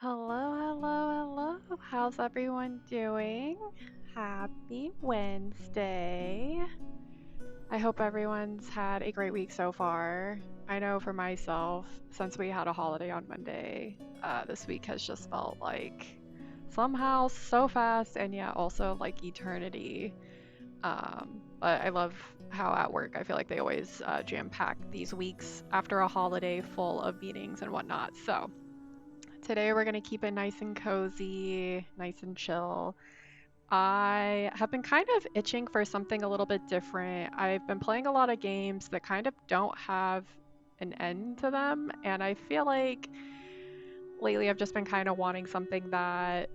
Hello, hello, hello. How's everyone doing? Happy Wednesday. I hope everyone's had a great week so far. I know for myself, since we had a holiday on Monday, this week has just felt like somehow so fast and yet also like eternity. But I love how at work I feel like they always jam pack these weeks after a holiday full of meetings and whatnot. So today we're going to keep it nice and cozy, nice and chill. I have been kind of itching for something a little bit different. I've been playing a lot of games that kind of don't have an end to them, and I feel like lately I've just been kind of wanting something that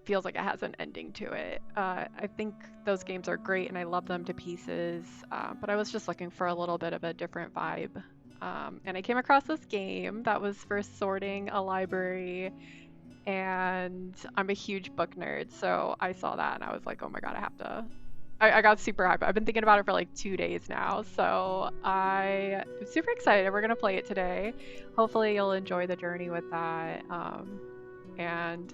feels like it has an ending to it. I think those games are great and I love them to pieces, but I was just looking for a little bit of a different vibe. And I came across this game that was for sorting a library, and I'm a huge book nerd, so I saw that and I was like, oh my god, I have to. I got super hyped. I've been thinking about it for like 2 days now, so I'm super excited. We're gonna play it today. Hopefully, you'll enjoy the journey with that. And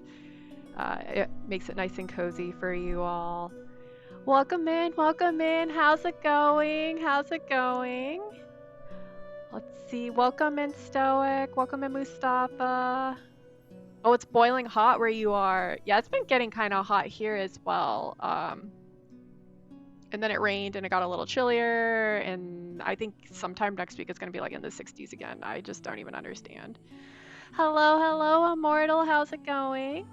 it makes it nice and cozy for you all. Welcome in, welcome in. How's it going? How's it going? Let's see. Welcome in, Stoic. Welcome in, Mustafa. Oh, it's boiling hot where you are. Yeah, it's been getting kind of hot here as well. And then it rained and it got a little chillier. And I think sometime next week it's going to be like in the 60s again. I just don't even understand. Hello, hello, Immortal. How's it going?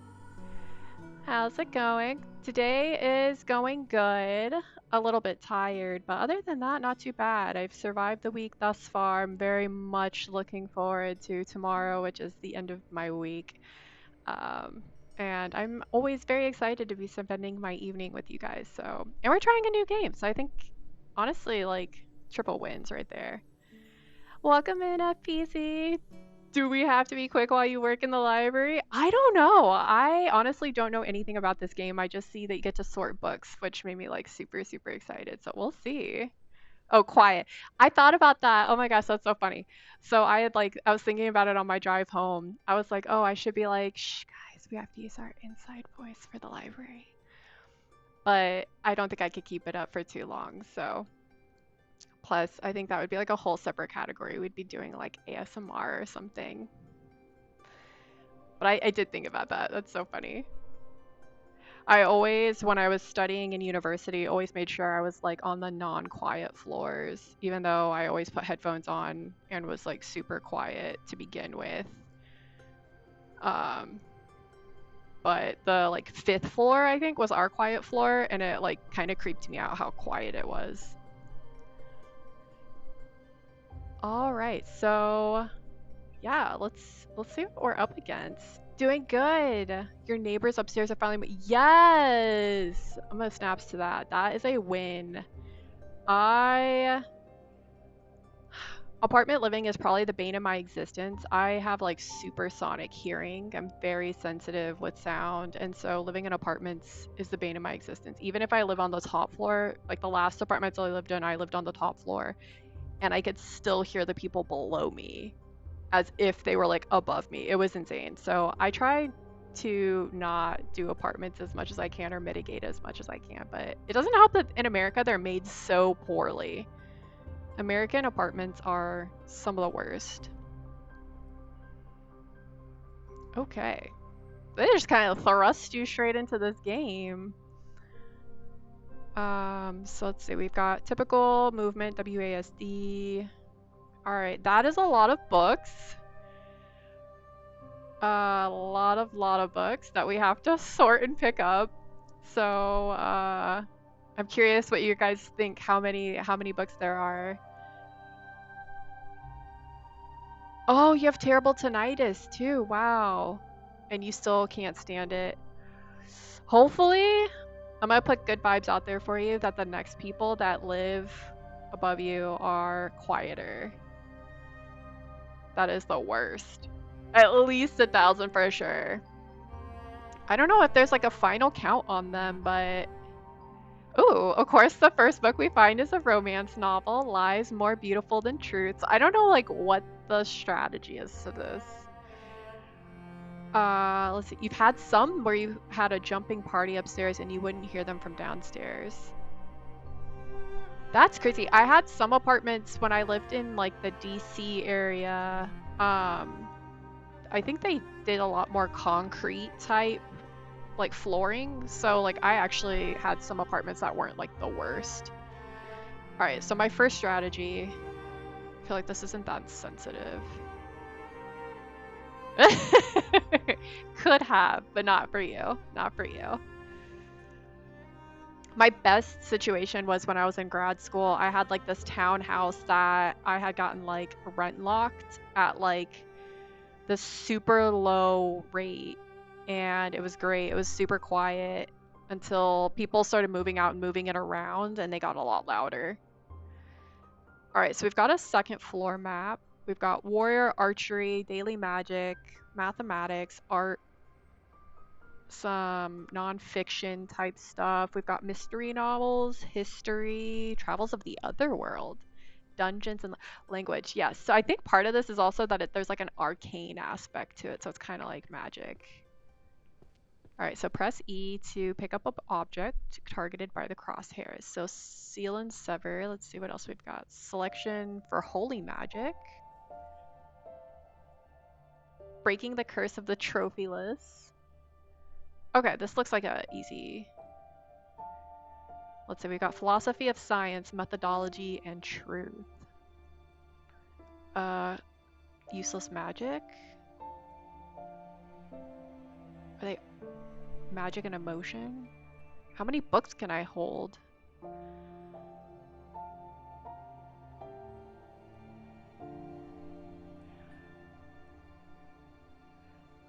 How's it going? Today is going good. A little bit tired, but other than that, not too bad. I've survived the week thus far. I'm very much looking forward to tomorrow, which is the end of my week. Um, and I'm always very excited to be spending my evening with you guys. So, and we're trying a new game. So I think, honestly, like triple wins right there. Welcome in, FPC. Do we have to be quick while you work in the library? I don't know. I honestly don't know anything about this game. I just see that you get to sort books, which made me like super, super excited. So we'll see. Oh, quiet. I thought about that. Oh my gosh, that's so funny. So I was thinking about it on my drive home. I was like, oh, I should be like, shh, guys, we have to use our inside voice for the library. But I don't think I could keep it up for too long. So plus, I think that would be like a whole separate category. We'd be doing like ASMR or something. But I did think about that. That's so funny. I always, when I was studying in university, always made sure I was like on the non-quiet floors, even though I always put headphones on and was like super quiet to begin with. Um, but the like fifth floor, I think, was our quiet floor, and it like kind of creeped me out how quiet it was. All right, so yeah, let's see what we're up against. Doing good. Your neighbors upstairs are finally. Yes, I'm gonna snaps to that. That is a win. I Apartment living is probably the bane of my existence. I have like supersonic hearing. I'm very sensitive with sound, and so living in apartments is the bane of my existence. Even if I live on the top floor, like the last apartments I lived in, I lived on the top floor, and I could still hear the people below me as if they were like above me. It was insane. So I try to not do apartments as much as I can or mitigate as much as I can, but it doesn't help that in America they're made so poorly. American apartments are some of the worst. Okay. They just kind of thrust you straight into this game. So let's see, we've got typical movement, WASD. Alright, that is a lot of books. A lot of books that we have to sort and pick up. So I'm curious what you guys think, how many books there are. Oh, you have terrible tinnitus too. Wow. And you still can't stand it. Hopefully, I'm gonna put good vibes out there for you that the next people that live above you are quieter. That is the worst. At least 1,000 for sure. I don't know if there's like a final count on them, but ooh, of course the first book we find is a romance novel, Lies More Beautiful Than Truths. I don't know like what the strategy is to this. Let's see. You've had some where you had a jumping party upstairs and you wouldn't hear them from downstairs. That's crazy. I had some apartments when I lived in like the DC area. I think they did a lot more concrete type like flooring. So like I actually had some apartments that weren't like the worst. All right, so my first strategy, I feel like this isn't that sensitive. Could have, but not for you. Not for you. My best situation was when I was in grad school. I had like this townhouse that I had gotten like rent locked at like the super low rate, and it was great. It was super quiet until people started moving out and moving it around, and they got a lot louder. All right, so we've got a second floor map. We've got warrior, archery, daily magic, mathematics, art, some nonfiction type stuff. We've got mystery novels, history, travels of the other world, dungeons, and language. Yes, so I think part of this is also that there's like an arcane aspect to it, so it's kind of like magic. All right, so press E to pick up an object targeted by the crosshairs. So seal and sever. Let's see what else we've got. Selection for holy magic. Breaking the curse of the trophyless. Okay, this looks like a easy. Let's see, we got philosophy of science, methodology, and truth. Useless magic. Are they magic and emotion? How many books can I hold?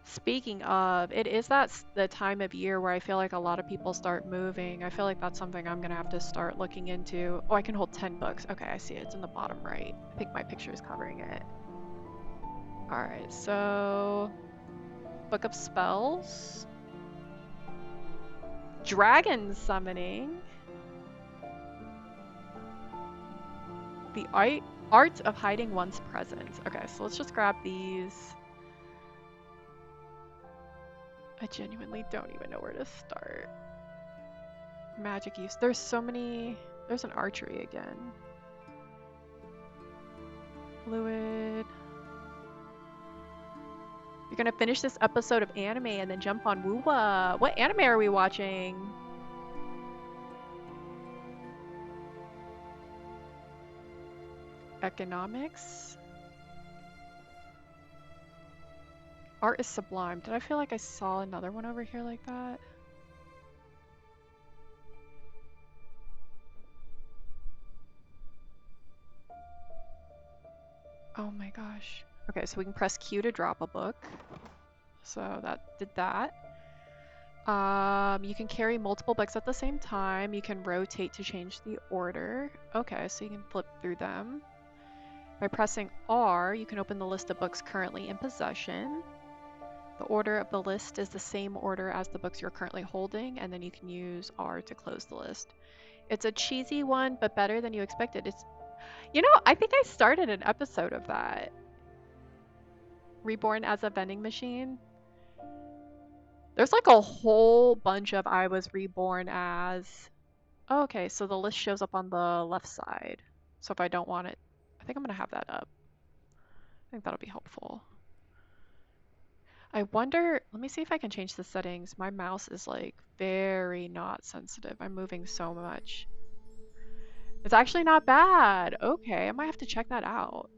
Speaking of, it is the time of year where I feel like a lot of people start moving. I feel like that's something I'm gonna have to start looking into. Oh, I can hold 10 books. Okay, I see it. It's in the bottom right. I think my picture is covering it. Alright, so Book of Spells. Dragon Summoning. The art of hiding one's presence. Okay, so let's just grab these. I genuinely don't even know where to start. Magic use. There's so many. There's an archery again. Fluid. You're gonna finish this episode of anime and then jump on Woowa. What anime are we watching? Economics. Art is sublime. Did I feel like I saw another one over here like that? Oh my gosh. Okay, so we can press Q to drop a book. So that did that. You can carry multiple books at the same time. You can rotate to change the order. Okay, so you can flip through them. By pressing R, you can open the list of books currently in possession. The order of the list is the same order as the books you're currently holding, and then you can use R to close the list. It's a cheesy one, but better than you expected. It's, you know, I think I started an episode of that. Reborn as a vending machine. There's like a whole bunch of I was reborn as. Oh, okay, so the list shows up on the left side. So if I don't want it, I think I'm gonna have that up. I think that'll be helpful. I wonder, let me see if I can change the settings. My mouse is like very not sensitive. I'm moving so much. It's actually not bad. Okay, I might have to check that out.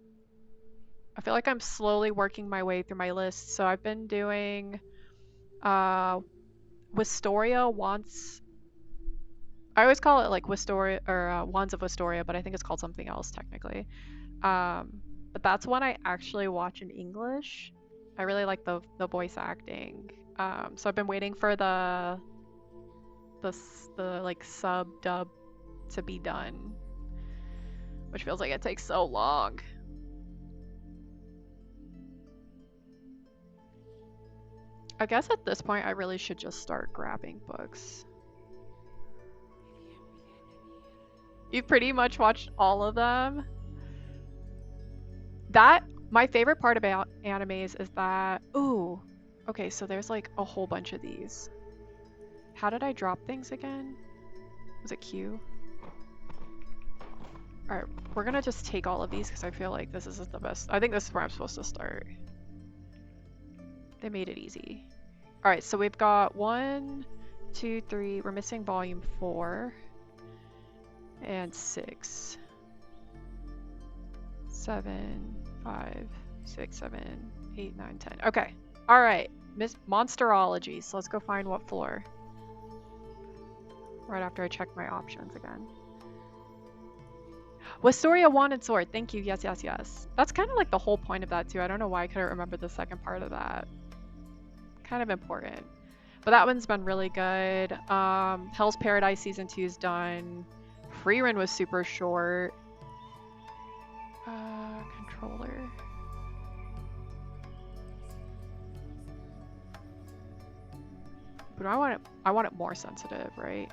I feel like I'm slowly working my way through my list. So I've been doing Wistoria wants. I always call it like Wistoria or Wands of Wistoria, but I think it's called something else technically. But that's one I actually watch in English. I really like the voice acting. So I've been waiting for the like sub dub to be done, which feels like it takes so long. I guess at this point I really should just start grabbing books. You've pretty much watched all of them. My favorite part about animes is that, ooh, Okay, so there's like a whole bunch of these. How did I drop things again? Was it Q? Alright, we're gonna just take all of these because I feel like this is the best. I think this is where I'm supposed to start. They made it easy. Alright, so we've got 1, 2, 3. We're missing volume 4. And 6. 7, 5, 6, 7, 8, 9, 10. Okay. Alright. Miss Monsterology. So let's go find what floor. Right after I check my options again. Wisteria Wanted Sword. Thank you. Yes, yes, yes. That's kind of like the whole point of that too. I don't know why I couldn't remember the second part of that. Kind of important. But that one's been really good. Hell's Paradise Season 2 is done. Freerun was super short. Controller. But I want it more sensitive, right?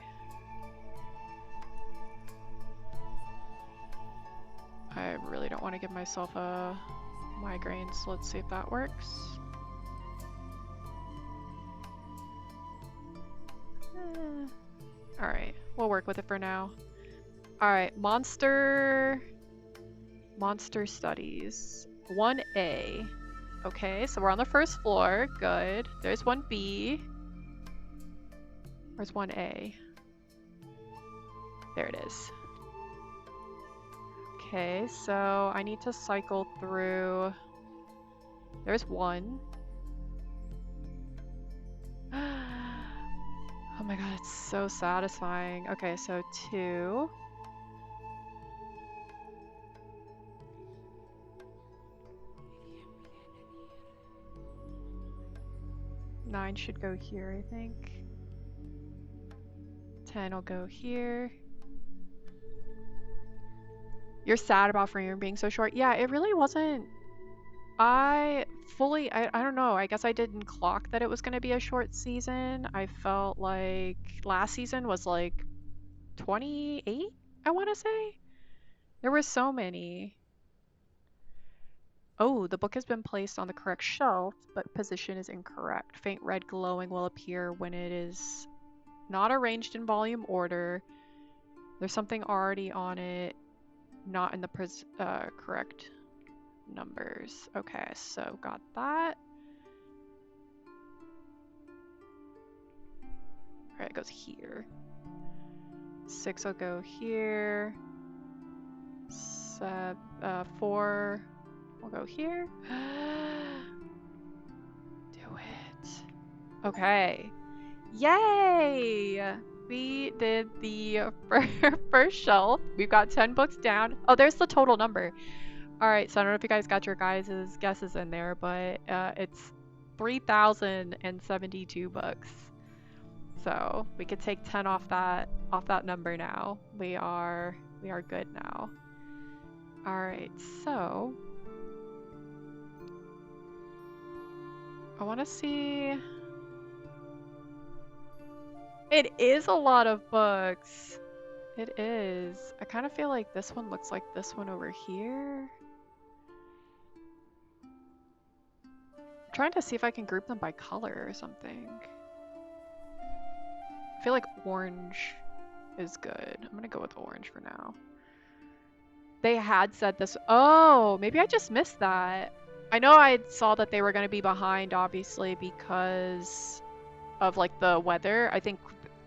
I really don't want to give myself a migraine, so let's see if that works. Alright, we'll work with it for now. Alright, Monster Studies. 1A. Okay, so we're on the first floor. Good. There's 1B. Where's 1A? There it is. Okay, so I need to cycle through. There's 1. Oh my god, it's so satisfying. Okay, so 2. Nine should go here, I think. 10 will go here. You're sad about Freerun being so short? Yeah, it really wasn't. I don't know. I guess I didn't clock that it was going to be a short season. I felt like last season was like 28, I want to say. There were so many. Oh, the book has been placed on the correct shelf, but position is incorrect. Faint red glowing will appear when it is not arranged in volume order. There's something already on it, not in the correct numbers. Okay, so got that. Alright, it goes here. 6 will go here. 4 will go here. Do it. Okay. Yay! We did the first shelf. We've got 10 books down. Oh, there's the total number. Alright, so I don't know if you guys got your guys' guesses in there, but it's 3,072 books. So we could take 10 off that number now. We are good now. Alright, so I wanna see. It is a lot of books. It is. I kind of feel like this one looks like this one over here. I'm trying to see if I can group them by color or something. I feel like orange is good. I'm gonna go with orange for now. They had said this. Oh, maybe I just missed that. I know I saw that they were gonna be behind, obviously, because of like the weather. I think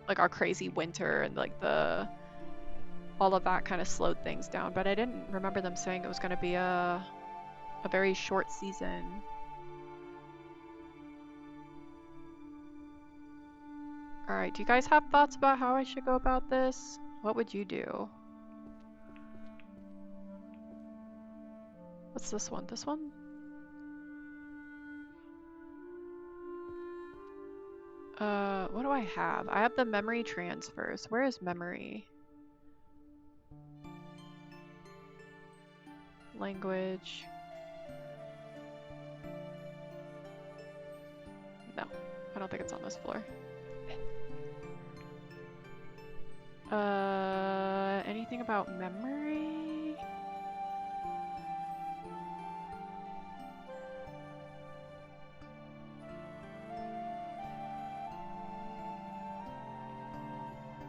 like our crazy winter and like all of that kind of slowed things down, but I didn't remember them saying it was going to be a very short season. All right, do you guys have thoughts about how I should go about this? What would you do? What's this one? This one? What do I have? I have the memory transfers. Where is memory? Language. No, I don't think it's on this floor. Anything about memory?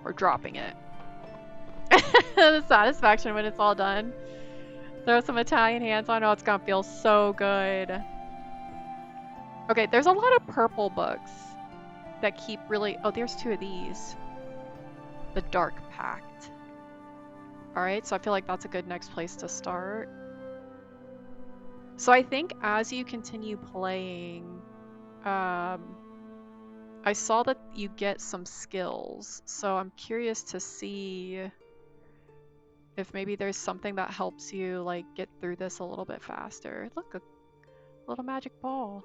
Or dropping it. The satisfaction when it's all done. Throw some Italian hands on. Oh, it's gonna feel so good. Okay, there's a lot of purple books that keep really... Oh, there's 2 of these. The Dark Pact. Alright, so I feel like that's a good next place to start. So I think as you continue playing, I saw that you get some skills. So I'm curious to see if maybe there's something that helps you like get through this a little bit faster. Look, a little magic ball.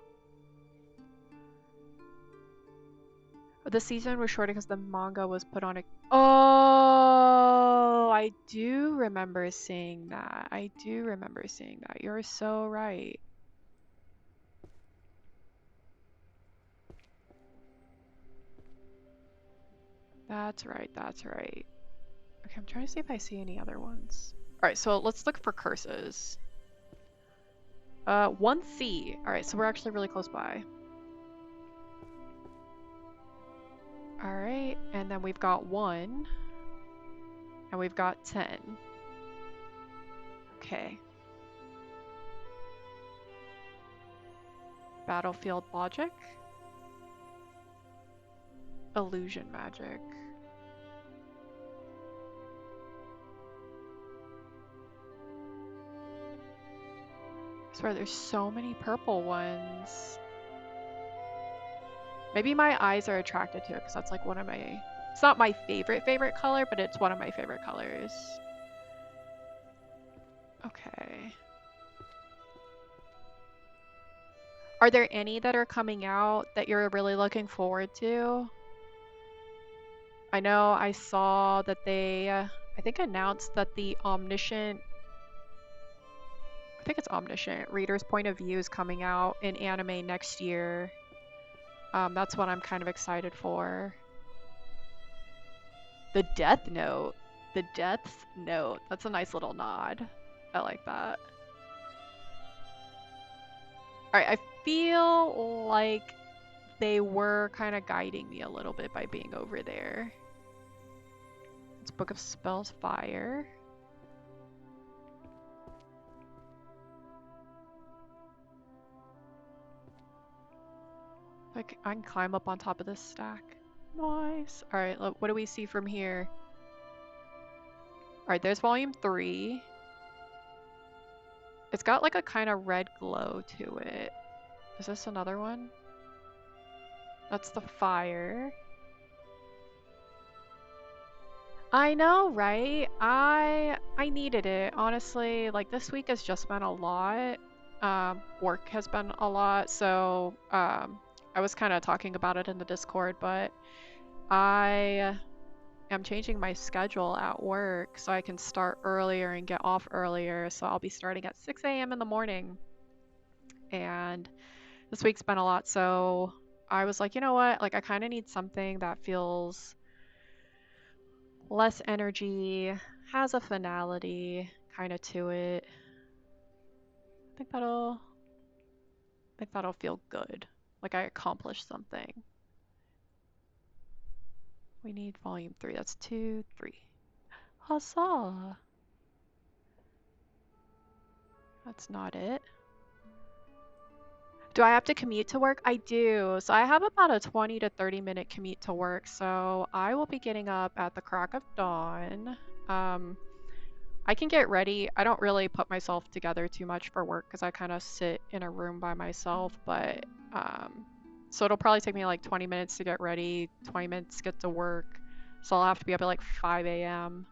The season was shorter because the manga was put on a... Oh, I do remember seeing that. I do remember seeing that. You're so right. That's right, that's right. Okay, I'm trying to see if I see any other ones. Alright, so let's look for curses. 1C. Alright, so we're actually really close by. Alright, and then we've got 1. And we've got 10. Okay. Battlefield logic. Illusion magic. I swear there's so many purple ones. Maybe my eyes are attracted to it because that's like one of my... It's not my favorite color, but it's one of my favorite colors. Okay. Are there any that are coming out that you're really looking forward to? I know I saw that they, I think announced that the Omniscient... I think it's Omniscient. Reader's Point of View is coming out in anime next year. That's what I'm kind of excited for. The Death Note. The Death Note. That's a nice little nod. I like that. Alright, I feel like they were kind of guiding me a little bit by being over there. It's Book of Spells Fire. Like, I can climb up on top of this stack. Nice. Alright, look, what do we see from here? Alright, there's volume 3. It's got like a kind of red glow to it. Is this another one? That's the fire. I know, right? I needed it. Honestly, like this week has just been a lot. Work has been a lot, so I was kind of talking about it in the Discord, but I am changing my schedule at work so I can start earlier and get off earlier. So I'll be starting at 6 a.m. in the morning. And this week's been a lot, so I was like, you know what? Like, I kind of need something that feels less energy, has a finality kind of to it. I think that'll feel good. Like I accomplished something. We need volume 3. That's 2, 3. Huzzah! That's not it. Do I have to commute to work? I do. So I have about a 20 to 30 minute commute to work. So I will be getting up at the crack of dawn. I can get ready. I don't really put myself together too much for work because I kind of sit in a room by myself. But so it'll probably take me like 20 minutes to get ready, 20 minutes to get to work. So I'll have to be up at like 5 a.m.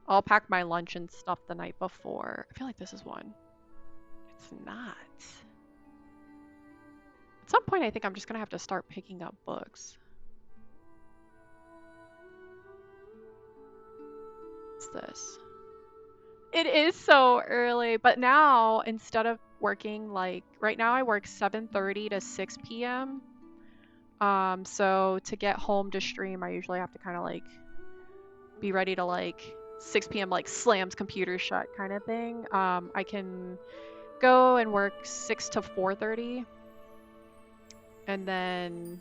I'll pack my lunch and stuff the night before. I feel like this is one. It's not. At some point, I think I'm just gonna have to start picking up books. What's this? It is so early, but now instead of working like right now, I work 7:30 to 6 p.m. So to get home to stream, I usually have to kind of like be ready to like 6 p.m. like slams computer shut kind of thing. I can go and work 6 to 4:30. And then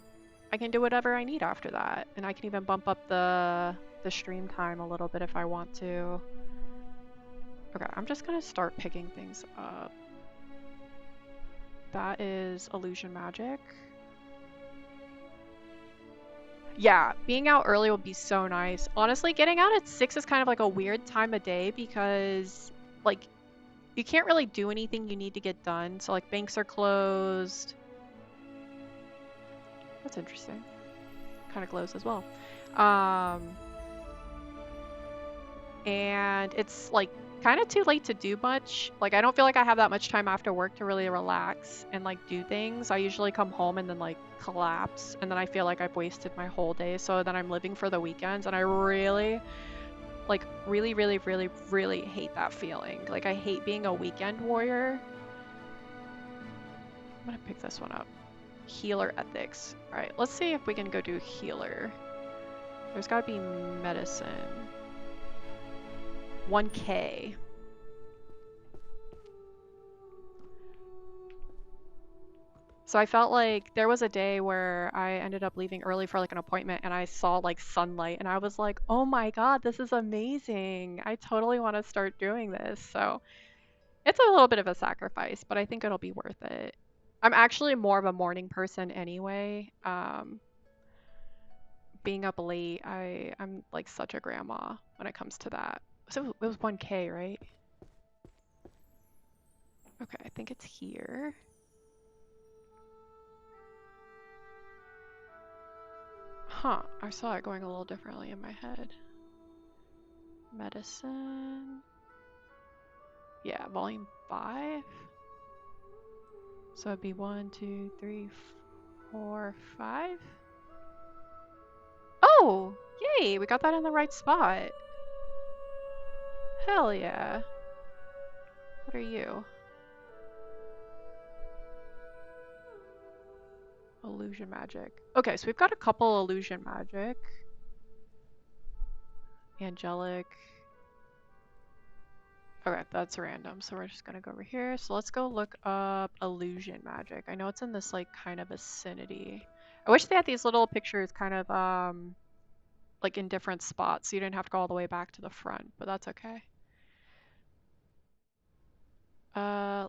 I can do whatever I need after that. And I can even bump up the stream time a little bit if I want to. Okay, I'm just gonna start picking things up. That is illusion magic. Yeah, being out early would be so nice. Honestly, getting out at 6 is kind of like a weird time of day because, like, you can't really do anything you need to get done. So, like, banks are closed. That's interesting. Kind of glows as well. And it's, like, kind of too late to do much. Like, I don't feel like I have that much time after work to really relax and, like, do things. I usually come home and then, like, collapse, and then I feel like I've wasted my whole day. So then I'm living for the weekends, and I really, like, really, really, really, really hate that feeling. Like, I hate being a weekend warrior. I'm gonna pick this one up. Healer ethics. All right, let's see if we can go do healer. There's gotta be medicine. 1K. So I felt like there was a day where I ended up leaving early for like an appointment and I saw like sunlight and I was like, oh my God, this is amazing. I totally want to start doing this. So it's a little bit of a sacrifice, but I think it'll be worth it. I'm actually more of a morning person anyway. Being up late, I'm like such a grandma when it comes to that. So it was 1K, right? Okay, I think it's here. Huh, I saw it going a little differently in my head. Medicine. Yeah, volume 5. So it'd be 1, 2, 3, 4, 5. Oh, yay, we got that in the right spot. Hell yeah. What are you? Illusion magic. Okay, so we've got a couple illusion magic. Angelic. Okay, that's random. So we're just gonna go over here. So let's go look up illusion magic. I know it's in this like kind of vicinity. I wish they had these little pictures kind of like in different spots so you didn't have to go all the way back to the front, but that's okay.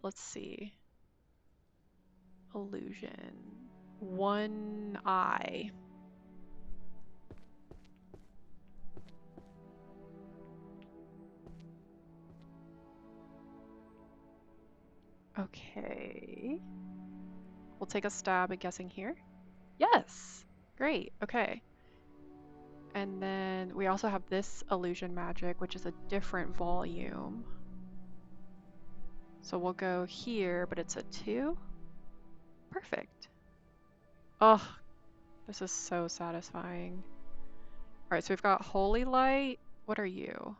Let's see. Illusion. 1 eye. Okay. We'll take a stab at guessing here. Yes! Great, okay. And then we also have this illusion magic, which is a different volume. So we'll go here, but it's a 2. Perfect. Oh, this is so satisfying. All right, so we've got Holy Light. What are you?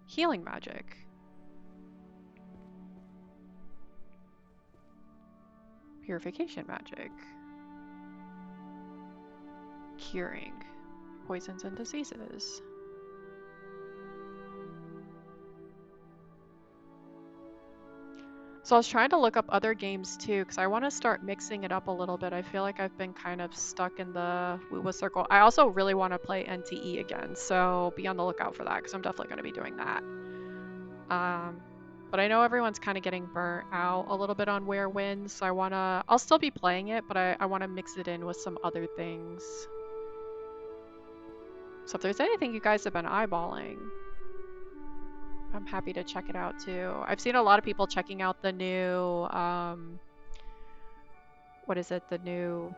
Healing magic. Purification magic. Curing poisons and diseases. So I was trying to look up other games too, because I want to start mixing it up a little bit. I feel like I've been kind of stuck in the Wuwa circle. I also really want to play NTE again, so be on the lookout for that, because I'm definitely going to be doing that. But I know everyone's kind of getting burnt out a little bit on Where Wins, so I'll still be playing it, but I want to mix it in with some other things. So if there's anything you guys have been eyeballing, I'm happy to check it out too. I've seen a lot of people checking out the new, what is it? The new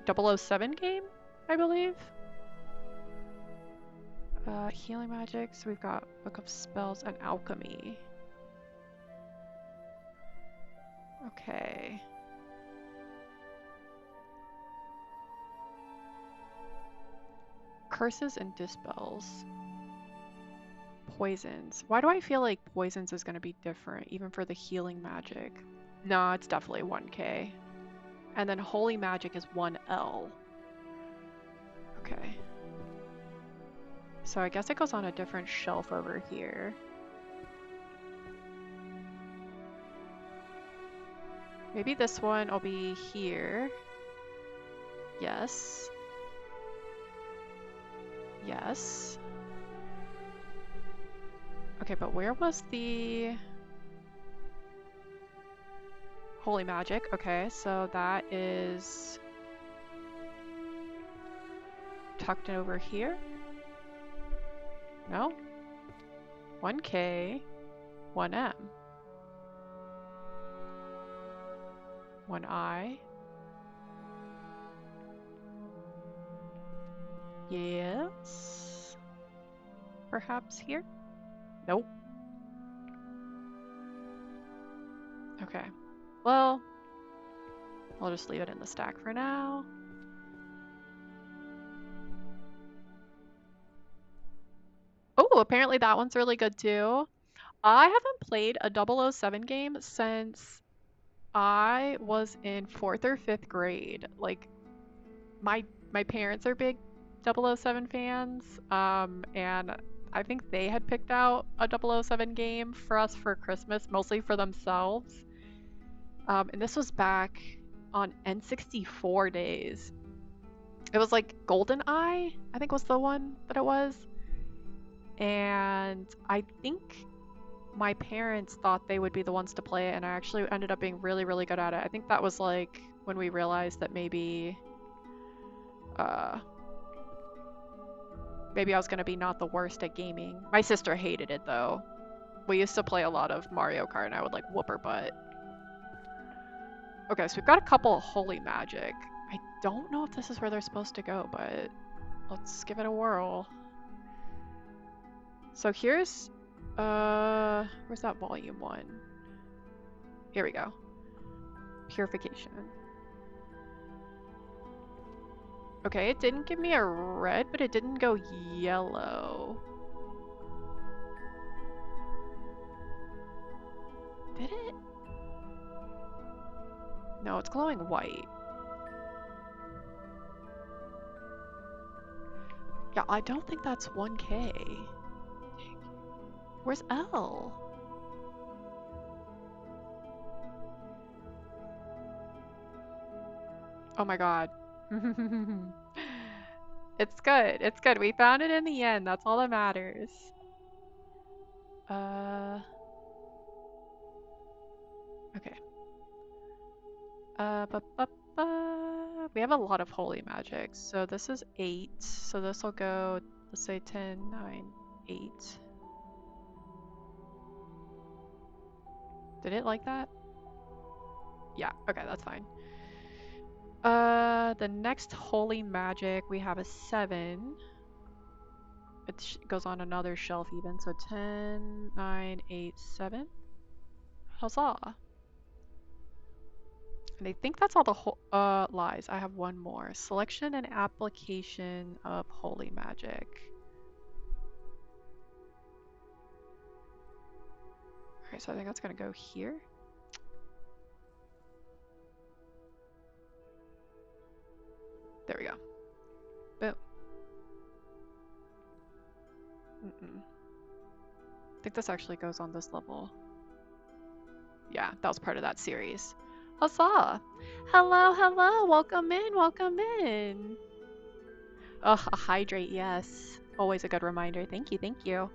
007 game, I believe. Healing magic. So we've got Book of Spells and Alchemy. Okay. Curses and dispels. Poisons. Why do I feel like poisons is going to be different, even for the healing magic? No, it's definitely 1K. And then holy magic is 1L. Okay. So I guess it goes on a different shelf over here. Maybe this one will be here. Yes. Yes. Okay, but where was the holy magic? Okay, so that is tucked in over here. No? 1K, 1M. 1I. Yes. Perhaps here? Nope. Okay. Well, I'll just leave it in the stack for now. Oh, apparently that one's really good too. I haven't played a 007 game since I was in 4th or 5th grade. Like, my parents are big 007 fans, and I think they had picked out a 007 game for us for Christmas, mostly for themselves. And this was back on N64 days. It was like GoldenEye, I think was the one that it was. And I think my parents thought they would be the ones to play it, and I actually ended up being really, really good at it. I think that was like when we realized that maybe I was gonna be not the worst at gaming. My sister hated it though. We used to play a lot of Mario Kart and I would like whoop her butt. Okay, so we've got a couple of holy magic. I don't know if this is where they're supposed to go, but let's give it a whirl. So here's where's that volume 1? Here we go. Purification. Okay, it didn't give me a red, but it didn't go yellow. Did it? No, it's glowing white. Yeah, I don't think that's 1K. Where's L? Oh my god. It's good. It's good. We found it in the end. That's all that matters. Okay. We have a lot of holy magic. So this is 8. So this will go, let's say 10, 9, 8. Did it like that? Yeah, okay, that's fine. The next holy magic we have a 7. It goes on another shelf even, so 10, 9, 8, 7. Huzzah! And I think that's all the lies. I have one more. Selection and application of holy magic. Okay, so I think that's gonna go here. There we go. Boom. I think this actually goes on this level. Yeah, that was part of that series. Huzzah! Hello, hello! Welcome in, welcome in! Ugh, a hydrate, yes. Always a good reminder. Thank you, thank you.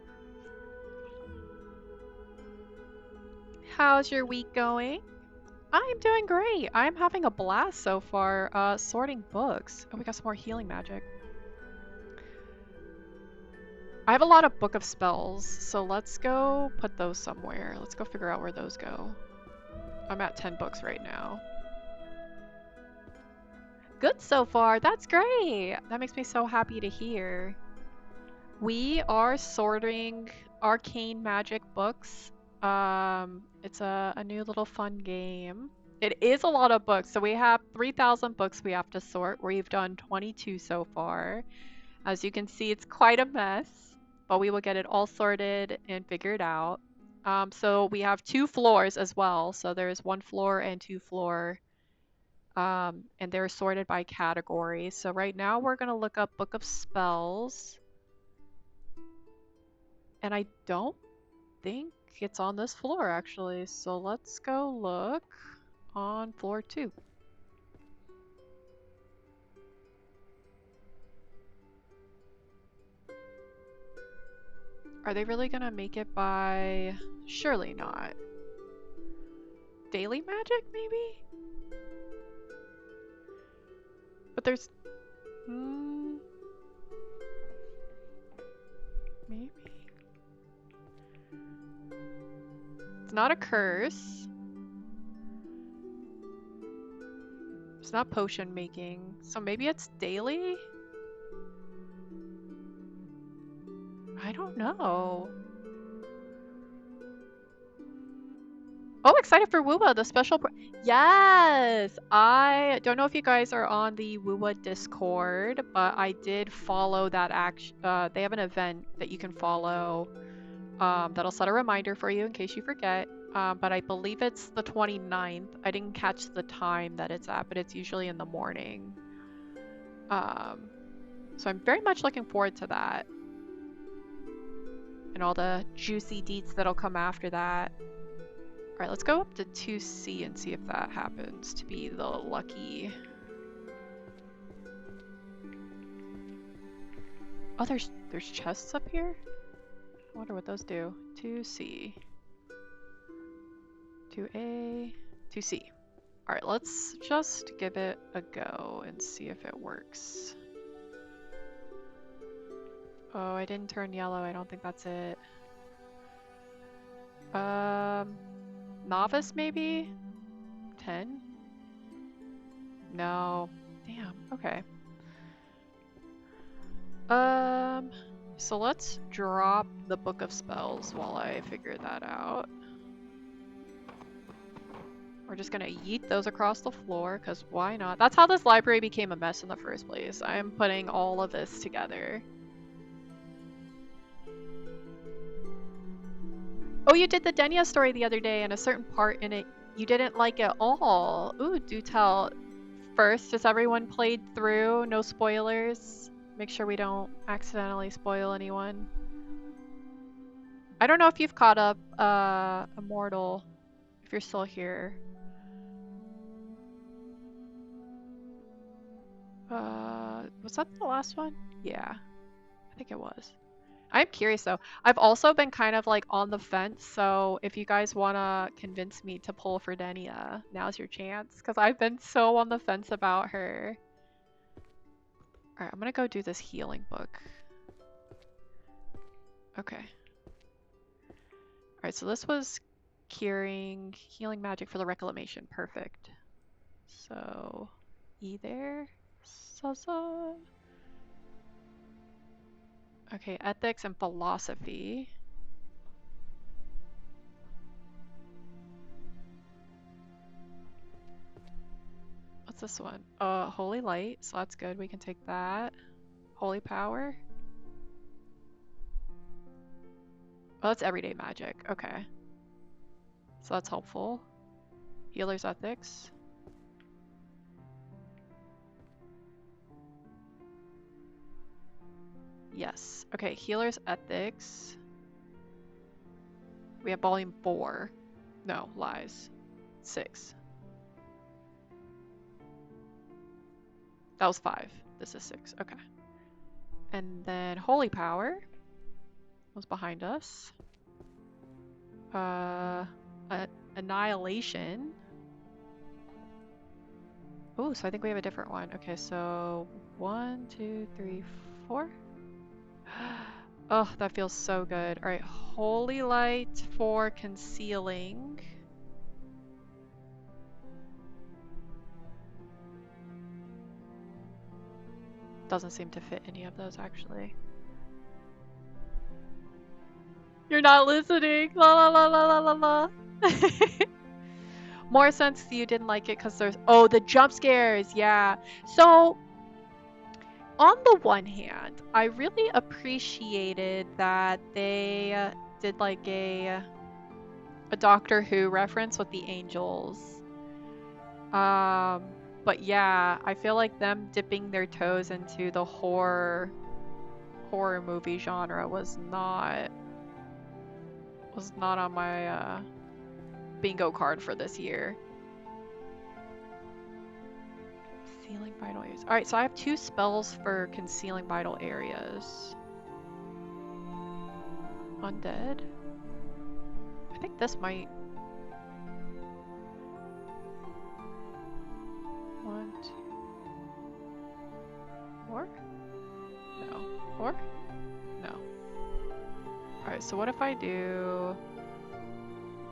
How's your week going? I'm doing great. I'm having a blast so far, sorting books. Oh, we got some more healing magic. I have a lot of Book of Spells, so let's go put those somewhere. Let's go figure out where those go. I'm at 10 books right now. Good so far. That's great. That makes me so happy to hear. We are sorting arcane magic books. It's a new little fun game. It is a lot of books. So we have 3,000 books we have to sort. We've done 22 so far. As you can see, it's quite a mess, but we will get it all sorted and figured out. So we have 2 floors as well. So there's 1 floor and 2 floor. And they're sorted by category. So right now we're going to look up Book of Spells. And I don't think it's on this floor actually. So let's go look on floor 2. Are they really gonna make it by... Surely not. Daily magic, maybe? But there's... maybe? It's not a curse. It's not potion making. So maybe it's daily? I don't know. Oh, excited for WUWA, the special yes! I don't know if you guys are on the WUWA Discord, but I did follow that action. They have an event that you can follow that'll set a reminder for you in case you forget. But I believe it's the 29th. I didn't catch the time that it's at, but it's usually in the morning. So I'm very much looking forward to that. And all the juicy deets that'll come after that. Alright, let's go up to 2C and see if that happens to be the lucky... Oh, there's chests up here? I wonder what those do. 2C. 2A. 2C. Alright, let's just give it a go and see if it works. Oh, I didn't turn yellow. I don't think that's it. Novice maybe? 10? No. Damn, okay. So let's drop the Book of Spells while I figure that out. We're just gonna yeet those across the floor, because why not? That's how this library became a mess in the first place. I'm putting all of this together. Oh, you did the Denya story the other day, and a certain part in it you didn't like at all. Ooh, do tell. First, has everyone played through? No spoilers? Make sure we don't accidentally spoil anyone. I don't know if you've caught up Immortal, if you're still here. Was that the last one? Yeah, I think it was. I'm curious though. I've also been kind of like on the fence, so if you guys want to convince me to pull for Denia, now's your chance, because I've been so on the fence about her. Alright, I'm gonna go do this healing book. Okay. Alright, so this was healing magic for the reclamation. Perfect. So, E there. Saza. Okay, ethics and philosophy. What's this one? Holy light, so that's good. We can take that. Holy power. Oh, that's everyday magic. Okay. So that's helpful. Healer's ethics. Yes. Okay, healer's ethics. We have volume 4. No, lies. 6. That was 5. This is 6. Okay. And then holy power was behind us. Annihilation. Oh, so I think we have a different one. Okay, so 1, 2, 3, 4. Oh, that feels so good. All right, holy light for concealing. Doesn't seem to fit any of those actually. You're not listening. La la la la la la la. More sense you didn't like it because there's the jump scares. Yeah. So on the one hand, I really appreciated that they did like a Doctor Who reference with the angels. But yeah, I feel like them dipping their toes into the horror movie genre was not on my bingo card for this year. Concealing vital areas. Alright, so I have 2 spells for concealing vital areas. undead. I think this might... 1, 2, 4? No. 4? No. Alright, so what if I do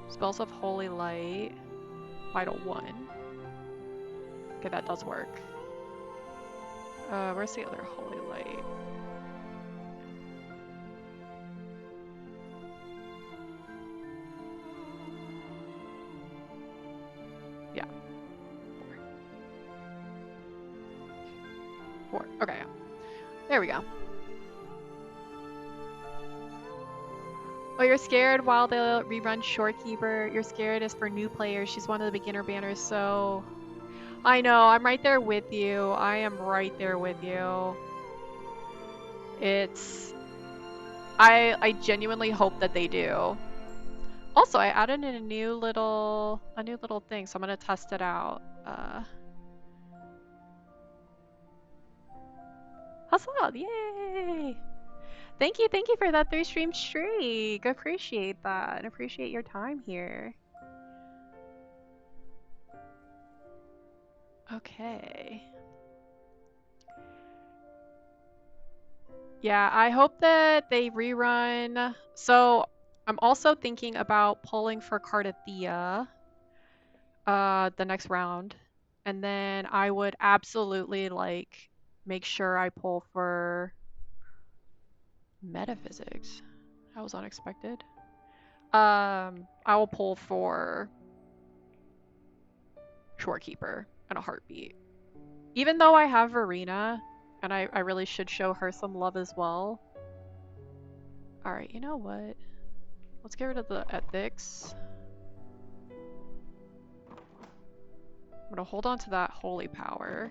spells of holy light, vital 1? Okay, that does work. Where's the other holy light? Yeah. 4. Okay, yeah. There we go. Oh, you're scared while they rerun Shorekeeper. You're scared is for new players. She's one of the beginner banners, so... I know, I'm right there with you. I am right there with you. It's... I genuinely hope that they do. Also, I added in a new little thing, so I'm gonna test it out. Hustle! Yay! Thank you for that 3-stream streak. Appreciate that, and appreciate your time here. Okay. Yeah, I hope that they rerun. So I'm also thinking about pulling for Cardathea the next round. And then I would absolutely like make sure I pull for metaphysics. That was unexpected. I will pull for Shorekeeper in a heartbeat. Even though I have Verena, and I really should show her some love as well. Alright, you know what? Let's get rid of the ethics. I'm gonna hold on to that holy power.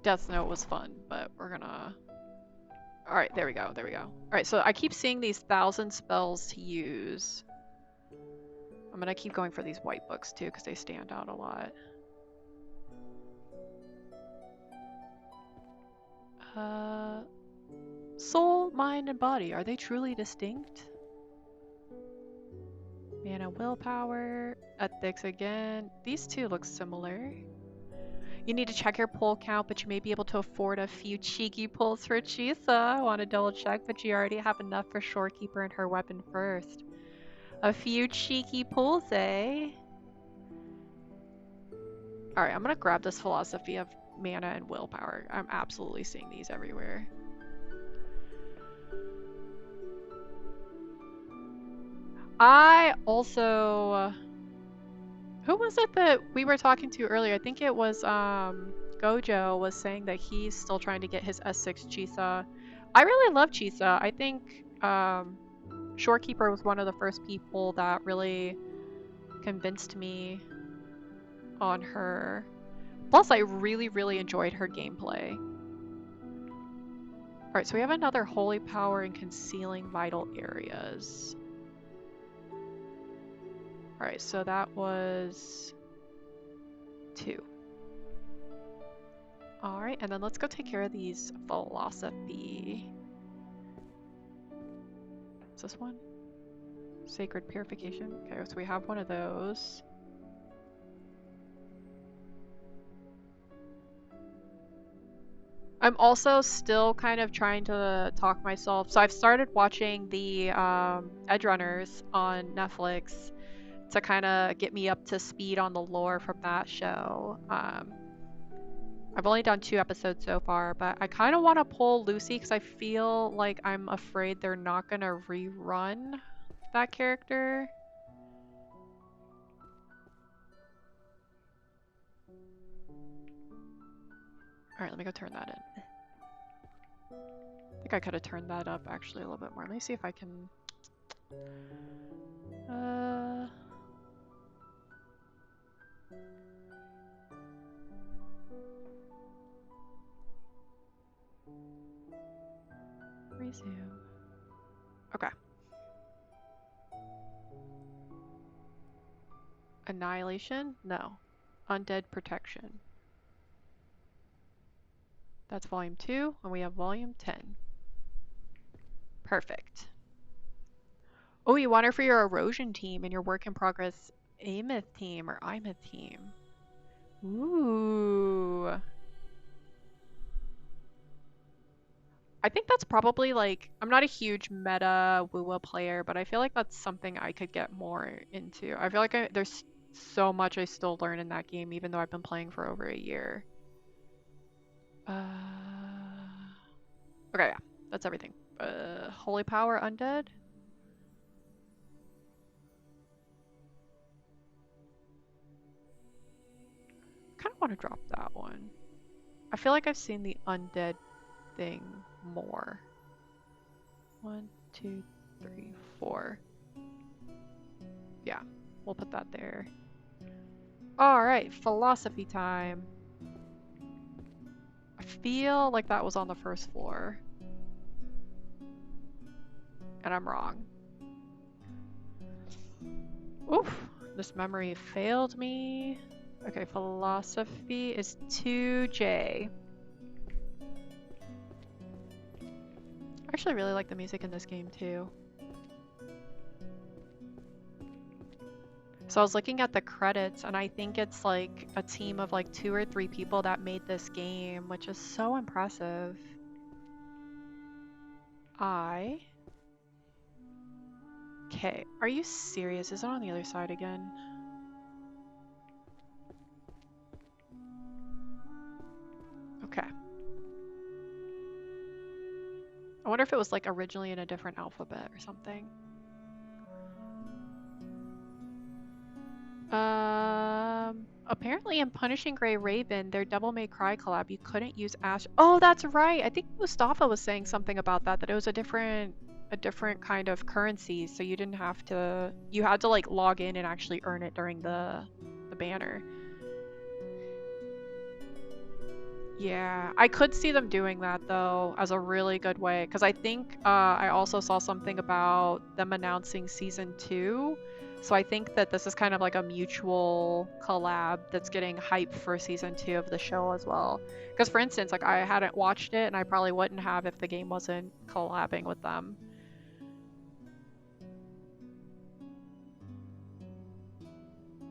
Death Note was fun, but we're gonna... Alright, there we go, there we go. Alright, so I keep seeing these 1,000 spells to use. I'm gonna keep going for these white books too, because they stand out a lot. Soul, mind, and body, are they truly distinct? Mana, willpower, ethics again. These two look similar. You need to check your pull count, but you may be able to afford a few cheeky pulls for Chisa. I want to double check, but you already have enough for Shorekeeper and her weapon first. A few cheeky pulls, eh? Alright, I'm gonna grab this philosophy of mana and willpower. I'm absolutely seeing these everywhere. I also... Who was it that we were talking to earlier? I think it was Gojo was saying that he's still trying to get his S6 Chisa. I really love Chisa. I think Shorekeeper was one of the first people that really convinced me on her. Plus, I really enjoyed her gameplay. Alright, so we have another holy power in concealing vital areas. Alright, so that was 2. Alright, and then let's go take care of these philosophy. Is this one? Sacred purification. Okay, so we have one of those. I'm also still kind of trying to talk myself. So I've started watching the Edgerunners on Netflix to kind of get me up to speed on the lore from that show. I've only done 2 episodes so far, but I kind of want to pull Lucy because I feel like I'm afraid they're not going to rerun that character. Alright, let me go turn that in. I think I could have turned that up actually a little bit more. Let me see if I can... Resume. Okay. Annihilation? No. Undead protection. That's volume 2, and we have volume 10. Perfect. Oh, you want her for your erosion team and your work in progress Ameth team or Imeth team. Ooh. I think that's probably like, I'm not a huge meta Wuwa player, but I feel like that's something I could get more into. I feel like there's so much I still learn in that game, even though I've been playing for over a year. Okay, yeah, that's everything. Holy Power Undead? Kind of want to drop that one. I feel like I've seen the undead thing more. 1, 2, 3, 4. Yeah, we'll put that there. Alright, philosophy time. I feel like that was on the first floor. And I'm wrong. Oof, this memory failed me. Okay, philosophy is 2J. I actually really like the music in this game too. So I was looking at the credits and I think it's like a team of like 2 or 3 people that made this game, which is so impressive. Okay, are you serious? Is it on the other side again? Okay. I wonder if it was like originally in a different alphabet or something. Apparently in Punishing Gray Raven, their Devil May Cry collab, you couldn't use Ash. Oh, that's right. I think Mustafa was saying something about that it was a different kind of currency, so you didn't have to, you had to like log in and actually earn it during the banner. Yeah, I could see them doing that though as a really good way, because I think I also saw something about them announcing season 2. So I think that this is kind of like a mutual collab that's getting hype for season 2 of the show as well. Because for instance, like I hadn't watched it and I probably wouldn't have if the game wasn't collabing with them.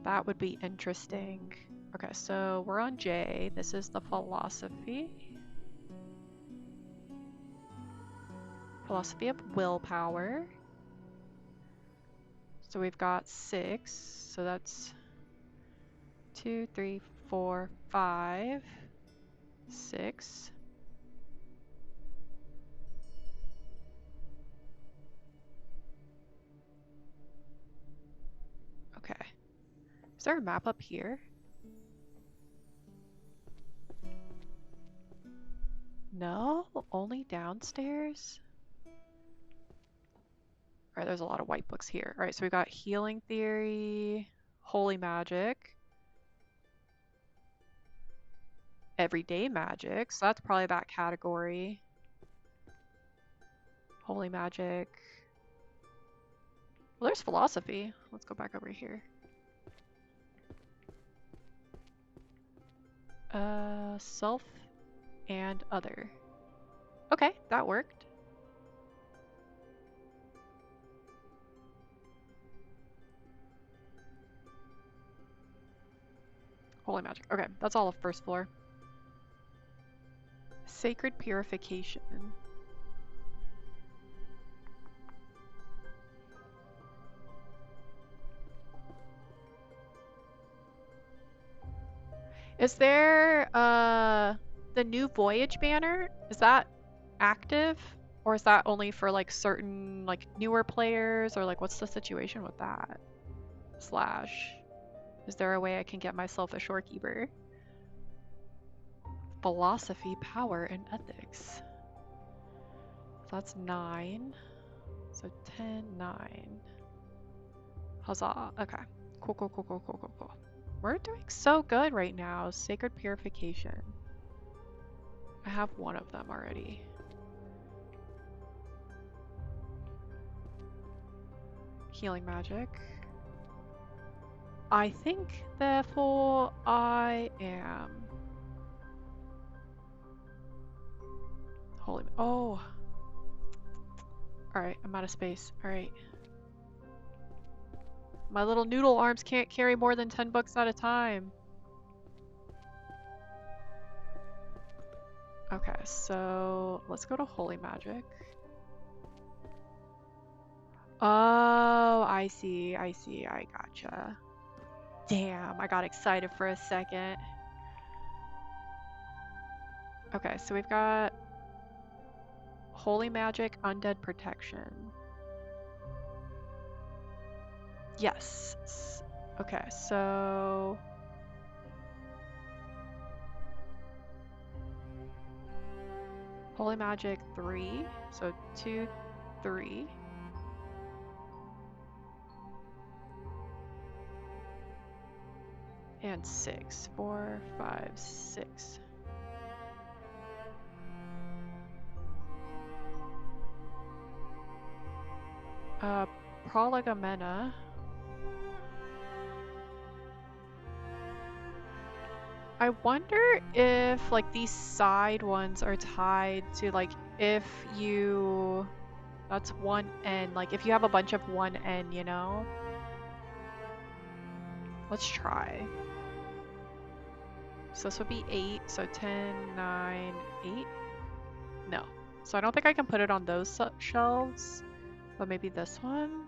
That would be interesting. Okay, so we're on J. This is the philosophy. Philosophy of willpower. So we've got 6. So that's 2, 3, 4, 5, 6. Okay. Is there a map up here? No, only downstairs. All right, there's a lot of white books here. All right, so we've got healing theory, holy magic, everyday magic. So that's probably that category. Holy magic. Well, there's philosophy. Let's go back over here. Self and other. Okay, that worked. Holy magic. Okay, that's all of first floor. Sacred purification. Is there the new Voyage banner? Is that active? Or is that only for like certain like newer players, or like what's the situation with that? Slash. Is there a way I can get myself a shorekeeper? Philosophy, power, and ethics. So that's 9. So 10, 9. Huzzah. Okay. Cool, cool, cool, cool, cool, cool, cool. We're doing so good right now. Sacred purification. I have one of them already. Healing magic. I think, therefore, I am Holy. Oh! Alright, I'm out of space. Alright. My little noodle arms can't carry more than 10 books at a time. Okay, so let's go to Holy Magic. Oh, I see, I gotcha. Damn, I got excited for a second. Okay, so we've got Holy Magic, Undead Protection. Yes. Okay, so... Holy Magic 3, so 2, 3. And 6. 4, 5, 6. Prolegomena. I wonder if like these side ones are tied to like if you... That's 1N. Like if you have a bunch of 1N, you know? Let's try. So this would be 8. So 10, 9, 8. No. So I don't think I can put it on those shelves. But maybe this one?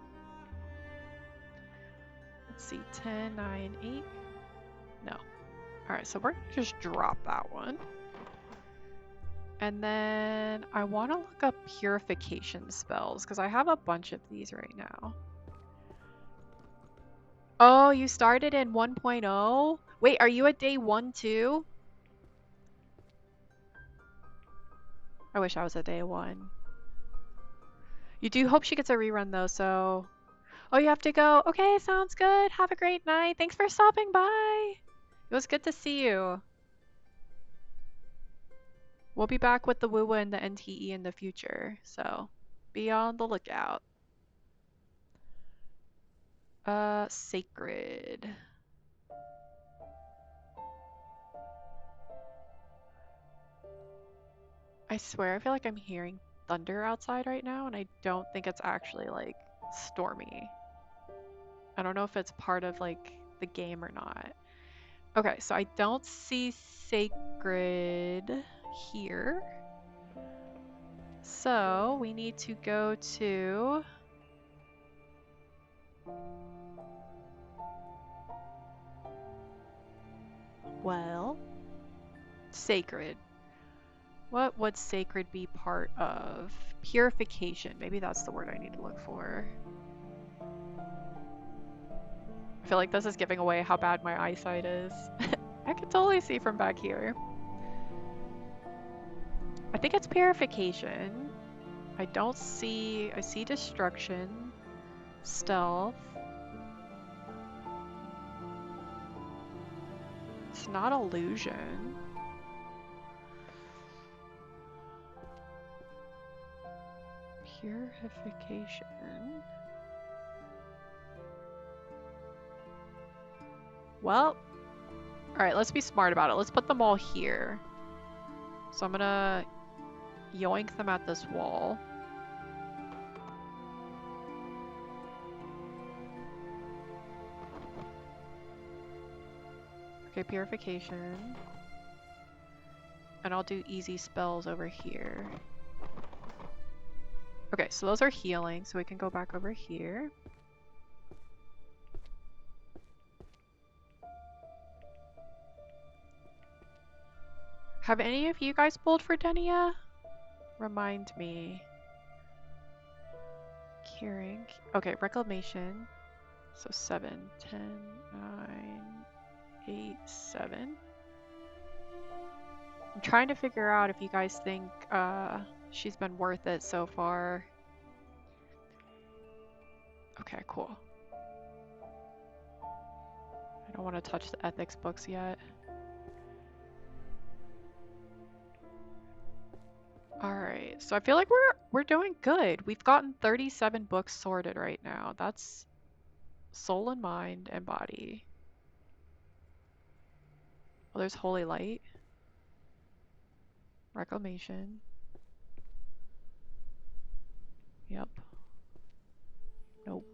Let's see. 10, 9, 8. No. Alright, so we're gonna just drop that one. And then I want to look up purification spells because I have a bunch of these right now. Oh, you started in 1.0? Wait, are you at day 1 too? I wish I was at day 1. You do hope she gets a rerun though, so... Oh, you have to go. Okay, sounds good. Have a great night. Thanks for stopping by. It was good to see you. We'll be back with the WUWA and the NTE in the future, so be on the lookout. Sacred. I swear I feel like I'm hearing thunder outside right now, and I don't think it's actually like stormy. I don't know if it's part of like the game or not. Okay, so I don't see sacred here. So we need to go to... Well, sacred. What would sacred be part of? Purification. Maybe that's the word I need to look for. I feel like this is giving away how bad my eyesight is. I can totally see from back here. I think it's purification. I don't see... I see destruction. Stealth. It's not illusion. Purification. Well, alright, let's be smart about it. Let's put them all here. So I'm gonna yoink them at this wall. Okay, purification. And I'll do easy spells over here. Okay, so those are healing, so we can go back over here. Have any of you guys pulled for Denia? Remind me. Curing. Okay, reclamation. So 7, 10, 9, 8, 7. I'm trying to figure out if you guys think she's been worth it so far. Okay, cool. I don't want to touch the ethics books yet. Alright, so I feel like we're doing good. We've gotten 37 books sorted right now. That's soul and mind and body. Well, there's Holy Light. Reclamation. Yep. Nope.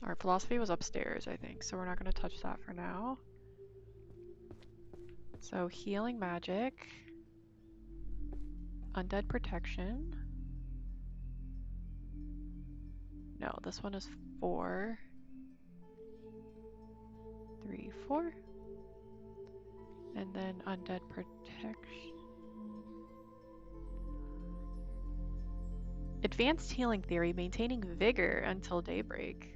Alright, philosophy was upstairs, I think, so we're not going to touch that for now. So, healing magic. Undead protection. No, this one is 4. 3, 4. And then undead protection. Advanced healing theory, maintaining vigor until daybreak.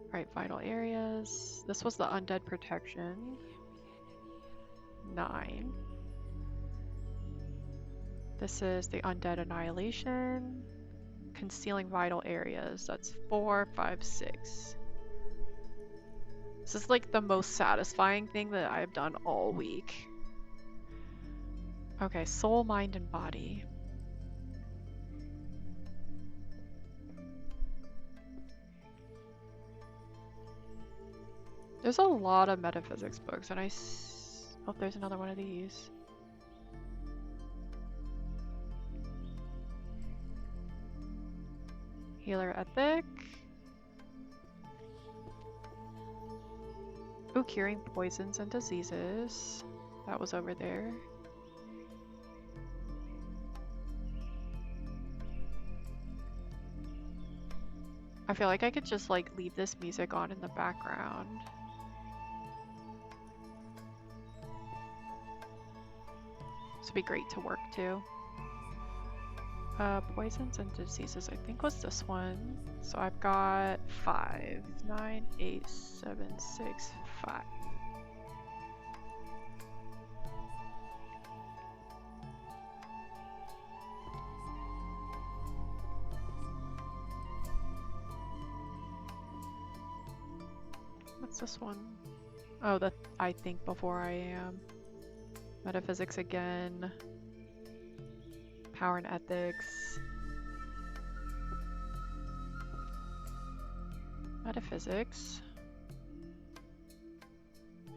Alright, vital areas. This was the undead protection. 9. This is the undead annihilation. Concealing vital areas. That's 4, 5, 6. This is like the most satisfying thing that I've done all week. Okay, soul, mind, and body. There's a lot of metaphysics books, and oh, there's another one of these. Healer ethic. Ooh, curing poisons and diseases. That was over there. I feel like I could just like leave this music on in the background. This would be great to work to. Poisons and diseases, I think was this one. So I've got 5, 9, 8, 7, 6, 5. What's this one? Oh, the I think before I am. Metaphysics again. Power and ethics. Metaphysics.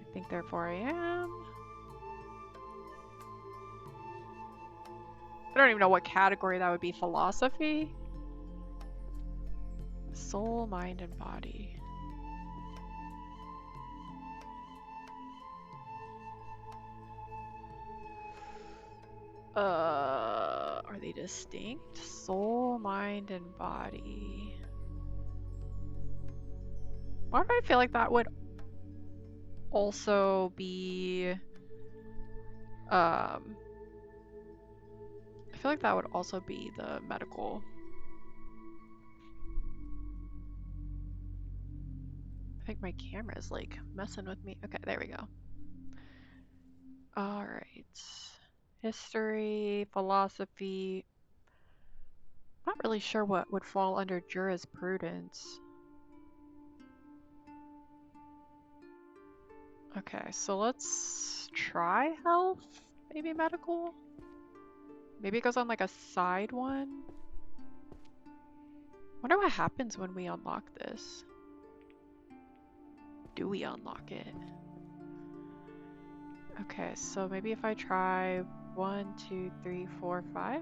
I think therefore I am. I don't even know what category that would be. Philosophy? Soul, mind, and body. Are they distinct? Soul, mind, and body. Why do I feel like that would also be, I feel like that would also be the medical. I think my camera's like messing with me. Okay, there we go. All right. History, philosophy. Not really sure what would fall under jurisprudence. Okay, so let's try health, maybe medical. Maybe it goes on like a side one. Wonder what happens when we unlock this. Do we unlock it? Okay, so maybe if I try 1, 2, 3, 4, 5,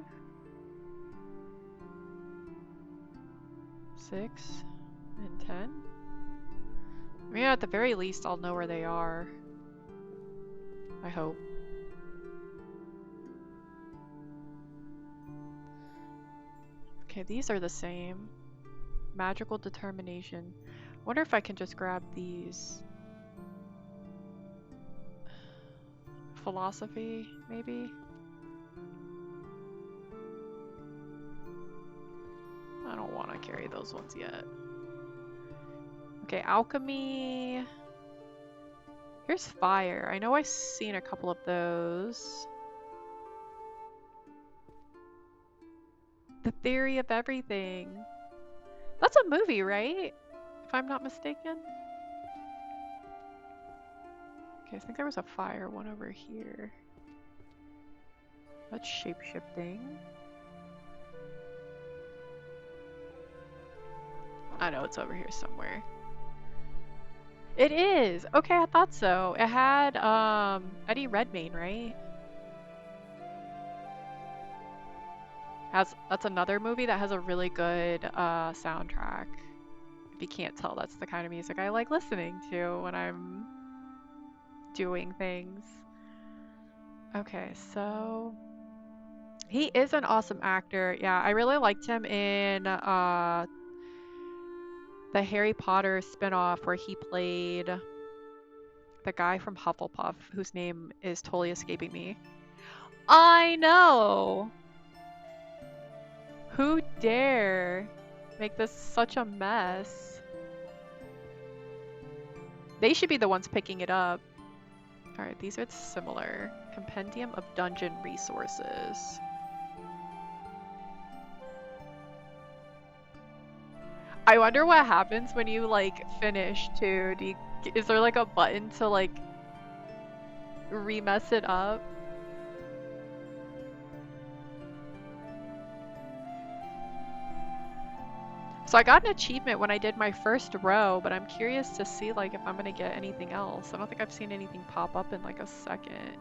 6, and 10. I mean, at the very least, I'll know where they are. I hope. Okay, these are the same. Magical determination. Wonder if I can just grab these. Philosophy, maybe? I don't want to carry those ones yet. Okay, alchemy. Here's fire. I know I've seen a couple of those. The Theory of Everything. That's a movie, right? If I'm not mistaken. Okay, I think there was a fire one over here. That's shape-shifting. I know it's over here somewhere. It is. Okay, I thought so. It had Eddie Redmayne, right? Has That's another movie that has a really good soundtrack. If you can't tell, that's the kind of music I like listening to when I'm doing things. Okay, so he is an awesome actor. Yeah, I really liked him in the Harry Potter spinoff where he played the guy from Hufflepuff, whose name is totally escaping me. I know! Who dare make this such a mess? They should be the ones picking it up. Alright, these are similar. Compendium of Dungeon Resources. I wonder what happens when you like finish too. Is there like a button to like remess it up? So I got an achievement when I did my first row, but I'm curious to see like if I'm gonna get anything else. I don't think I've seen anything pop up in like a second.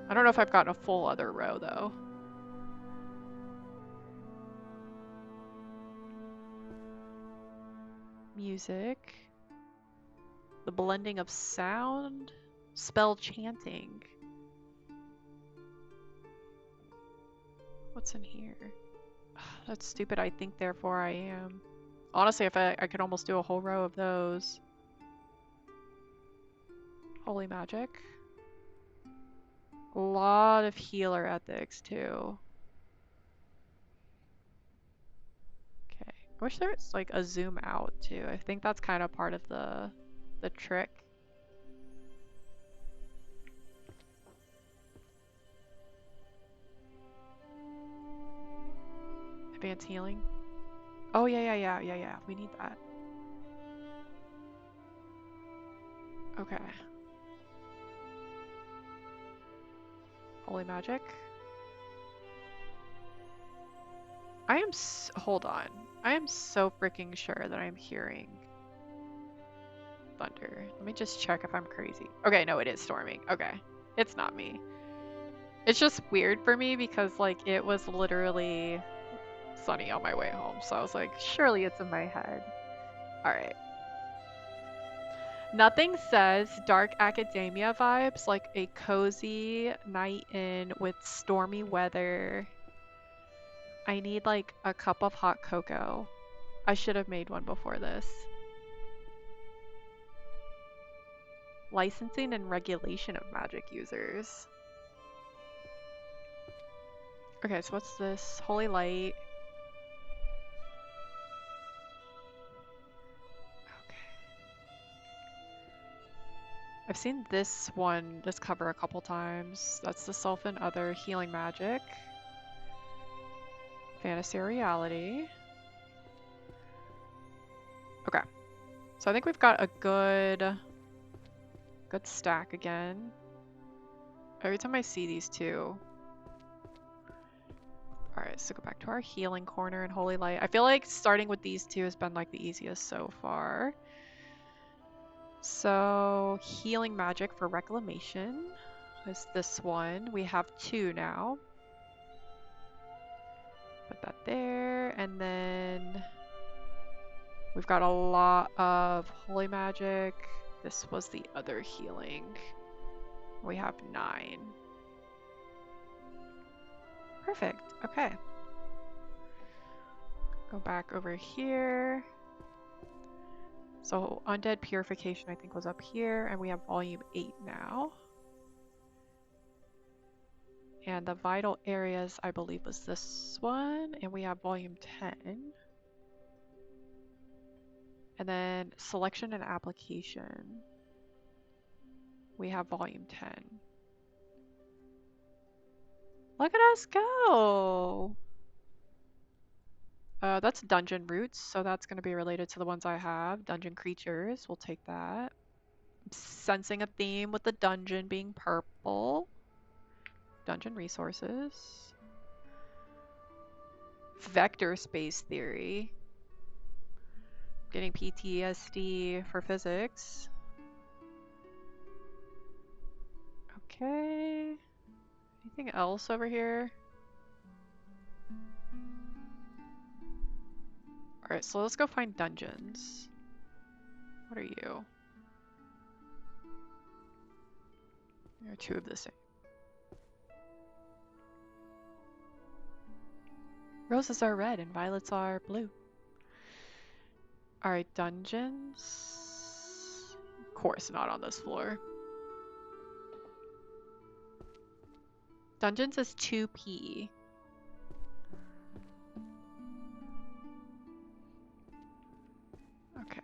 I don't know if I've gotten a full other row though. Music. The blending of sound. Spell chanting. What's in here? That's stupid. I think, therefore I am. Honestly, if I could almost do a whole row of those. Holy magic. A lot of healer ethics too. Okay. I wish there was like a zoom out too. I think that's kind of part of the trick. Advanced healing. Oh yeah. We need that. Okay. Holy magic. Hold on. I am so freaking sure that I'm hearing thunder. Let me just check if I'm crazy. Okay, no, it is storming. Okay. It's not me. It's just weird for me because like it was literally sunny on my way home. So I was like, surely it's in my head. All right. Nothing says dark academia vibes like a cozy night in with stormy weather. I need like a cup of hot cocoa. I should have made one before this. Licensing and regulation of magic users. Okay, so what's this? Holy light. Okay. I've seen this cover a couple times. That's the self and other healing magic. Fantasy or reality. Okay. So I think we've got a good stack again. Every time I see these two. Alright, so go back to our healing corner and holy light. I feel like starting with these two has been like the easiest so far. So healing magic for reclamation is this one. We have two now. Put that there, and then we've got a lot of holy magic. This was the other healing. We have 9. Perfect. Okay. Go back over here. So undead purification I think was up here, and we have volume 8 now. And the vital areas I believe was this one, and we have volume 10. And then selection and application. We have volume 10. Look at us go! That's dungeon roots, so that's going to be related to the ones I have. Dungeon creatures, we'll take that. I'm sensing a theme with the dungeon being purple. Dungeon resources. Vector space theory. Getting PTSD for physics. Okay. Anything else over here? Alright, so let's go find dungeons. What are you? There are two of the same. Roses are red and violets are blue. Alright, dungeons? Of course not on this floor. Dungeons is 2p. Okay.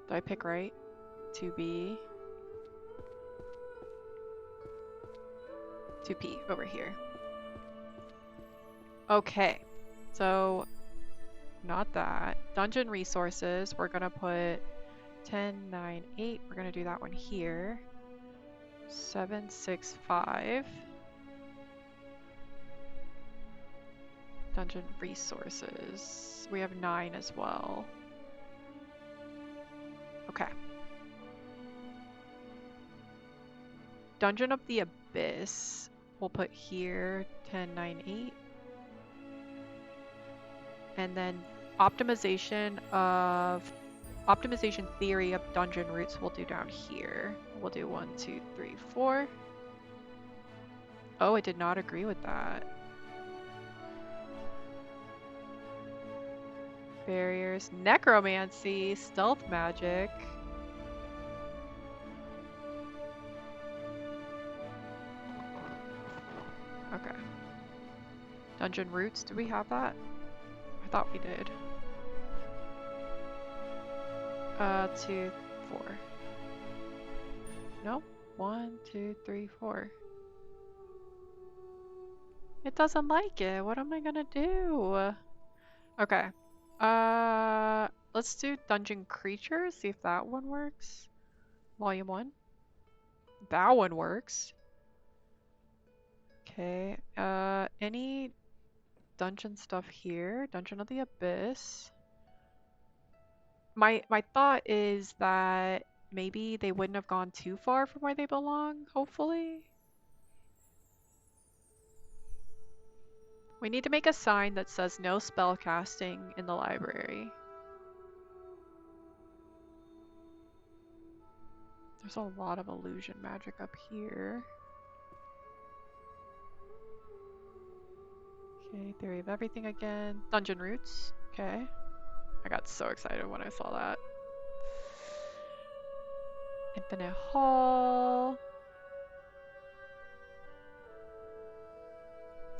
Do I pick right? 2b. 2p over here. Okay. So, not that. Dungeon resources, we're gonna put 10, 9, 8. We're gonna do that one here. 7, 6, 5. Dungeon resources. We have 9 as well. Okay. Dungeon of the Abyss. We'll put here 10, 9, 8. And then optimization theory of dungeon routes we'll do down here. We'll do 1, 2, 3, 4. Oh, I did not agree with that. Barriers, necromancy, stealth magic. Okay. Dungeon routes, do we have that? I thought we did. 2, 4. Nope. 1, 2, 3, 4. It doesn't like it. What am I gonna do? Okay. Let's do dungeon creatures. See if that one works. Volume 1. That one works. Okay. Any dungeon stuff here? Dungeon of the Abyss. My thought is that maybe they wouldn't have gone too far from where they belong, hopefully. We need to make a sign that says no spell casting in the library. There's a lot of illusion magic up here. Okay, theory of everything again. Dungeon roots. Okay. I got so excited when I saw that. Infinite Hall.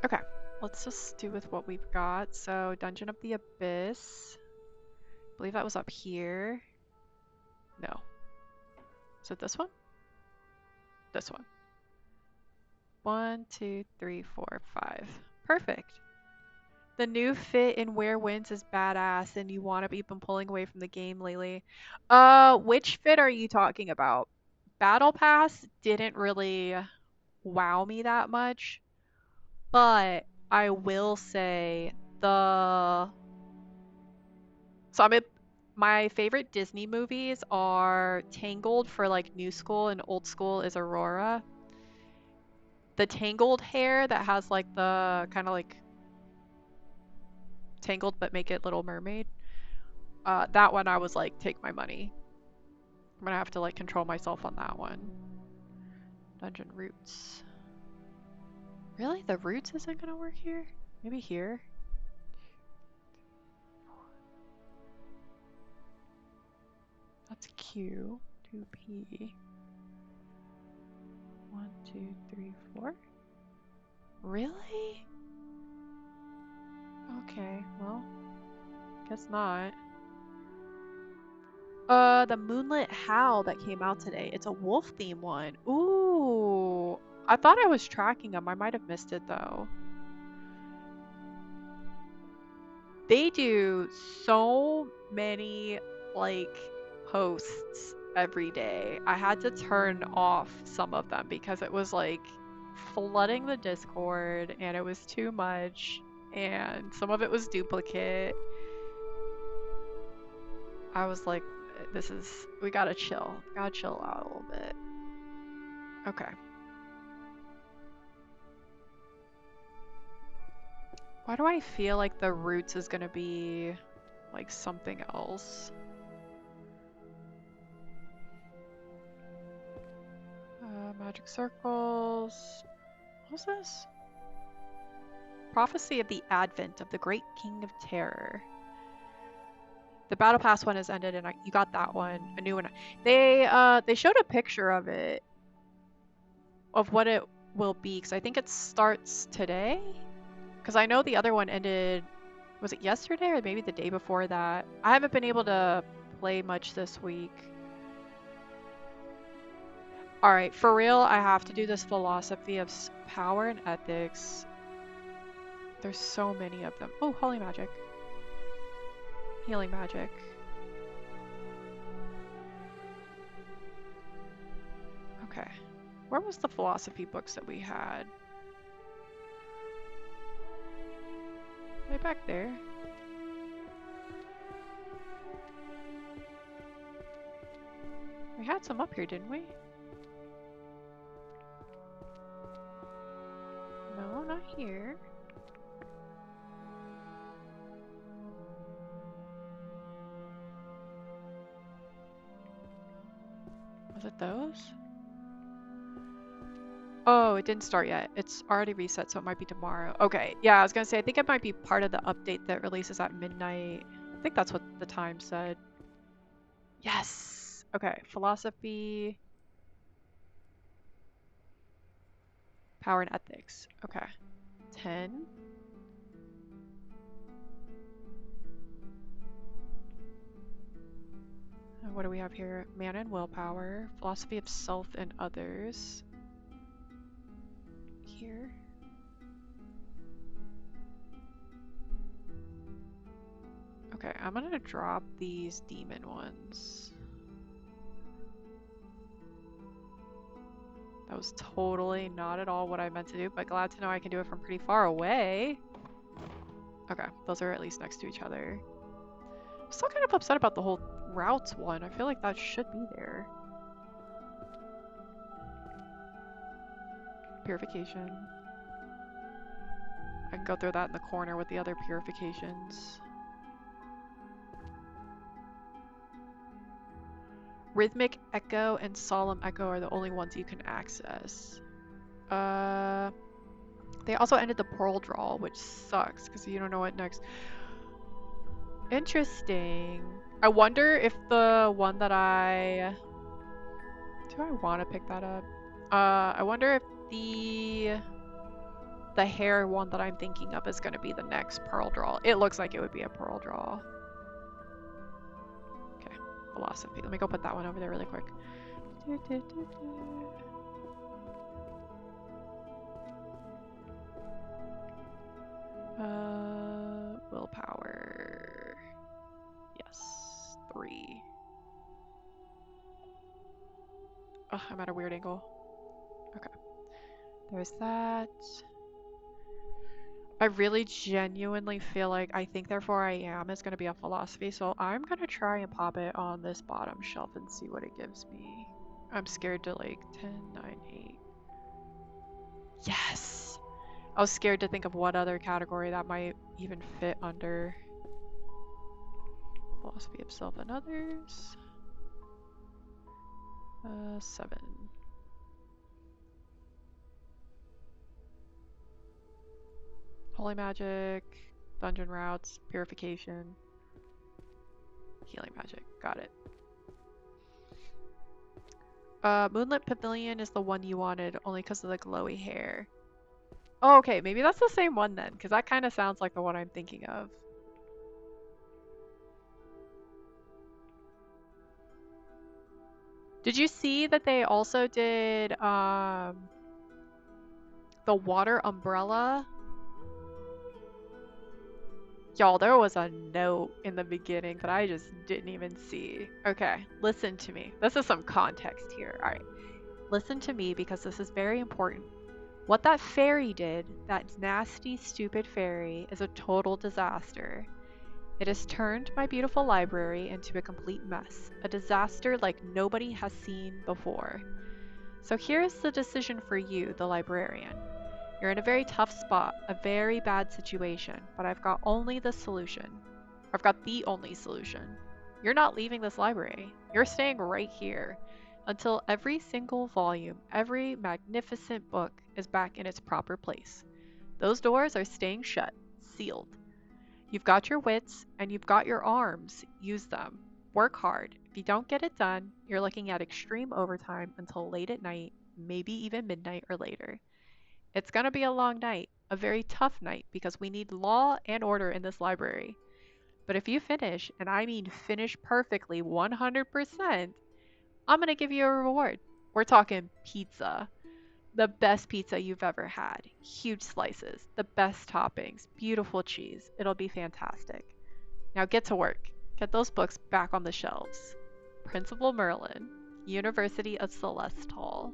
Okay, let's just do with what we've got. So, Dungeon of the Abyss. I believe that was up here. No. Is it this one? This one. 1, 2, 3, 4, 5. Perfect. The new fit in Where Wins is badass and you want to be been pulling away from the game lately. Which fit are you talking about? Battle Pass didn't really wow me that much, but I will say my favorite Disney movies are Tangled for like new school and old school is Aurora. The Tangled hair that has like the kind of like Tangled but make it Little Mermaid. That one I was like, take my money. I'm gonna have to like control myself on that one. Dungeon roots. Really? The roots isn't gonna work here? Maybe here? That's Q. 2P. 1, 2, 3, 4. Really? Okay, well, guess not. The Moonlit Howl that came out today. It's a wolf theme one. Ooh, I thought I was tracking them. I might have missed it though. They do so many like posts every day. I had to turn off some of them because it was like flooding the Discord and it was too much and some of it was duplicate. I was like, we gotta chill. Gotta chill out a little bit. Okay. Why do I feel like the roots is gonna be like something else? Magic circles. What was this? Prophecy of the Advent of the Great King of Terror. The Battle Pass one has ended, and you got that one. A new one. They showed a picture of it, of what it will be, because I think it starts today. Because I know the other one ended. Was it yesterday or maybe the day before that? I haven't been able to play much this week. All right, for real, I have to do this philosophy of power and ethics. There's so many of them. Oh, holy magic. Healing magic. Okay. Where was the philosophy books that we had? Are they back there? We had some up here, didn't we? No, not here. Was it those? Oh, it didn't start yet. It's already reset, so it might be tomorrow. Okay, yeah, I was gonna say, I think it might be part of the update that releases at midnight. I think that's what the time said. Yes! Okay, philosophy, power and ethics. Okay. 10. And what do we have here? Mana and willpower, philosophy of self and others. Here. Okay, I'm gonna drop these demon ones. That was totally not at all what I meant to do, but glad to know I can do it from pretty far away. Okay, those are at least next to each other. I'm still kind of upset about the whole routes one. I feel like that should be there. Purification. I can go through that in the corner with the other purifications. Rhythmic Echo and Solemn Echo are the only ones you can access. They also ended the Pearl Draw, which sucks because you don't know what next. Interesting. I wonder if the one that do I want to pick that up? I wonder if the hair one that I'm thinking of is going to be the next Pearl Draw. It looks like it would be a Pearl Draw. Okay, philosophy. Let me go put that one over there really quick. Willpower. Yes, 3. Oh, I'm at a weird angle. Okay. There's that. I really genuinely feel like I think Therefore I Am is going to be a philosophy, so I'm going to try and pop it on this bottom shelf and see what it gives me. I'm scared to like 10, 9, 8. Yes! I was scared to think of what other category that might even fit under. Philosophy of self and others. 7. Holy magic, dungeon routes, purification, healing magic. Got it. Moonlit Pavilion is the one you wanted only because of the glowy hair. Oh, okay, maybe that's the same one then, because that kind of sounds like the one I'm thinking of. Did you see that they also did the water umbrella? Y'all, there was a note in the beginning that I just didn't even see. Okay, listen to me. This is some context here. All right, listen to me because this is very important. What that fairy did, that nasty, stupid fairy, is a total disaster. It has turned my beautiful library into a complete mess, a disaster like nobody has seen before. So here's the decision for you, the librarian. You're in a very tough spot, a very bad situation, but I've got only the solution. I've got the only solution. You're not leaving this library. You're staying right here until every single volume, every magnificent book is back in its proper place. Those doors are staying shut, sealed. You've got your wits and you've got your arms. Use them. Work hard. If you don't get it done, you're looking at extreme overtime until late at night, maybe even midnight or later. It's going to be a long night, a very tough night, because we need law and order in this library. But if you finish, and I mean finish perfectly 100%, I'm going to give you a reward. We're talking pizza. The best pizza you've ever had. Huge slices, the best toppings, beautiful cheese. It'll be fantastic. Now get to work. Get those books back on the shelves. Principal Merlin, University of Celestal.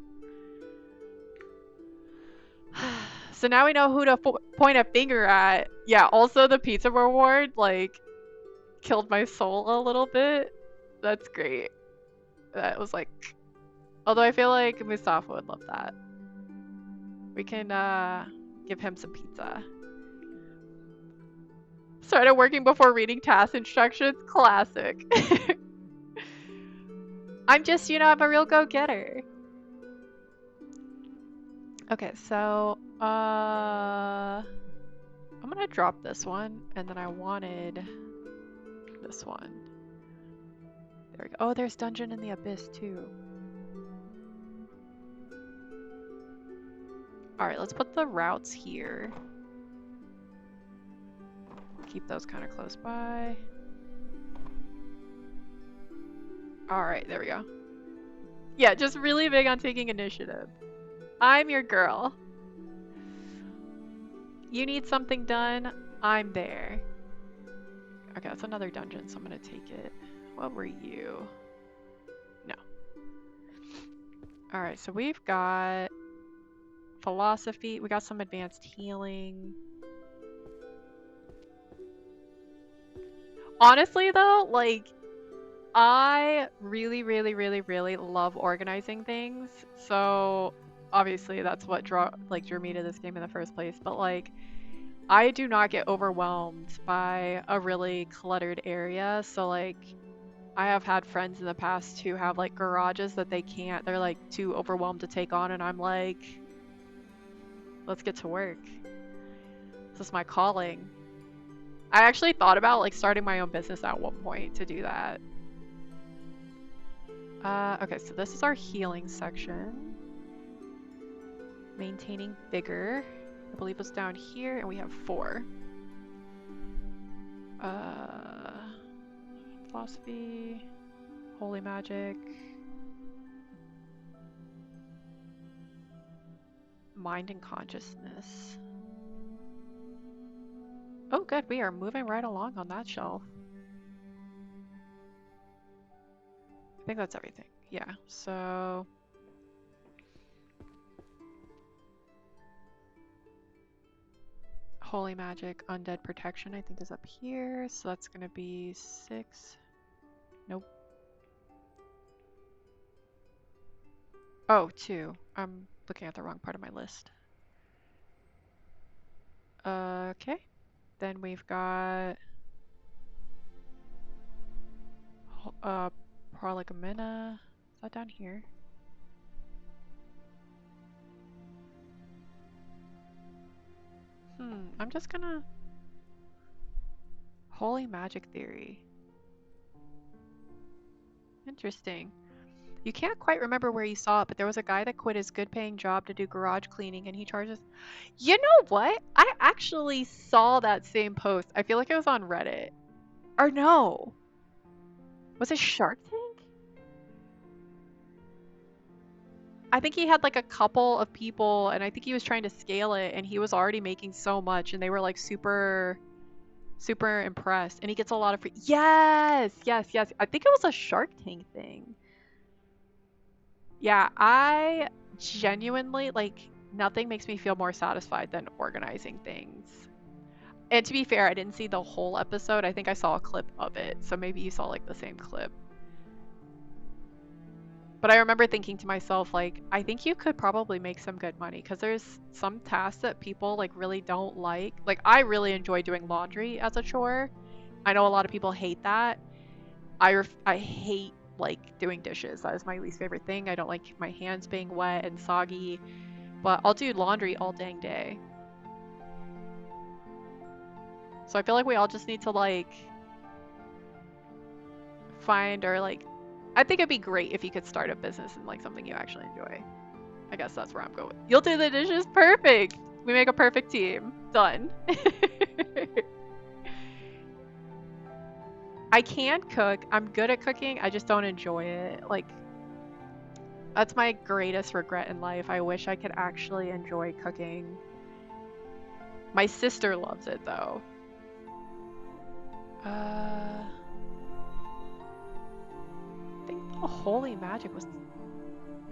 So now we know who to point a finger at. Yeah, also the pizza reward, like, killed my soul a little bit. That's great. That was like... Although I feel like Mustafa would love that. We can give him some pizza. Started working before reading task instructions. Classic. I'm just, I'm a real go-getter. Okay, so I'm gonna drop this one, and then I wanted this one. There we go. Oh, there's Dungeon in the Abyss too. Alright, let's put the routes here. Keep those kind of close by. Alright, there we go. Yeah, just really big on taking initiative. I'm your girl. You need something done, I'm there. Okay, that's another dungeon, so I'm gonna take it. What were you? No. Alright, so we've got philosophy, we got some advanced healing. Honestly though, like, I really love organizing things, so obviously that's what drew me to this game in the first place, but like, I do not get overwhelmed by a really cluttered area, so like, I have had friends in the past who have like garages that they're like too overwhelmed to take on, and I'm like, let's get to work. This is my calling. I actually thought about like starting my own business at one point to do that. Okay, so this is our healing section. Maintaining vigor. I believe it's down here, and we have 4. Philosophy, holy magic, mind and consciousness. Oh good, we are moving right along on that shelf. I think that's everything. Yeah, so... Holy magic, undead protection, I think is up here. So that's gonna be 6. Nope. Oh, 2. I'm looking at the wrong part of my list. Okay. Then we've got... Prolegomena. Is that down here? I'm just gonna... Holy magic theory. Interesting. You can't quite remember where you saw it, but there was a guy that quit his good-paying job to do garage cleaning, and he charges... You know what? I actually saw that same post. I feel like it was on Reddit. Or no. Was it Shark Tank? I think he had like a couple of people, and I think he was trying to scale it, and he was already making so much, and they were like super impressed, and he gets a lot of free... Yes! I think it was a Shark Tank thing. Yeah, I genuinely, like, nothing makes me feel more satisfied than organizing things. And to be fair, I didn't see the whole episode. I think I saw a clip of it. So maybe you saw like the same clip. But I remember thinking to myself, like, I think you could probably make some good money because there's some tasks that people like really don't like. Like, I really enjoy doing laundry as a chore. I know a lot of people hate that. I hate like doing dishes. That is my least favorite thing. I don't like my hands being wet and soggy, but I'll do laundry all dang day. So I feel like we all just need to like find or like I think it'd be great if you could start a business and like something you actually enjoy. I guess that's where I'm going. You'll do the dishes? Perfect. We make a perfect team. Done. I can cook. I'm good at cooking. I just don't enjoy it. Like, that's my greatest regret in life. I wish I could actually enjoy cooking. My sister loves it though. I think the Holy Magic was...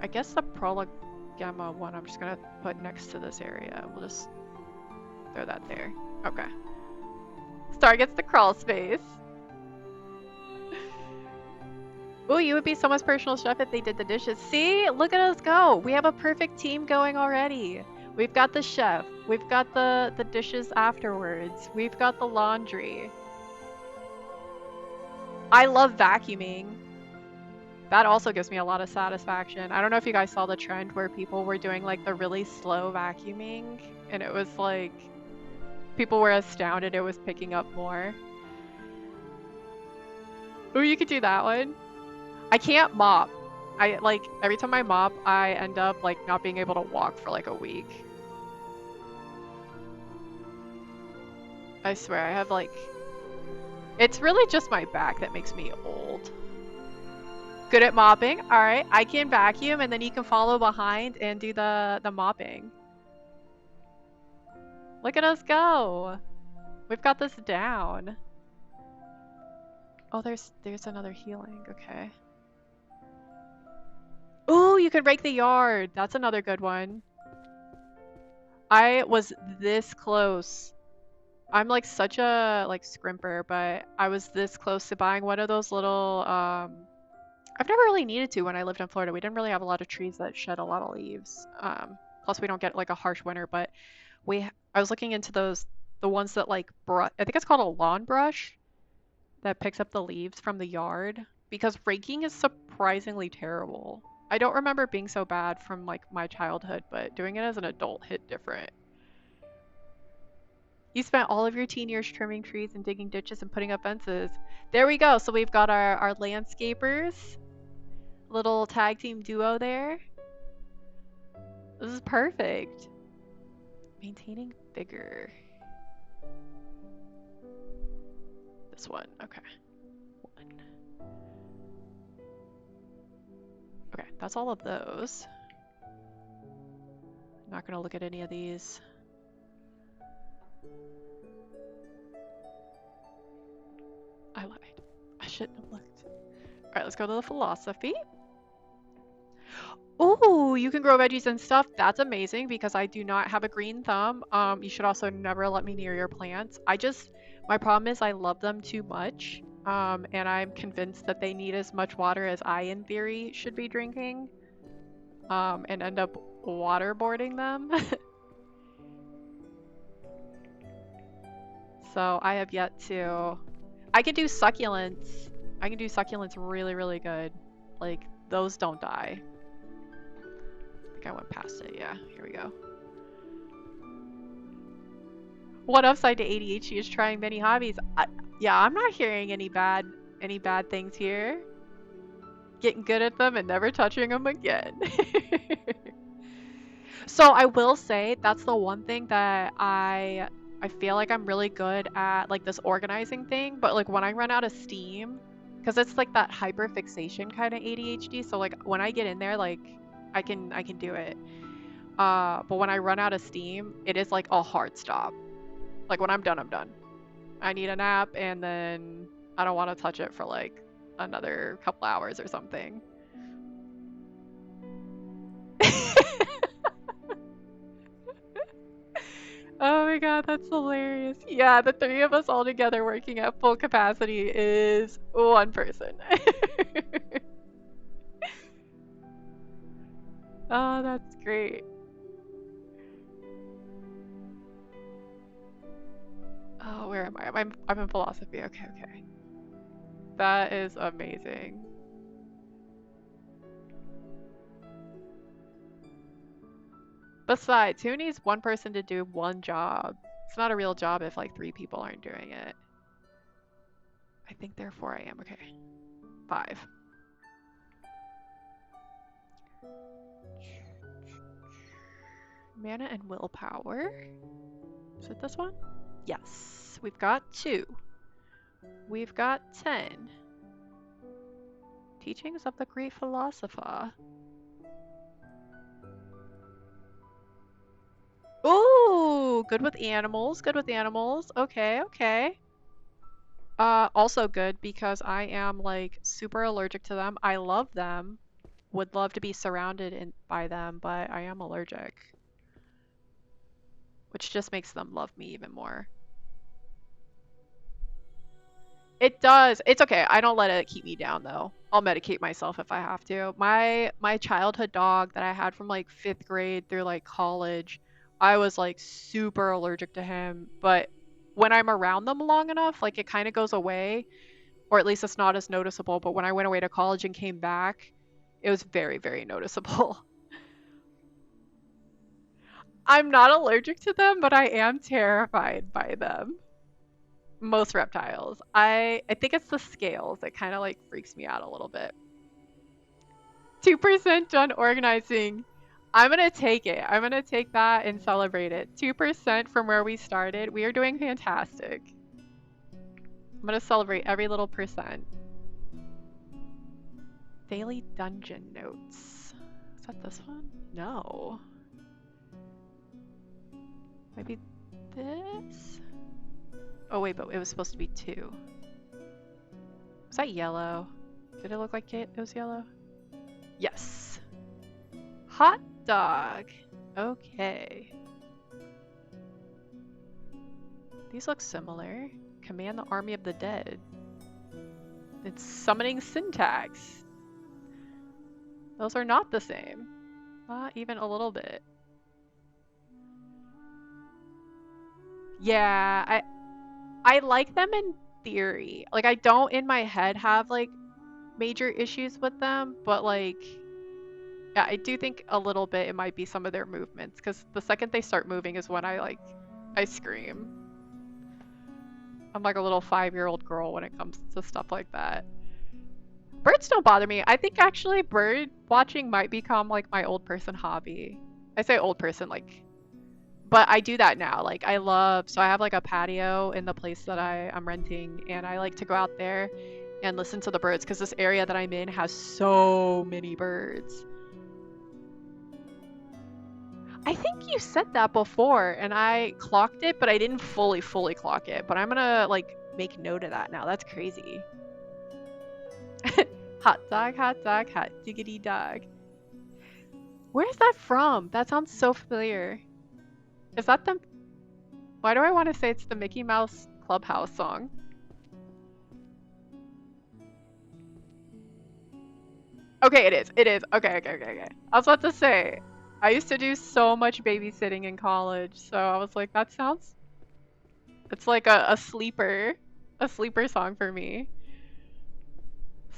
I guess the Prolegomena one I'm just gonna put next to this area. We'll just throw that there. Okay. Star gets the crawl space. Ooh, you would be someone's personal chef if they did the dishes. See? Look at us go. We have a perfect team going already. We've got the chef. We've got the dishes afterwards. We've got the laundry. I love vacuuming. That also gives me a lot of satisfaction. I don't know if you guys saw the trend where people were doing like the really slow vacuuming and it was like people were astounded it was picking up more. Ooh, you could do that one. I can't mop. I like every time I mop, I end up like not being able to walk for like a week. I swear I have like it's really just my back that makes me old. Good at mopping. All right, I can vacuum and then you can follow behind and do the mopping. Look at us go. We've got this down. Oh, there's another healing. Okay. Ooh, you could rake the yard. That's another good one. I was this close. I'm like such a like scrimper, but I was this close to buying one of those little I've never really needed to when I lived in Florida. We didn't really have a lot of trees that shed a lot of leaves. Plus we don't get like a harsh winter, but I was looking into those the ones that like I think it's called a lawn brush that picks up the leaves from the yard because raking is surprisingly terrible. I don't remember it being so bad from like my childhood, but doing it as an adult hit different. You spent all of your teen years trimming trees and digging ditches and putting up fences. There we go. So we've got our landscapers. Little tag team duo there. This is perfect. Maintaining vigor. This one. Okay. One. Okay, that's all of those. I'm not gonna look at any of these. I lied. I shouldn't have looked. Alright, let's go to the philosophy. Oh, you can grow veggies and stuff. That's amazing because I do not have a green thumb. You should also never let me near your plants. My problem is I love them too much. And I'm convinced that they need as much water as I, in theory, should be drinking. And end up waterboarding them. So I have yet to... I can do succulents. I can do succulents really, really good. Like, those don't die. I think I went past it. Yeah, here we go. One upside to ADHD is trying many hobbies. Yeah, I'm not hearing any bad things here. Getting good at them and never touching them again. So I will say that's the one thing that I feel like I'm really good at, like this organizing thing, but like when I run out of steam, because it's like that hyperfixation kind of ADHD, so like when I get in there, like I can do it. But when I run out of steam, it is like a hard stop. Like when I'm done, I'm done. I need a nap and then I don't want to touch it for like another couple hours or something. Oh my god, that's hilarious. Yeah, the three of us all together working at full capacity is one person. Oh, that's great. Oh, where am I? I'm in philosophy. Okay, okay. That is amazing. Besides, who needs one person to do one job? It's not a real job if like three people aren't doing it. I think therefore I am. Okay. 5. Mana and willpower. Is it this one? Yes. We've got 2. We've got 10. Teachings of the great philosopher. Ooh, good with animals. Good with animals. Okay, okay. Also good because I am like super allergic to them. I love them. Would love to be surrounded by them, but I am allergic. Which just makes them love me even more. It does. It's okay. I don't let it keep me down though. I'll medicate myself if I have to. My childhood dog that I had from like 5th grade through like college, I was like super allergic to him, but when I'm around them long enough, like it kind of goes away, or at least it's not as noticeable, but when I went away to college and came back, it was very, very noticeable. I'm not allergic to them, but I am terrified by them. Most reptiles. I think it's the scales that kind of like freaks me out a little bit. 2% done organizing. I'm gonna take it. I'm gonna take that and celebrate it. 2% from where we started. We are doing fantastic. I'm gonna celebrate every little percent. Daily dungeon notes. Is that this one? No. Maybe this? Oh wait, but it was supposed to be 2. Was that yellow? Did it look like it was yellow? Yes. Hot dog. Okay. These look similar. Command the army of the dead. It's summoning syntax. Those are not the same. Not even a little bit. Yeah, I like them in theory. Like I don't in my head have like major issues with them, but like yeah, I do think a little bit it might be some of their movements because the second they start moving is when I scream. I'm like a little 5-year-old girl when it comes to stuff like that. Birds don't bother me. I think actually bird watching might become like my old person hobby. I say old person like, but I do that now. Like so I have like a patio in the place that I'm renting, and I like to go out there and listen to the birds because this area that I'm in has so many birds. I think you said that before and I clocked it, but I didn't fully clock it. But I'm gonna like make note of that now. That's crazy. Hot dog, hot diggity dog. Where's that from? That sounds so familiar. Is that the... Why do I want to say it's the Mickey Mouse Clubhouse song? Okay, it is. It is. Okay. I was about to say, I used to do so much babysitting in college, so I was like, that sounds... It's like a sleeper song for me.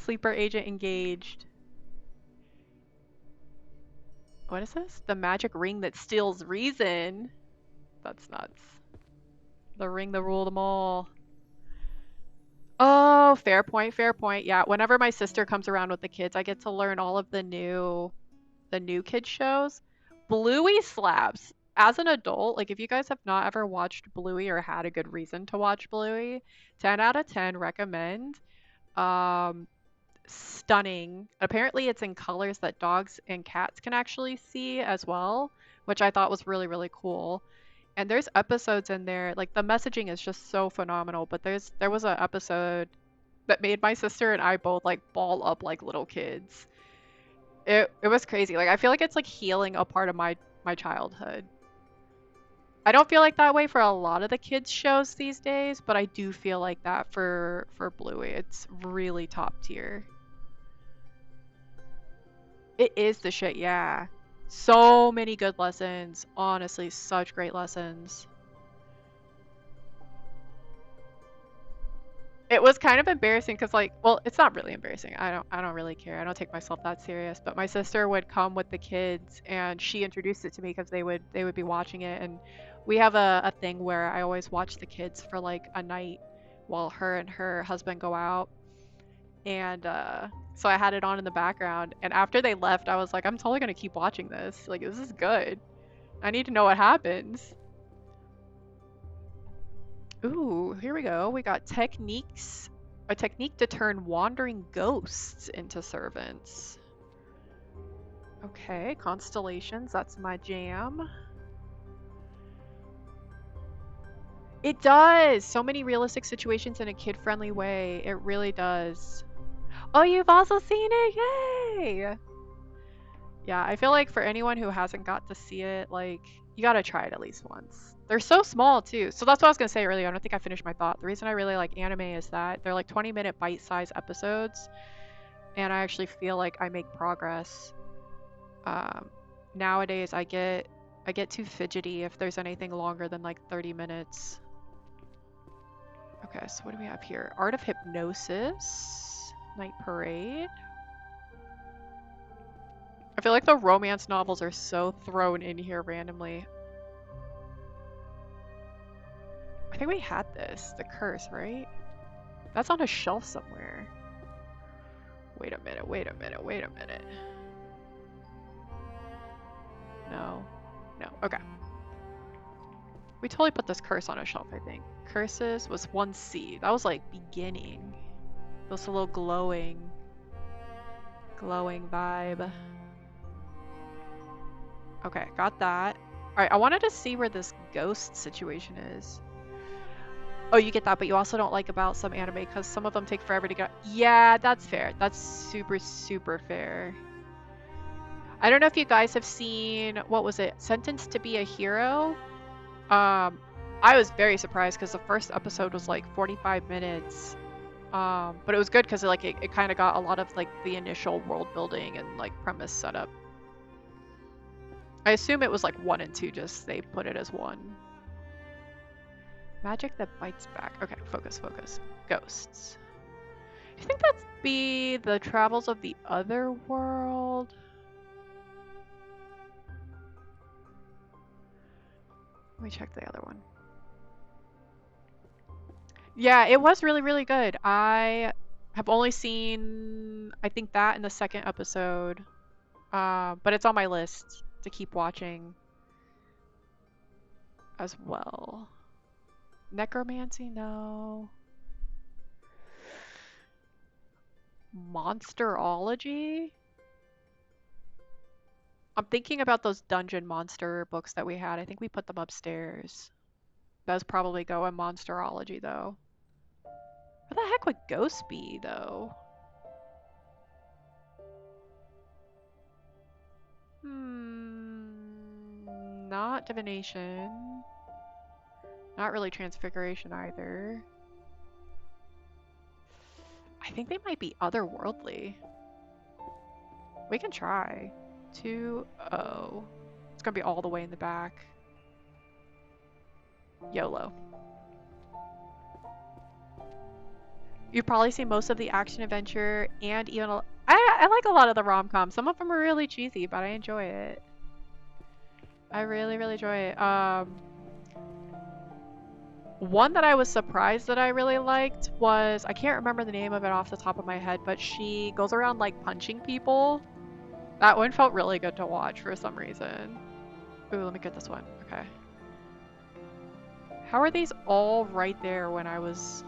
Sleeper agent engaged. What is this? The magic ring that steals reason. That's nuts. The ring that ruled them all. Oh, fair point, fair point. Yeah, whenever my sister comes around with the kids, I get to learn all of the new kids shows. Bluey slaps. As an adult, like if you guys have not ever watched Bluey or had a good reason to watch Bluey, 10 out of 10 recommend. Stunning. Apparently it's in colors that dogs and cats can actually see as well, which I thought was really, really cool. And there's episodes in there, like the messaging is just so phenomenal, but there was an episode that made my sister and I both like ball up like little kids. It was crazy. Like I feel like it's like healing a part of my childhood. I don't feel like that way for a lot of the kids shows these days, but I do feel like that for Bluey. It's really top tier. It is the shit, yeah. So many good lessons. Honestly, such great lessons. It was kind of embarrassing because like, well, it's not really embarrassing. I don't really care. I don't take myself that serious. But my sister would come with the kids and she introduced it to me because they would be watching it, and we have a thing where I always watch the kids for like a night while her and her husband go out. And so I had it on in the background, and after they left, I was like, I'm totally gonna keep watching this. Like, this is good. I need to know what happens. Ooh, here we go. We got techniques. A technique to turn wandering ghosts into servants. Okay, constellations, that's my jam. It does! So many realistic situations in a kid-friendly way. It really does. Oh, you've also seen it? Yay! Yeah, I feel like for anyone who hasn't got to see it, like, you gotta try it at least once. They're so small too. So that's what I was gonna say earlier. I don't think I finished my thought. The reason I really like anime is that they're like 20-minute bite-sized episodes, and I actually feel like I make progress. Um, Nowadays I get too fidgety if there's anything longer than like 30 minutes. Okay, so what do we have here? Art of Hypnosis, Night Parade. I feel like the romance novels are so thrown in here randomly. I think we had this, The Curse, right? That's on a shelf somewhere. Wait a minute, wait a minute, wait a minute. No. No, okay. We totally put this curse on a shelf, I think. Curses was 1C. That was like beginning. Those little glowing vibe. Okay, got that. Alright, I wanted to see where this ghost situation is. Oh, you get that, but you also don't like about some anime because some of them take forever to get. Yeah, that's fair. That's super, super fair. I don't know if you guys have seen, what was it? Sentenced to be a Hero? I was very surprised because the first episode was like 45 minutes. But it was good because it kind of got a lot of like the initial world building and like premise setup. I assume it was like 1 and 2, just they put it as 1. Magic that bites back. Okay, focus, focus. Ghosts. Do you think that'd be the travels of the other world? Let me check the other one. Yeah, it was really, really good. I have only seen, I think, that in the second episode. But it's on my list to keep watching as well. Necromancy? No. Monsterology? I'm thinking about those dungeon monster books that we had. I think we put them upstairs. Those probably go in monsterology, though. Where the heck would ghosts be, though? Not divination. Not really transfiguration either. I think they might be otherworldly. We can try. 2-0. It's gonna be all the way in the back. YOLO. You've probably seen most of the action adventure and even I like a lot of the rom-coms. Some of them are really cheesy, but I enjoy it. I really, really enjoy it. One that I was surprised that I really liked was, I can't remember the name of it off the top of my head, but she goes around like punching people. That one felt really good to watch for some reason. Ooh, let me get this one. Okay. How are these all right there when I was...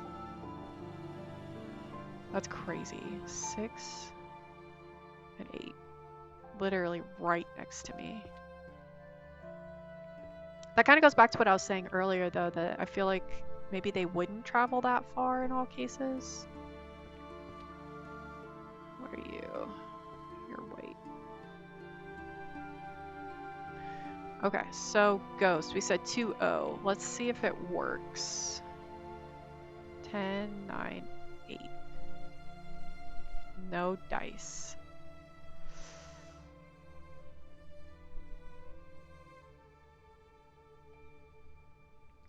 That's crazy. 6 and 8. Literally right next to me. That kind of goes back to what I was saying earlier, though, that I feel like maybe they wouldn't travel that far in all cases. What are you? You're white. Okay, so ghost. We said 2-0. Let's see if it works. 10, 9, 8. No dice.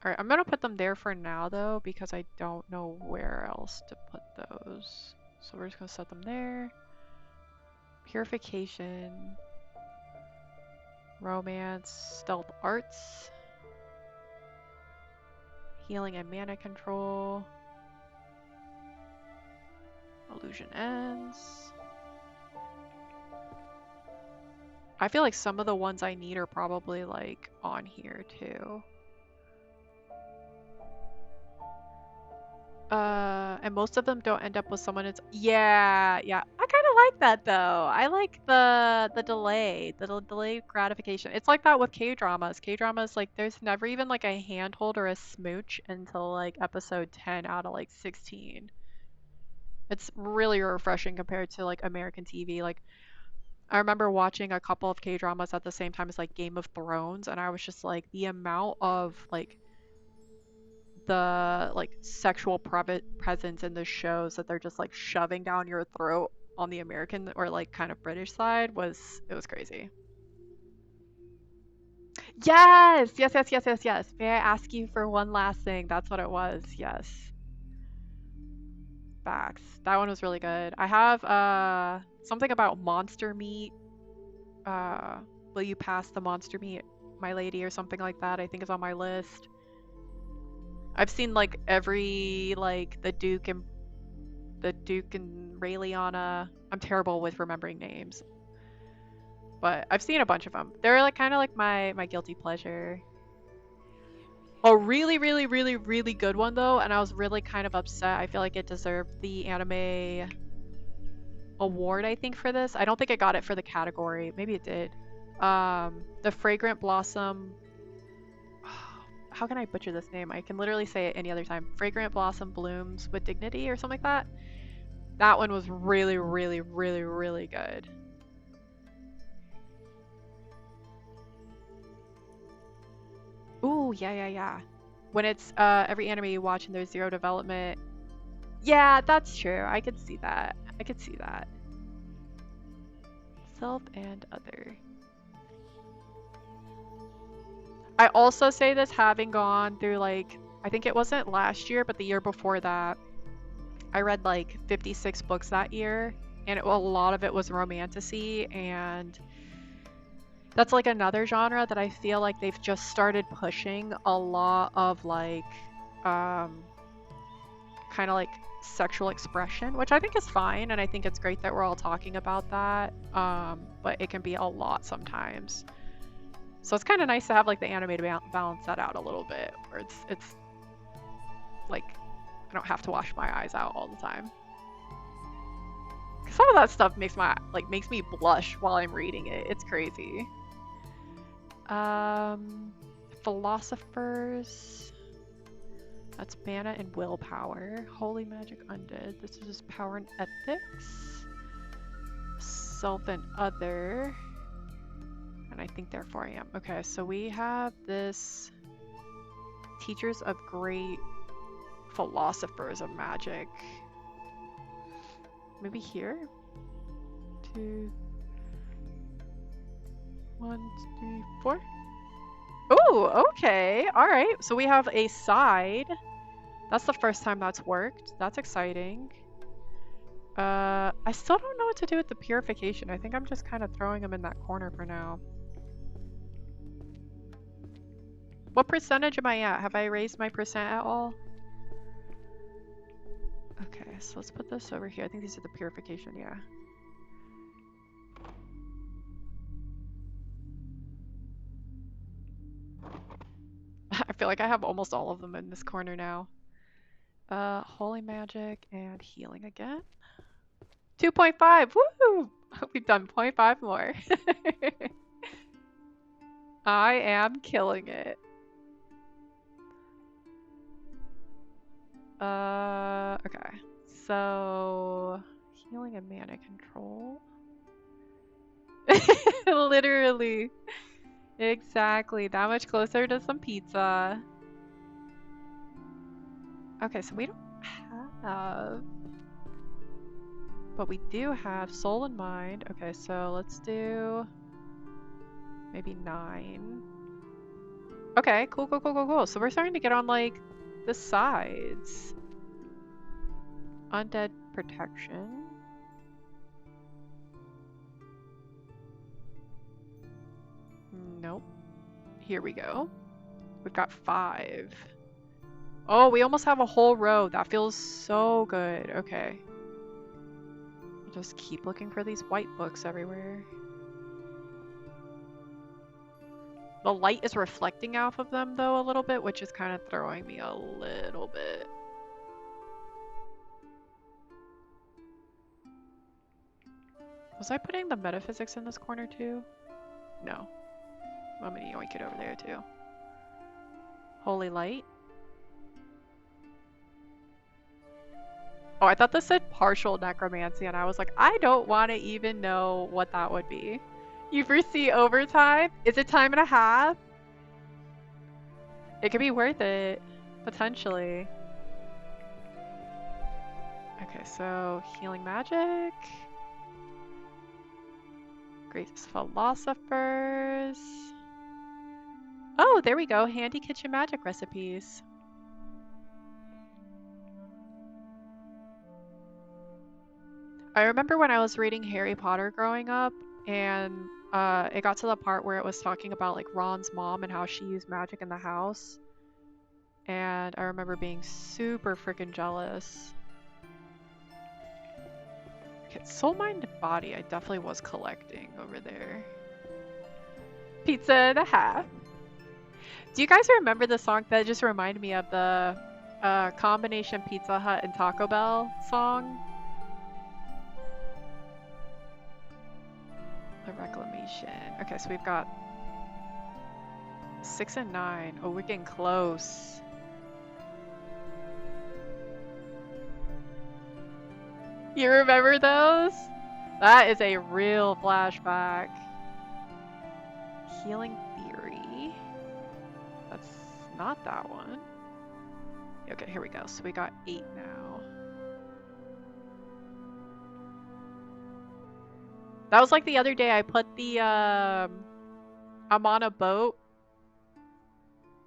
Alright, I'm gonna put them there for now though, because I don't know where else to put those. So we're just gonna set them there. Purification. Romance. Stealth arts. Healing and mana control. Illusion ends. I feel like some of the ones I need are probably like on here too. And most of them don't end up with someone it's yeah. I kind of like that though. I like the delay, the delayed gratification. It's like that with K-dramas. K-dramas, like there's never even like a handhold or a smooch until like episode 10 out of like 16. It's really refreshing compared to like American TV. Like I remember watching a couple of K-dramas at the same time as like Game of Thrones, and I was just like the amount of like the like sexual presence in the shows that they're just like shoving down your throat on the American or like kind of British side was crazy. Yes. May I ask you for one last thing? That's what it was. Yes. Facts. That one was really good. I have something about monster meat. Will you pass the monster meat, my lady, or something like that? I think is on my list. I've seen like every like the Duke and Rayliana. I'm terrible with remembering names, but I've seen a bunch of them. They're like kind of like my guilty pleasure. A really good one though, and I was really kind of upset. I feel like it deserved the anime award, I think, for this. I don't think it got it for the category. Maybe it did. The Fragrant Blossom. How can I butcher this name? I can literally say it any other time. Fragrant Blossom Blooms with Dignity or something like that. That one was really good. Ooh, yeah. When it's every anime you watch and there's zero development. Yeah, that's true. I could see that. Self and other. I also say this having gone through like, I think it wasn't last year, but the year before that, I read like 56 books that year, and a lot of it was romantasy, and that's like another genre that I feel like they've just started pushing a lot of like, kind of like sexual expression, which I think is fine, and I think it's great that we're all talking about that, but it can be a lot sometimes. So it's kind of nice to have like the anime to balance that out a little bit, where it's like I don't have to wash my eyes out all the time. Some of that stuff makes me blush while I'm reading it. It's crazy. Philosophers. That's mana and willpower. Holy magic undead. This is just power and ethics. Self and other. And I think therefore I am. Okay, so we have this teachers of great philosophers of magic. Maybe here? 2, 1, 2, 3, 4. Oh, okay. All right. So we have a side. That's the first time that's worked. That's exciting. I still don't know what to do with the purification. I think I'm just kind of throwing them in that corner for now. What percentage am I at? Have I raised my percent at all? Okay, so let's put this over here. I think these are the purification, yeah. I feel like I have almost all of them in this corner now. Holy magic and healing again. 2.5, woo! We've done 0.5 more. I am killing it. Okay. So, healing and mana control. Literally. Exactly. That much closer to some pizza. Okay, so we don't have... But we do have soul and mind. Okay, so let's do... maybe 9. Okay, cool, cool, cool, cool, cool. So we're starting to get on, like, the sides. Undead protection. Nope. Here we go. We've got 5. Oh, we almost have a whole row. That feels so good. Okay. I'll just keep looking for these white books everywhere. The light is reflecting off of them, though, a little bit, which is kind of throwing me a little bit. Was I putting the metaphysics in this corner, too? No. I'm gonna yoink it over there, too. Holy light. Oh, I thought this said partial necromancy, and I was like, I don't want to even know what that would be. You foresee overtime? Is it time and a half? It could be worth it, potentially. Okay, so healing magic. Great philosophers. Oh, there we go. Handy kitchen magic recipes. I remember when I was reading Harry Potter growing up, and it got to the part where it was talking about like Ron's mom and how she used magic in the house. And I remember being super freaking jealous. Okay, soul, mind, and body I definitely was collecting over there. Pizza and a half. Do you guys remember the song that just reminded me of the combination Pizza Hut and Taco Bell song? The reclamation. Okay, so we've got 6 and 9. Oh, we're getting close. You remember those? That is a real flashback. Healing theory. That's not that one. Okay, here we go. So we got 8 now. That was like the other day I put the, I'm on a boat.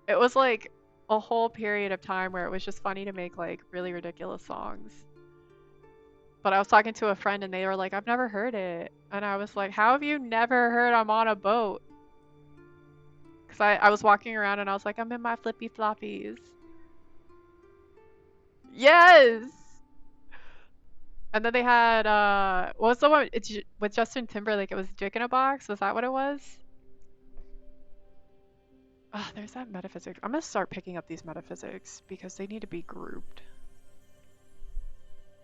It was like a whole period of time where it was just funny to make like really ridiculous songs. But I was talking to a friend and they were like, I've never heard it. And I was like, how have you never heard I'm on a boat? Because I was walking around and I was like, I'm in my flippy floppies. Yes! And then they had, what was the one with Justin Timberlake? It was Dick in a Box? Was that what it was? Ah, there's that metaphysics. I'm gonna start picking up these metaphysics because they need to be grouped.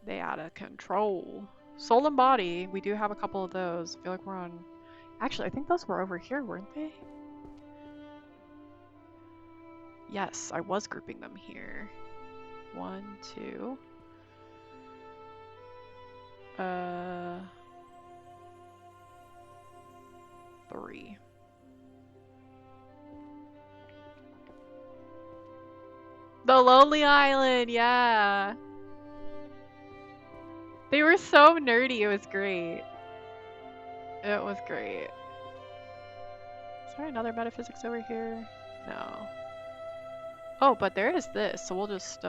They out of control. Soul and body, we do have a couple of those. I feel like we're on... Actually, I think those were over here, weren't they? Yes, I was grouping them here. 1, 2... 3. The Lonely Island, yeah. They were so nerdy, it was great. It was great. Is there another metaphysics over here? No. Oh, but there is this, so we'll just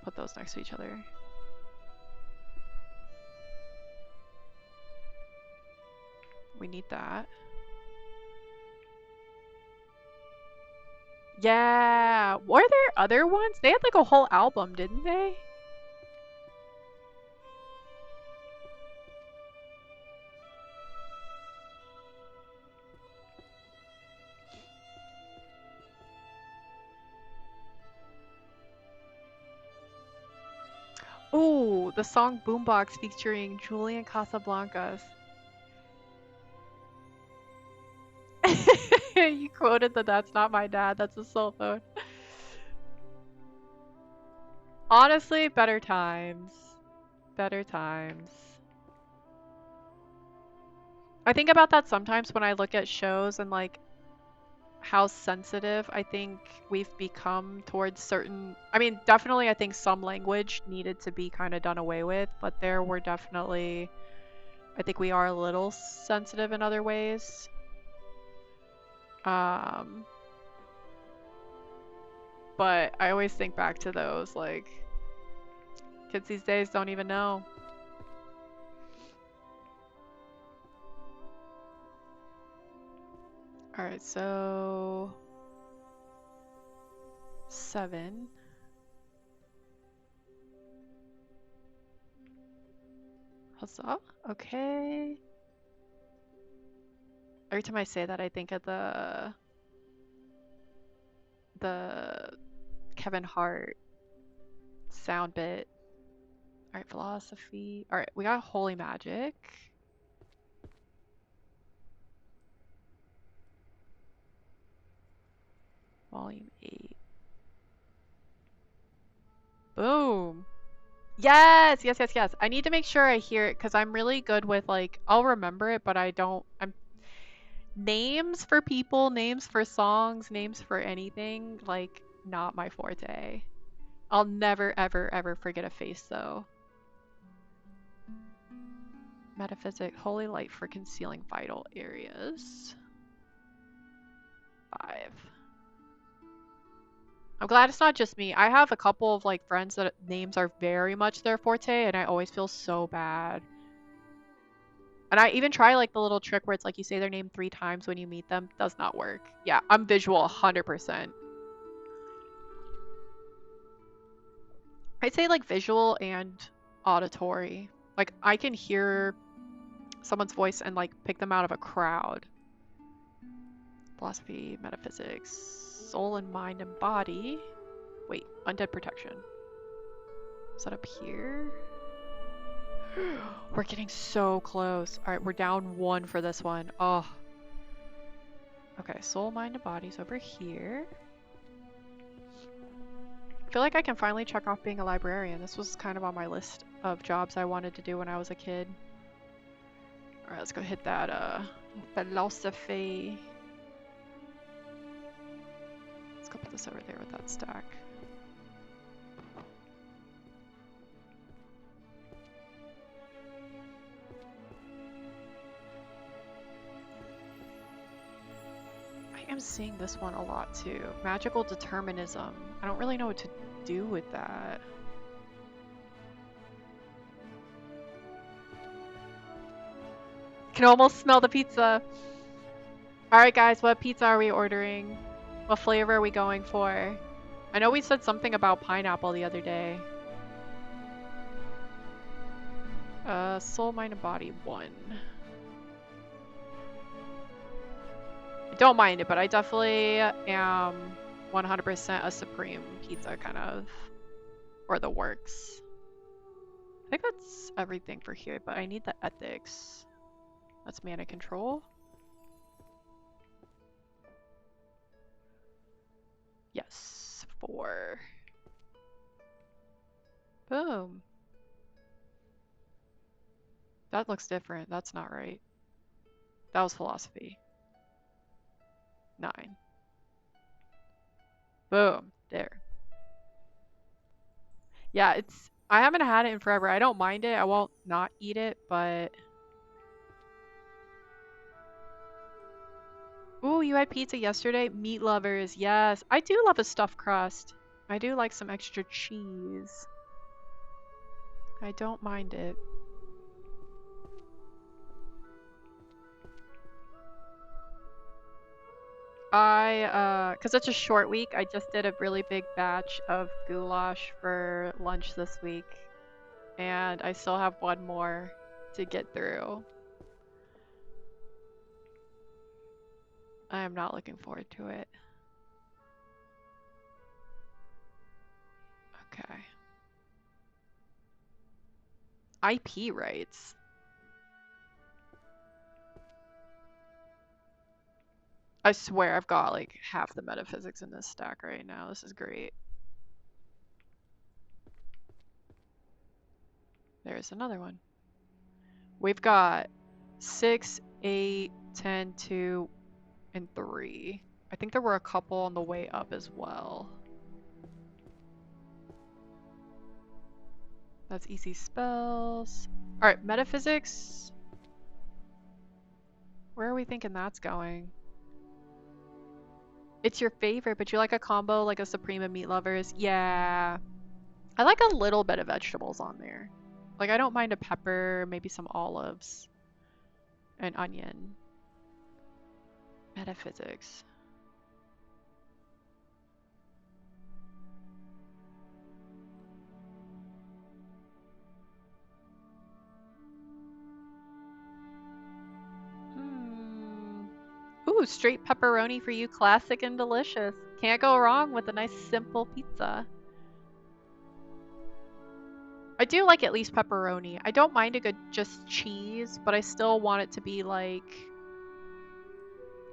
put those next to each other. We need that. Yeah! Were there other ones? They had like a whole album, didn't they? Ooh, the song Boombox featuring Julian Casablancas. You quoted the "That's not my dad, that's a cell phone." Honestly, better times. Better times. I think about that sometimes when I look at shows and like how sensitive I think we've become towards certain. I mean, definitely, I think some language needed to be kind of done away with, but there were definitely. I think we are a little sensitive in other ways. But I always think back to those, like, kids these days don't even know. All right, so 7. Huzzah. Okay. Every time I say that, I think of the Kevin Hart sound bit. All right, philosophy. All right, we got holy magic. Volume 8. Boom. Yes, yes, yes, yes. I need to make sure I hear it because I'm really good with like I'll remember it, but I don't. I'm names for people, names for songs, names for anything, like not my forte. I'll never, ever, ever forget a face though. Metaphysic, holy light for concealing vital areas. 5. I'm glad it's not just me. I have a couple of like friends that names are very much their forte, and I always feel so bad. And I even try like the little trick where it's like you say their name 3 times when you meet them. Does not work. Yeah, I'm visual 100%. I'd say like visual and auditory. Like I can hear someone's voice and like pick them out of a crowd. Philosophy, metaphysics, soul and mind and body. Wait, undead protection. Is that up here? We're getting so close. All right, we're down 1 for this one. Oh. Okay, soul, mind, and body's over here. I feel like I can finally check off being a librarian. This was kind of on my list of jobs I wanted to do when I was a kid. All right, let's go hit that philosophy. Let's go put this over there with that stack. I am seeing this one a lot too. Magical determinism. I don't really know what to do with that. Can almost smell the pizza. All right, guys, what pizza are we ordering? What flavor are we going for? I know we said something about pineapple the other day. Soul, mind, and body 1. I don't mind it, but I definitely am 100% a supreme pizza kind of, or the works. I think that's everything for here, but I need the ethics. That's mana control. Yes, 4. Boom. That looks different. That's not right. That was philosophy. 9. Boom. There. Yeah, I haven't had it in forever. I don't mind it. I won't not eat it, but... Ooh, you had pizza yesterday? Meat lovers, yes. I do love a stuffed crust. I do like some extra cheese. I don't mind it. Cause it's a short week, I just did a really big batch of goulash for lunch this week. And I still have 1 more to get through. I am not looking forward to it. Okay. IP rights. I swear I've got like half the metaphysics in this stack right now. This is great. There's another one. We've got 6, 8, 10, 2, and 3. I think there were a couple on the way up as well. That's easy spells. Alright, metaphysics. Where are we thinking that's going? It's your favorite, but you like a combo like a Supreme and Meat Lovers? Yeah. I like a little bit of vegetables on there. Like, I don't mind a pepper, maybe some olives, and onion. Metaphysics. Ooh, straight pepperoni for you, classic and delicious. Can't go wrong with a nice simple pizza. I do like at least pepperoni. I don't mind a good just cheese, but I still want it to be like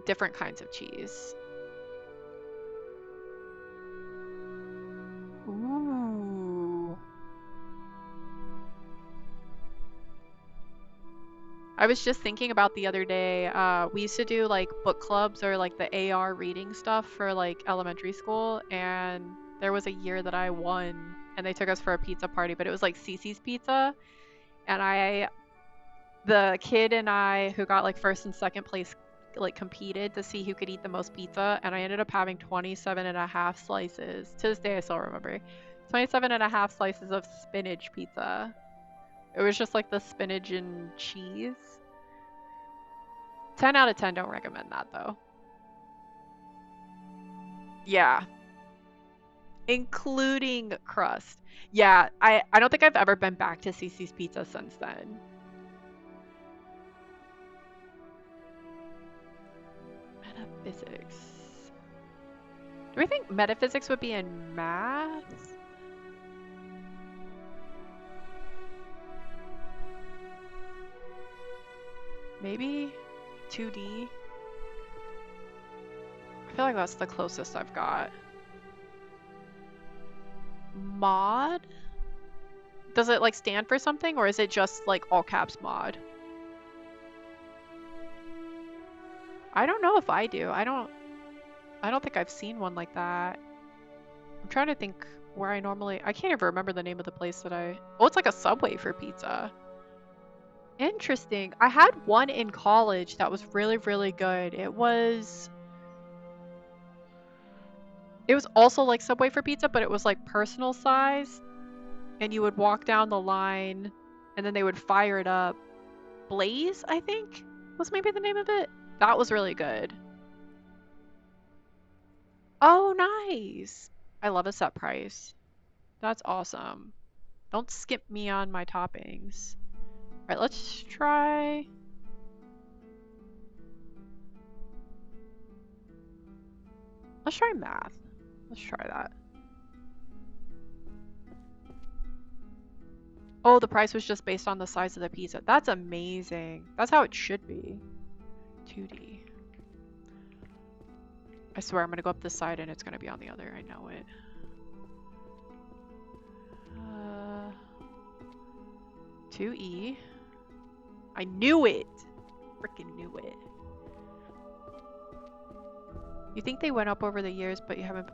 different kinds of cheese. Ooh. I was just thinking about the other day, we used to do like book clubs or like the AR reading stuff for like elementary school, and there was a year that I won and they took us for a pizza party, but it was like Cece's Pizza, and the kid and I who got like first and second place like competed to see who could eat the most pizza, and I ended up having 27.5 slices. To this day I still remember. 27.5 slices of spinach pizza. It was just like the spinach and cheese. 10 out of 10, don't recommend that though. Yeah. Including crust. Yeah, I don't think I've ever been back to Cece's Pizza since then. Metaphysics. Do we think metaphysics would be in math? Maybe 2D? I feel like that's the closest I've got. Mod? Does it like stand for something, or is it just like all caps mod? I don't know if I do. I don't think I've seen one like that. I'm trying to think where I can't even remember the name of the place that oh, it's like a Subway for pizza. Interesting. I had one in college that was really, really good. It was also like Subway for pizza, but it was like personal size, and you would walk down the line and then they would fire it up. Blaze, I think, was maybe the name of it. That was really good. Oh, nice. I love a set price. That's awesome. Don't skip me on my toppings. All right, let's try. Let's try math. Let's try that. Oh, the price was just based on the size of the pizza. That's amazing. That's how it should be. 2D. I swear I'm gonna go up this side and it's gonna be on the other. I know it. 2E. I knew it! Freaking knew it. You think they went up over the years, but you haven't...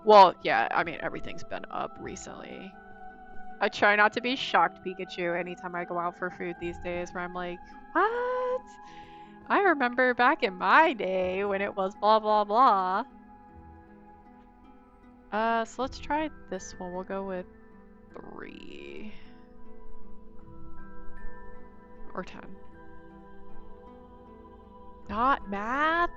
Well, yeah, I mean, everything's been up recently. I try not to be shocked Pikachu anytime I go out for food these days, where I'm like, what? I remember back in my day when it was blah blah blah. So let's try this one. We'll go with 3. Or 10. Not math?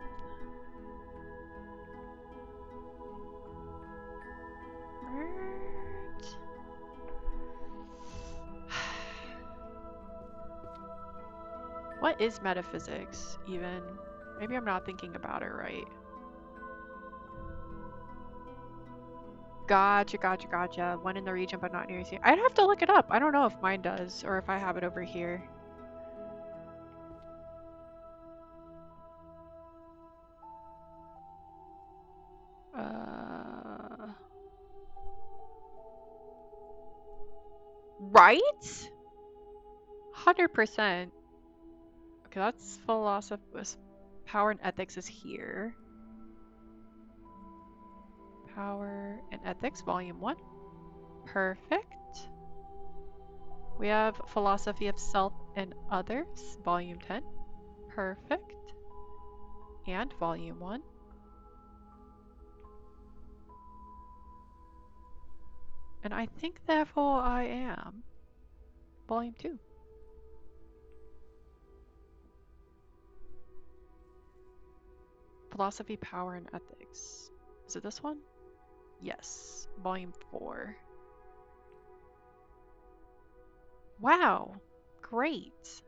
What is metaphysics, even? Maybe I'm not thinking about it right. Gotcha. One in the region, but not near you. I'd have to look it up. I don't know if mine does, or if I have it over here. Right? 100%. Okay, that's philosophy. Power and ethics is here. Power and ethics, volume 1. Perfect. We have philosophy of self and others, volume 10. Perfect. And volume 1. And I think therefore I am. Volume 2. Philosophy, Power, and Ethics. Is it this one? Yes. Volume 4. Wow. Great.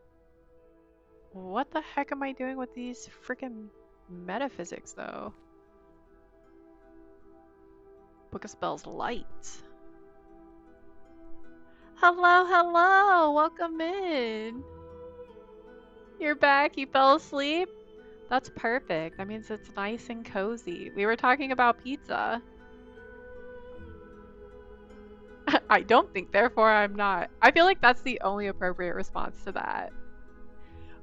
What the heck am I doing with these freaking metaphysics, though? Book of Spells Light. Hello, hello! Welcome in! You're back? You fell asleep? That's perfect. That means it's nice and cozy. We were talking about pizza. I don't think, therefore I'm not. I feel like that's the only appropriate response to that.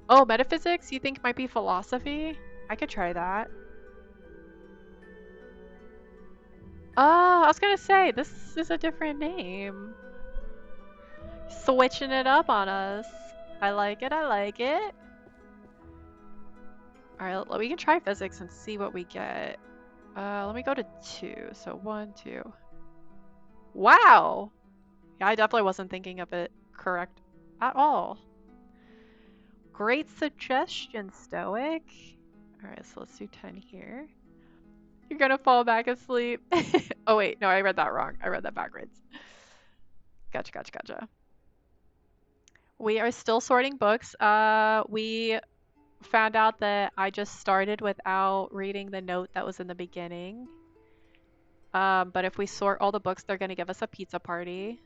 Oh, metaphysics? You think might be philosophy? I could try that. Oh, I was gonna say, this is a different name. Switching it up on us. I like it, I like it. Alright, we can try physics and see what we get. Let me go to 2. So 1, 2. Wow! Yeah, I definitely wasn't thinking of it correct at all. Great suggestion, Stoic. Alright, so let's do 10 here. You're gonna fall back asleep. Oh wait, no, I read that wrong. I read that backwards. Gotcha, gotcha, gotcha. We are still sorting books. We found out that I just started without reading the note that was in the beginning. But if we sort all the books, they're gonna give us a pizza party.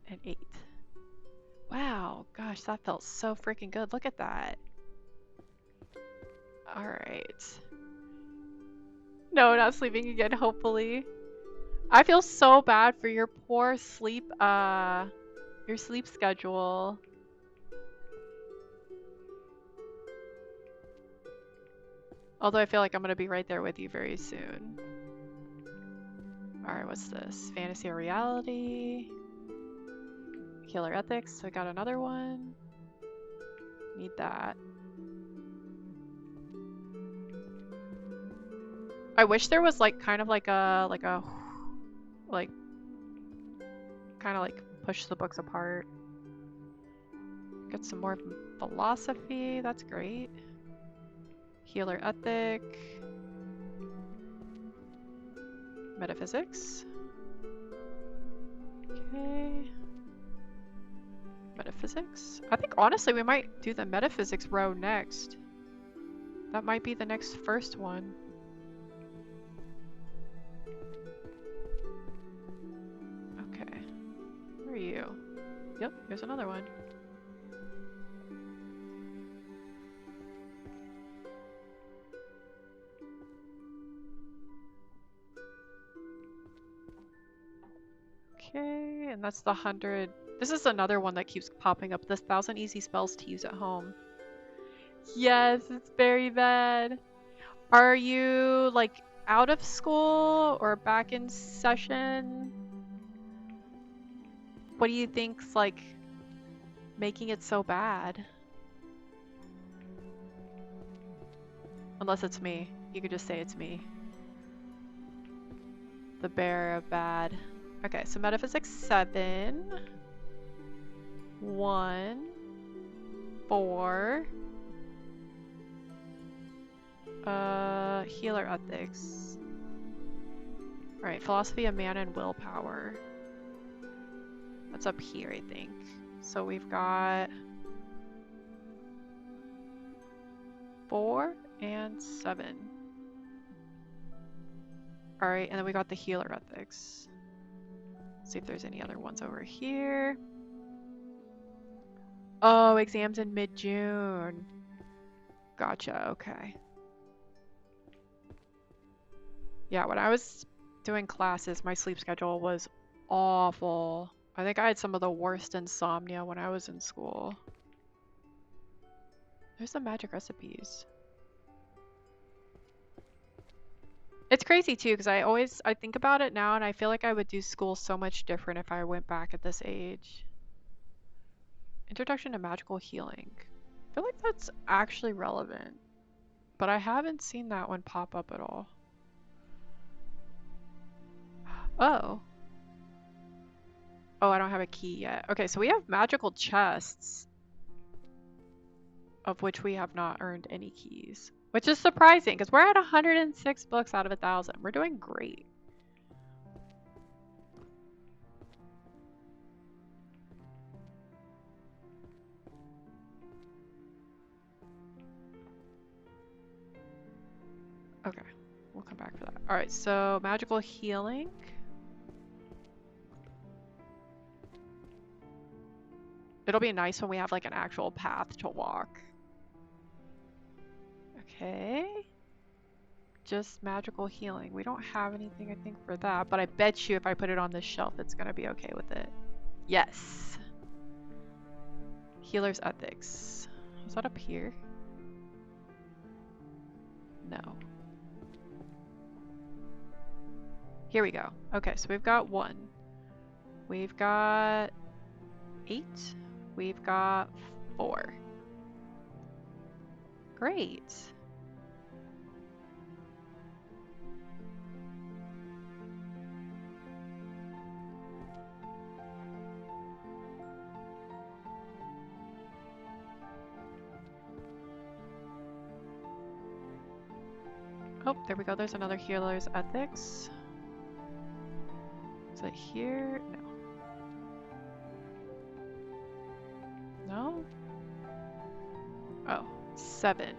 And 8. Wow, gosh, that felt so freaking good. Look at that. Alright. No, not sleeping again, hopefully. I feel so bad for your poor sleep, your sleep schedule. Although I feel like I'm gonna be right there with you very soon. Alright, what's this? Fantasy or reality? Healer ethics, I got another one. Need that. I wish there was like kind of like a kind of like push the books apart. Get some more philosophy, that's great. Healer ethic. Metaphysics. Okay. Metaphysics. I think honestly we might do the metaphysics row next. That might be the next first one. Okay. Where are you? Yep, here's another one. Okay, and that's the 100. This is another one that keeps popping up. This 1,000 easy spells to use at home. Yes, it's very bad. Are you like out of school or back in session? What do you think's like making it so bad? Unless it's me. You could just say it's me. The bearer of bad. Okay, so metaphysics 7. 1. 4. Healer ethics. Alright, philosophy of mana and willpower. That's up here, I think. So we've got 4 and 7. Alright, and then we got the healer ethics. Let's see if there's any other ones over here. Oh, exams in mid-June. Gotcha, okay. Yeah, when I was doing classes, my sleep schedule was awful. I think I had some of the worst insomnia when I was in school. There's the magic recipes. It's crazy too, because I think about it now and I feel like I would do school so much different if I went back at this age. Introduction to magical healing. I feel like that's actually relevant, but I haven't seen that one pop up at all. Oh. Oh, I don't have a key yet. Okay, so we have magical chests, of which we have not earned any keys, which is surprising because we're at 106 books out of 1,000. We're doing great. Okay, we'll come back for that. All right, so magical healing. It'll be nice when we have like an actual path to walk. Okay. Just magical healing. We don't have anything, I think, for that, but I bet you if I put it on this shelf, it's gonna be okay with it. Yes. Healer's ethics. Is that up here? No. Here we go. Okay, so we've got 1. We've got 8. We've got 4. Great. Oh, there we go. There's another healer's ethics. Is it here? No. No? Oh, 7.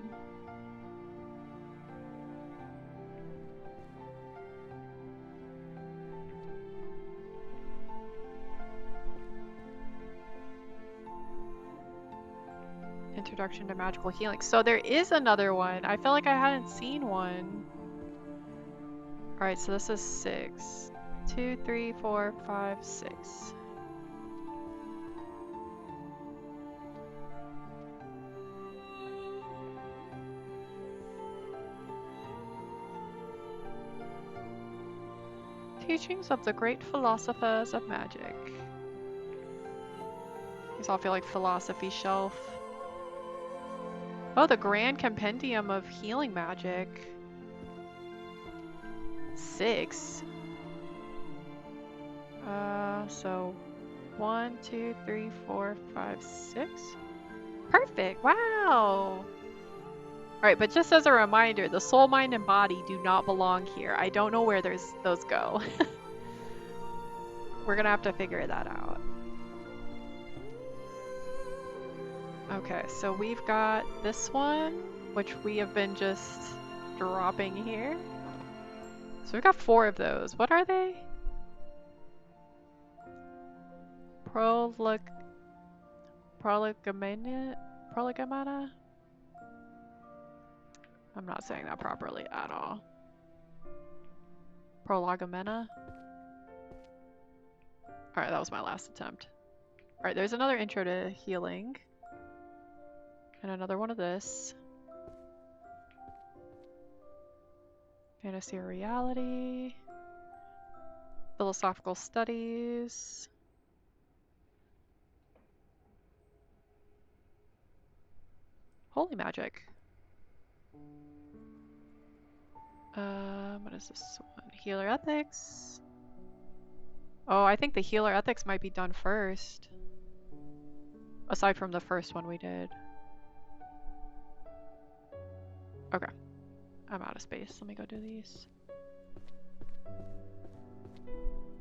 Introduction to magical healing. So there is another one. I felt like I hadn't seen one. Alright, so this is 6. 2, 3, 4, 5, 6. Teachings of the great philosophers of magic. These all feel like philosophy shelf. Oh, the Grand Compendium of Healing Magic. 6. So 1, 2, 3, 4, 5, 6. Perfect. Wow. Alright, but just as a reminder, the soul, mind, and body do not belong here. I don't know where those go. We're gonna have to figure that out. Okay, so we've got this one, which we have been just dropping here. So we've got 4 of those. What are they? Prolegomena? I'm not saying that properly at all. Prolegomena? Alright, that was my last attempt. Alright, there's another intro to healing. And another one of this. Fantasy or reality. Philosophical studies. Holy magic. What is this one? Healer ethics. Oh, I think the healer ethics might be done first. Aside from the first one we did. Okay. I'm out of space. Let me go do these.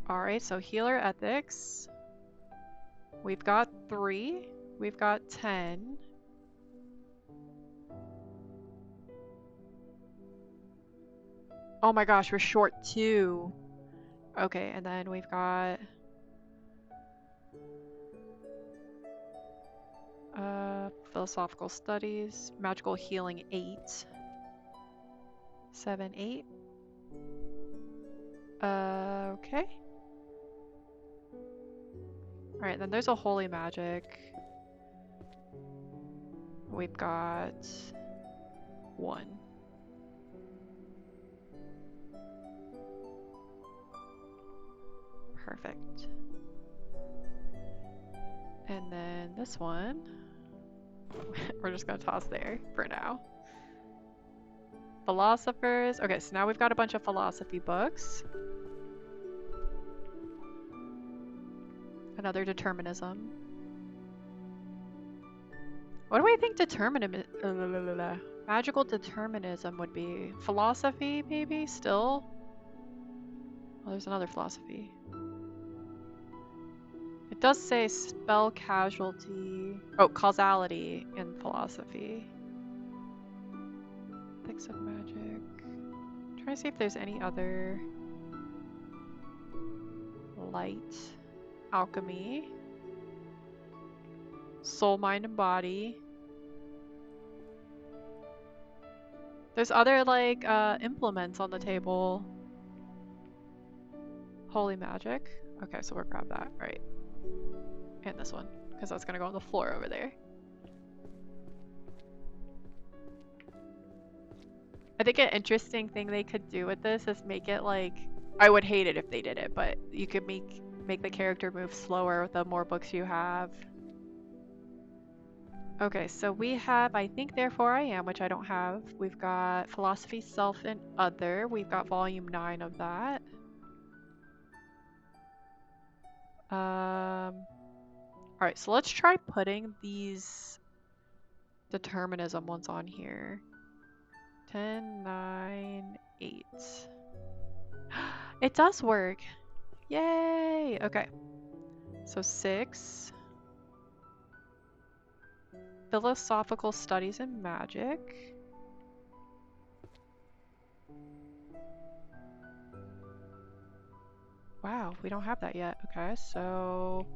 Alright, so healer ethics. We've got 3. We've got 10. Oh my gosh, we're short 2. Okay, and then we've got philosophical studies, magical healing 8. 7, 8. Okay. Alright, then there's a holy magic. We've got 1. Perfect. And then this one, we're just gonna toss there for now. Philosophers. Okay, so now we've got a bunch of philosophy books. Another determinism. What do I think magical determinism would be? Philosophy, maybe? Still? Oh, there's another philosophy. It does say spell casualty. Oh, causality in philosophy. Ethics of magic. I'm trying to see if there's any other light. Alchemy. Soul, mind, and body. There's other like implements on the table. Holy magic. Okay, so we'll grab that, right? And this one, because that's gonna go on the floor over there. I think an interesting thing they could do with this is make it like, I would hate it if they did it, but you could make the character move slower the more books you have. Okay, so we have, I think, Therefore I Am, which I don't have. We've got Philosophy, Self, and Other. We've got volume 9 of that. Alright, so let's try putting these determinism ones on here. 10, 9, 8. It does work! Yay! Okay. So 6. Philosophical Studies in Magic. Wow, we don't have that yet. Okay, so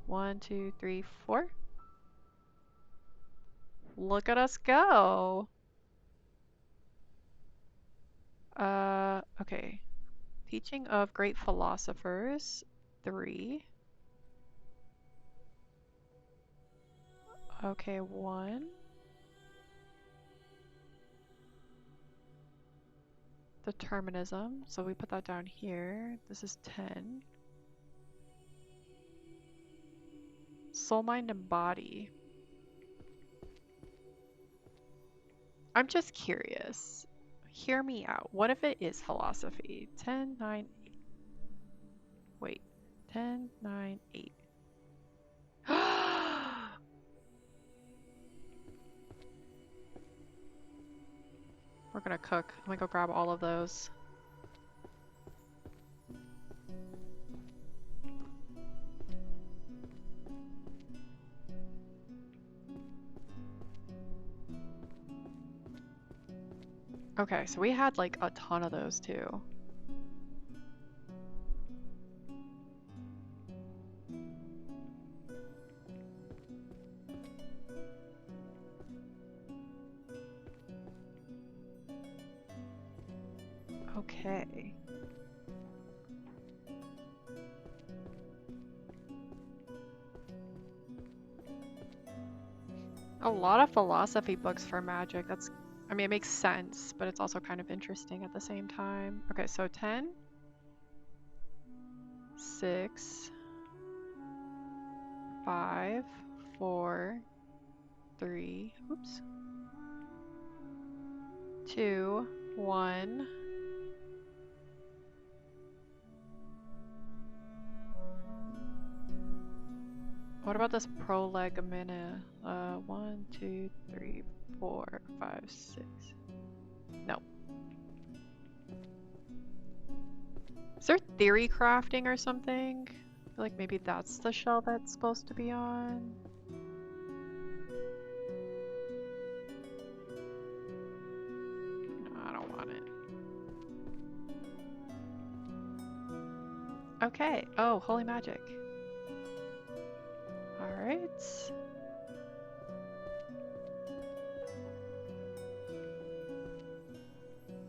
1, 2, 3, 4. Look at us go! Okay. Teaching of Great Philosophers, 3. Okay, 1. Determinism, so we put that down here. This is 10. Soul, mind, and body. I'm just curious. Hear me out. What if it is philosophy? 10, 9, 8. Wait. 10, 9, 8. We're gonna cook. I'm gonna go grab all of those. Okay, so we had like a ton of those too. Okay. A lot of philosophy books for magic. That's, I mean, it makes sense, but it's also kind of interesting at the same time. Okay, so 10, 6, 5, 4, 3, oops, 2, 1. What about this prolegomena? 1, 2, 3, 4, 5, 6. No. Is there theory crafting or something? I feel like maybe that's the shell that's supposed to be on. No, I don't want it. Okay. Oh, holy magic. Alright.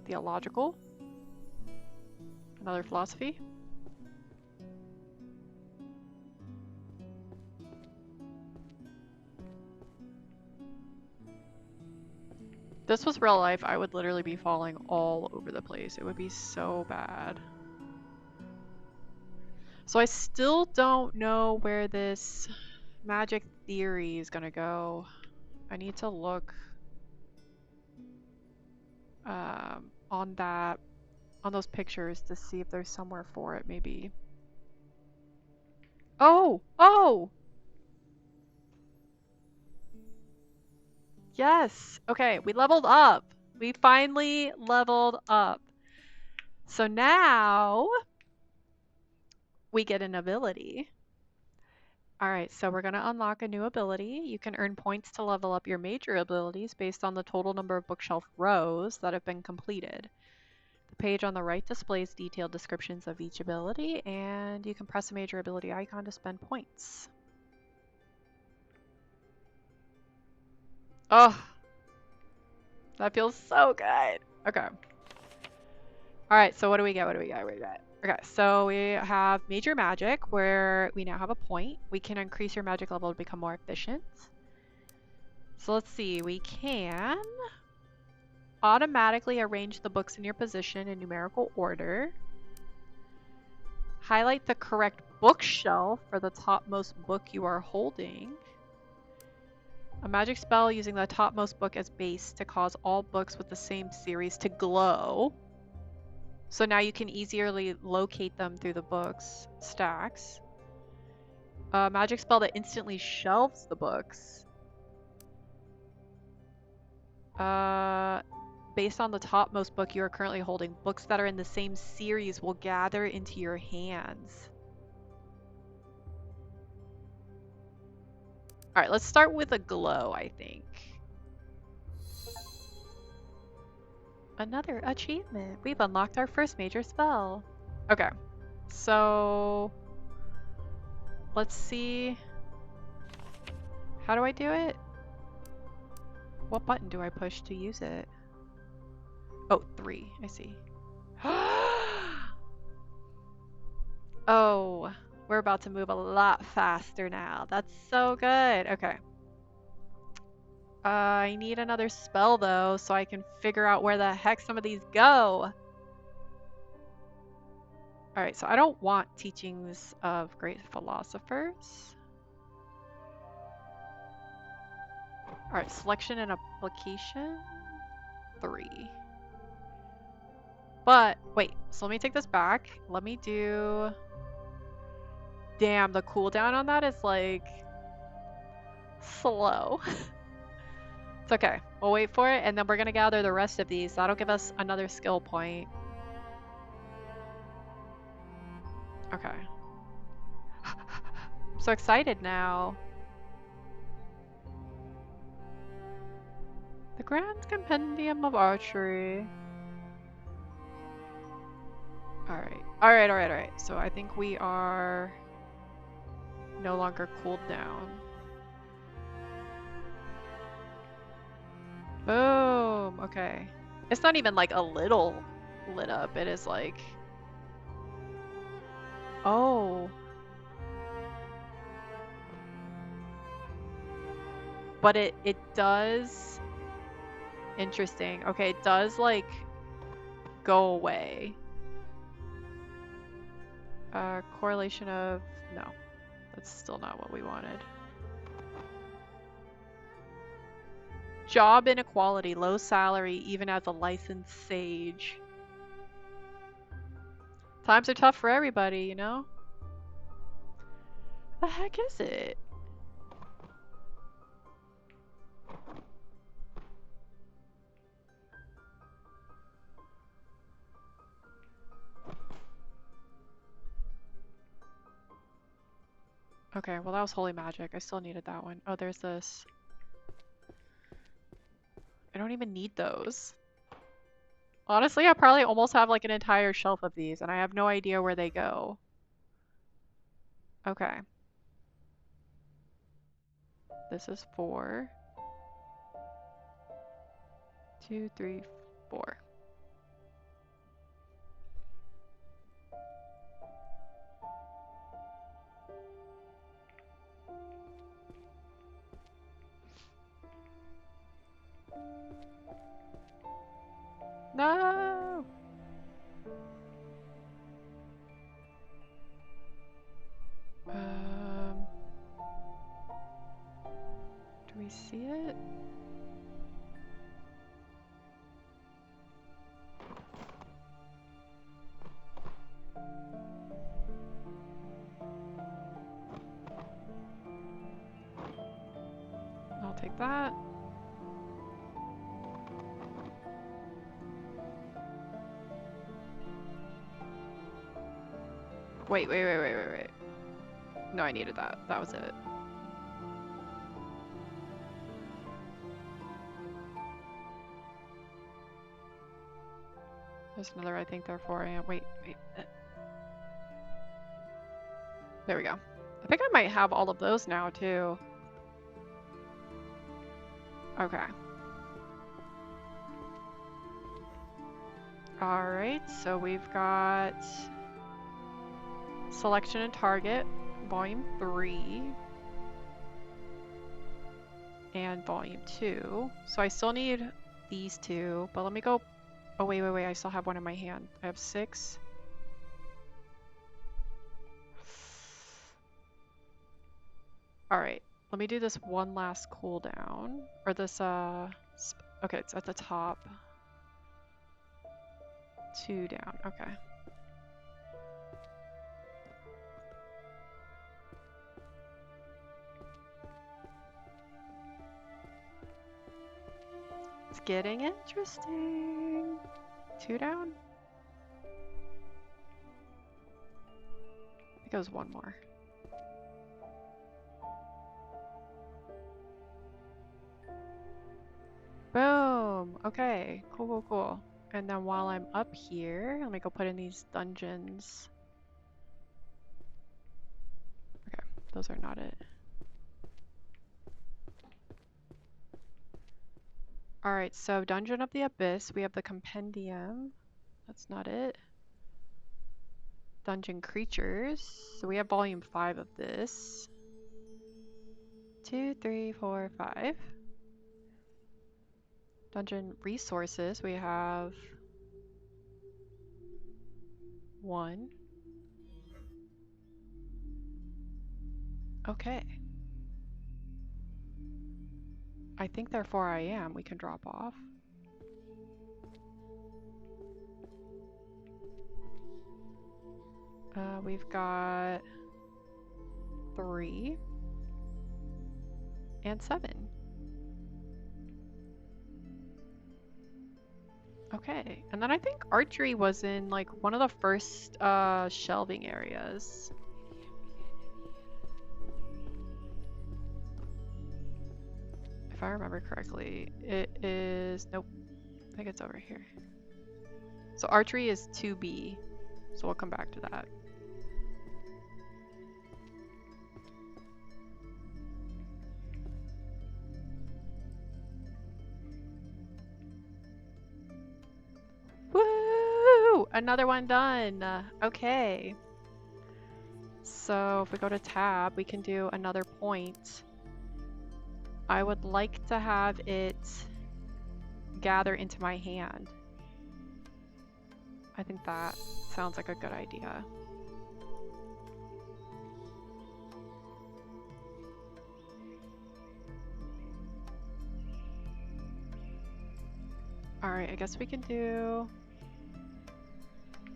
Theological. Another philosophy. this was real life, I would literally be falling all over the place. It would be so bad. So I still don't know where this magic theory is gonna go. I need to look on those pictures to see if there's somewhere for it, maybe. Oh! Oh! Yes! Okay, we leveled up. We finally leveled up. So now we get an ability. Alright, so we're going to unlock a new ability. You can earn points to level up your major abilities based on the total number of bookshelf rows that have been completed. The page on the right displays detailed descriptions of each ability, and you can press a major ability icon to spend points. Oh, that feels so good. Okay. Alright, so what do we get? Okay, so we have Major Magic, where we now have a point. We can increase your magic level to become more efficient. So let's see, we can automatically arrange the books in your position in numerical order. Highlight the correct bookshelf for the topmost book you are holding. A magic spell using the topmost book as base to cause all books with the same series to glow. So now you can easily locate them through the books stacks. A magic spell that instantly shelves the books. Based on the topmost book you are currently holding, books that are in the same series will gather into your hands. Alright, let's start with a glow, I think. Another achievement. We've unlocked our first major spell. Okay, so let's see. How do I do it? What button do I push to use it? Oh, 3. I see. Oh, we're about to move a lot faster now. That's so good. Okay. I need another spell though, so I can figure out where the heck some of these go. Alright, so I don't want teachings of great philosophers. Alright, selection and application. 3. But, wait, so let me take this back. Let me do... Damn, the cooldown on that is like... slow. It's okay. We'll wait for it, and then we're gonna gather the rest of these. That'll give us another skill point. Okay. I'm so excited now. The Grand Compendium of Archery. Alright. So I think we are no longer cooled down. Boom! Okay. It's not even like a little lit up. It is like... Oh. But it does... Interesting. Okay, it does like go away. Correlation of... No. That's still not what we wanted. Job inequality, low salary, even as a licensed sage. Times are tough for everybody, you know? The heck is it? Okay, well that was holy magic. I still needed that one. Oh, there's this. I don't even need those. Honestly, I probably almost have like an entire shelf of these, and I have no idea where they go. Okay. This is 4. 2, 3, 4. No! Do we see it? I'll take that. Wait. No, I needed that. That was it. There's another, I think, there 4 a.m. Wait. There we go. I think I might have all of those now, too. Okay. Alright, so we've got Selection and Target, Volume 3. And Volume 2. So I still need these two, but let me go... Oh, wait, I still have one in my hand. I have 6. Alright, let me do this one last cooldown. Or this, okay, it's at the top. 2 down, okay. It's getting interesting. 2 down? It goes 1 more. Boom! Okay, cool. And then while I'm up here, let me go put in these dungeons. Okay, those are not it. Alright, so Dungeon of the Abyss, we have the Compendium. That's not it. Dungeon Creatures. So we have Volume 5 of this. 2, 3, 4, 5. Dungeon Resources, we have 1. Okay. I think therefore I am. We can drop off. We've got 3 and 7. Okay, and then I think archery was in like one of the first shelving areas. If I remember correctly, it is, nope, I think it's over here. So archery is 2B, so we'll come back to that. Woo! Another one done. Okay. So if we go to tab, we can do another point. I would like to have it gather into my hand. I think that sounds like a good idea. Alright, I guess we can do...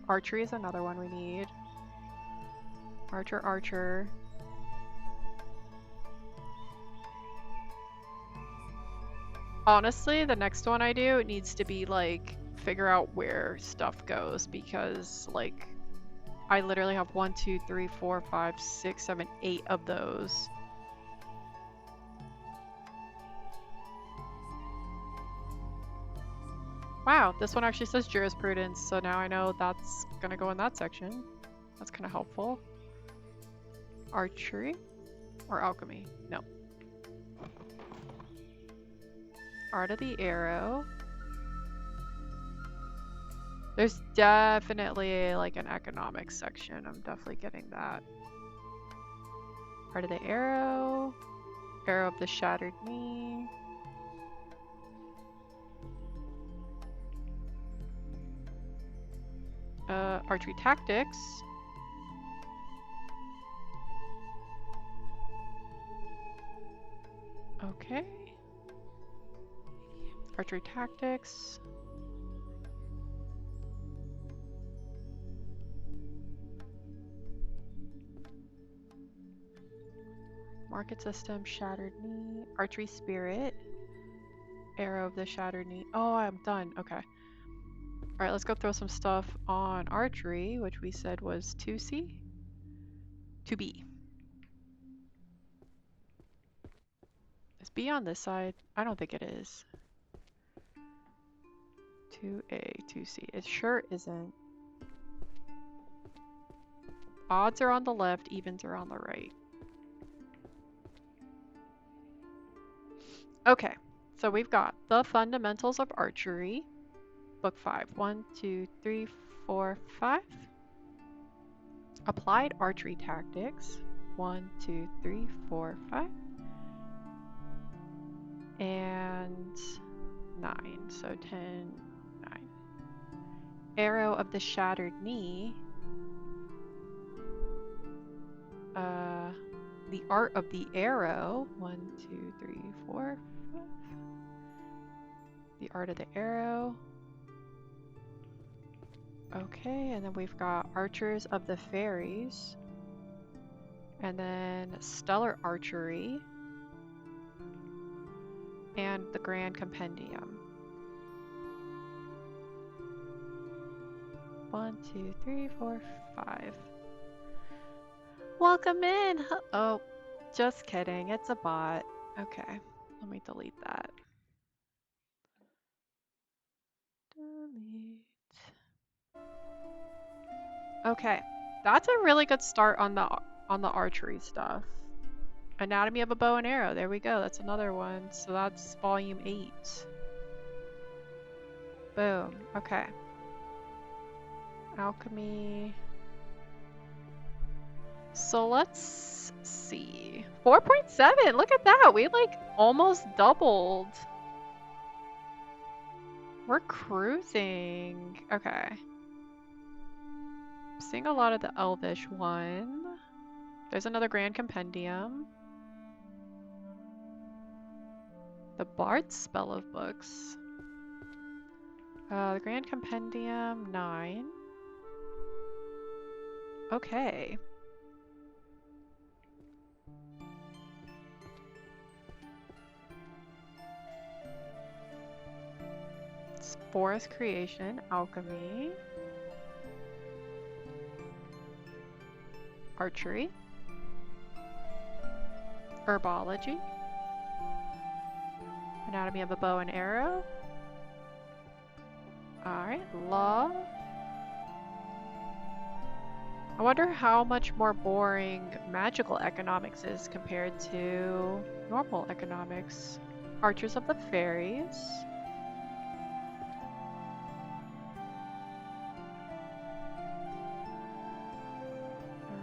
Archery is another one we need. Archer. Honestly, the next one I do, it needs to be like, figure out where stuff goes, because like, I literally have 1, 2, 3, 4, 5, 6, 7, 8 of those. Wow, this one actually says jurisprudence, so now I know that's gonna go in that section. That's kind of helpful. Archery or alchemy? No. Art of the arrow. There's definitely like an economics section. I'm definitely getting that. Art of the arrow. Arrow of the shattered knee. Archery tactics. Okay. Archery tactics. Market system, shattered knee, archery spirit, arrow of the shattered knee. Oh, I'm done. Okay. Alright, let's go throw some stuff on archery, which we said was 2C? 2B. Is B on this side? I don't think it is. 2A, 2C. It sure isn't. Odds are on the left, evens are on the right. Okay, so we've got The Fundamentals of Archery, Book 5. 1, 2, 3, 4, 5. Applied Archery Tactics. 1, 2, 3, 4, 5. And 9, so 10, 9. Arrow of the Shattered Knee. The Art of the Arrow. 1, 2, 3, 4, 5. The Art of the Arrow. Okay, and then we've got Archers of the Fairies. And then Stellar Archery. And the Grand Compendium. 1, 2, 3, 4, 5. Welcome in! Oh, just kidding. It's a bot. Okay, let me delete that. Delete. Okay, that's a really good start on the archery stuff. Anatomy of a Bow and Arrow. There we go. That's another one. So that's volume 8. Boom. Okay. Alchemy. So let's see. 4.7. Look at that. We like almost doubled. We're cruising. Okay. I'm seeing a lot of the Elvish one. There's another Grand Compendium. The Bard's Spell of Books. The Grand Compendium, 9. Okay. It's Forest Creation, Alchemy. Archery. Herbology. Anatomy of a Bow and Arrow. Alright, Law. I wonder how much more boring magical economics is compared to normal economics. Archers of the Fairies.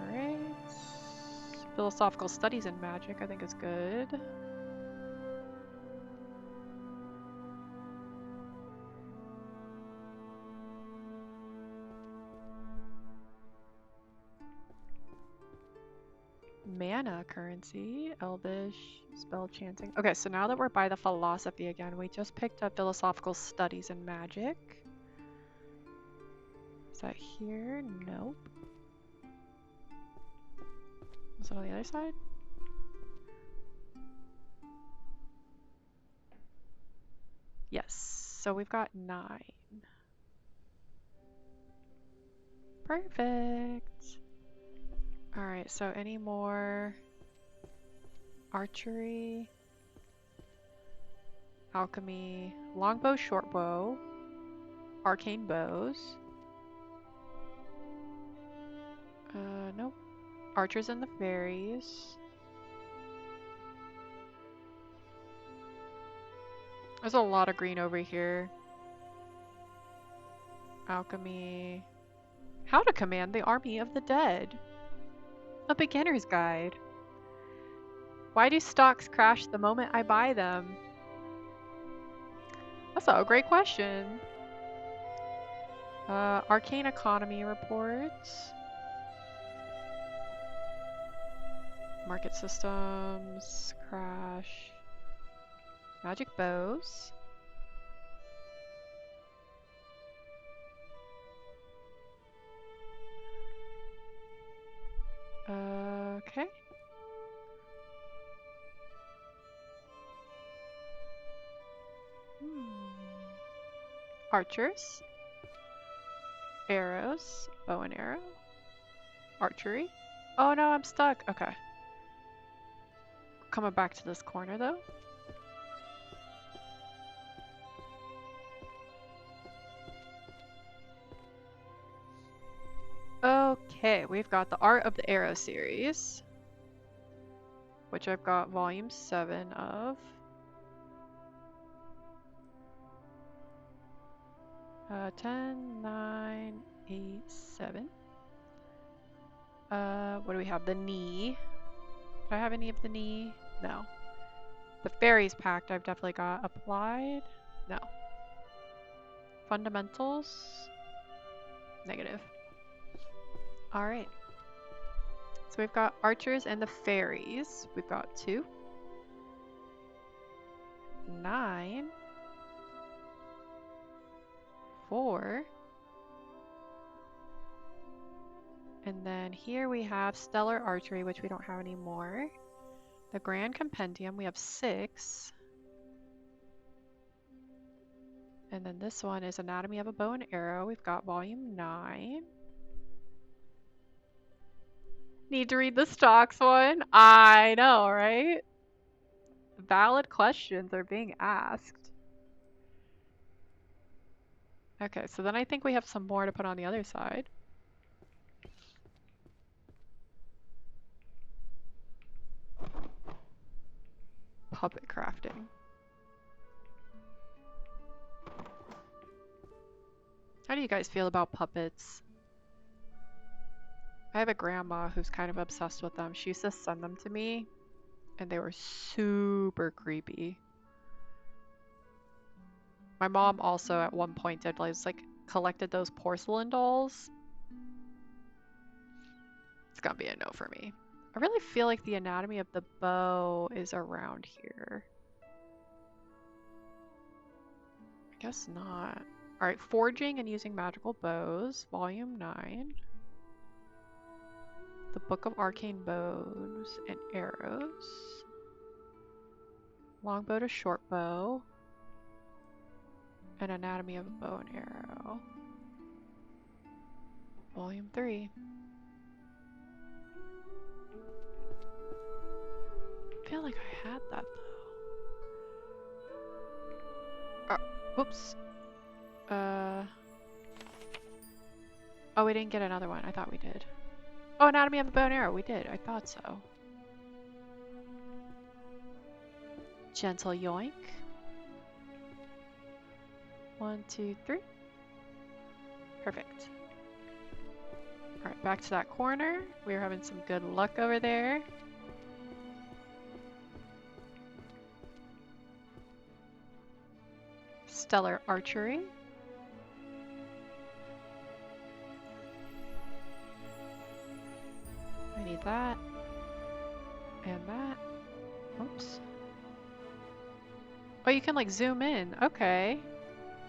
Alright. Philosophical Studies in Magic, I think is good. Mana currency, Elvish, spell chanting. Okay, so now that we're by the philosophy again, we just picked up Philosophical Studies in Magic. Is that here? Nope. Is it on the other side? Yes, so we've got 9. Perfect. Alright, so any more archery, alchemy, longbow, shortbow, arcane bows. Nope. Archers and the Fairies. There's a lot of green over here. Alchemy. How to command the army of the dead. A beginner's guide. Why do stocks crash the moment I buy them? That's a great question. Arcane economy reports. Market systems, crash. Magic bows. Okay. Archers. Arrows. Bow and arrow. Archery. Oh no, I'm stuck. Okay. Coming back to this corner though. Okay, we've got the Art of the Arrow series, which I've got volume 7 of. 10, 9, 8, 7. What do we have? The knee. Do I have any of the knee? No. The Fairies Pact I've definitely got. Applied? No. Fundamentals? Negative. Alright. So we've got Archers and the Fairies. We've got 2. 9. 4. And then here we have Stellar Archery, which we don't have anymore. The Grand Compendium, we have 6. And then this one is Anatomy of a Bow and Arrow. We've got volume 9. Need to read the stocks one? I know, right? Valid questions are being asked. Okay, so then I think we have some more to put on the other side. Puppet crafting. How do you guys feel about puppets? I have a grandma who's kind of obsessed with them. She used to send them to me, and they were super creepy. My mom also at one point did like collected those porcelain dolls. It's gonna be a no for me. I really feel like the anatomy of the bow is around here. I guess not. Alright, forging and using magical bows, volume 9. The Book of Arcane Bows and Arrows. Longbow to shortbow. An Anatomy of a Bow and Arrow. Volume 3. I feel like I had that though. Whoops. Oh, we didn't get another one. I thought we did. Oh, Anatomy of a Bow and Arrow. We did. I thought so. Gentle yoink. 1, 2, 3. Perfect. Alright, back to that corner. We're having some good luck over there. Stellar Archery. I need that. And that. Oops. Oh, you can like zoom in. Okay.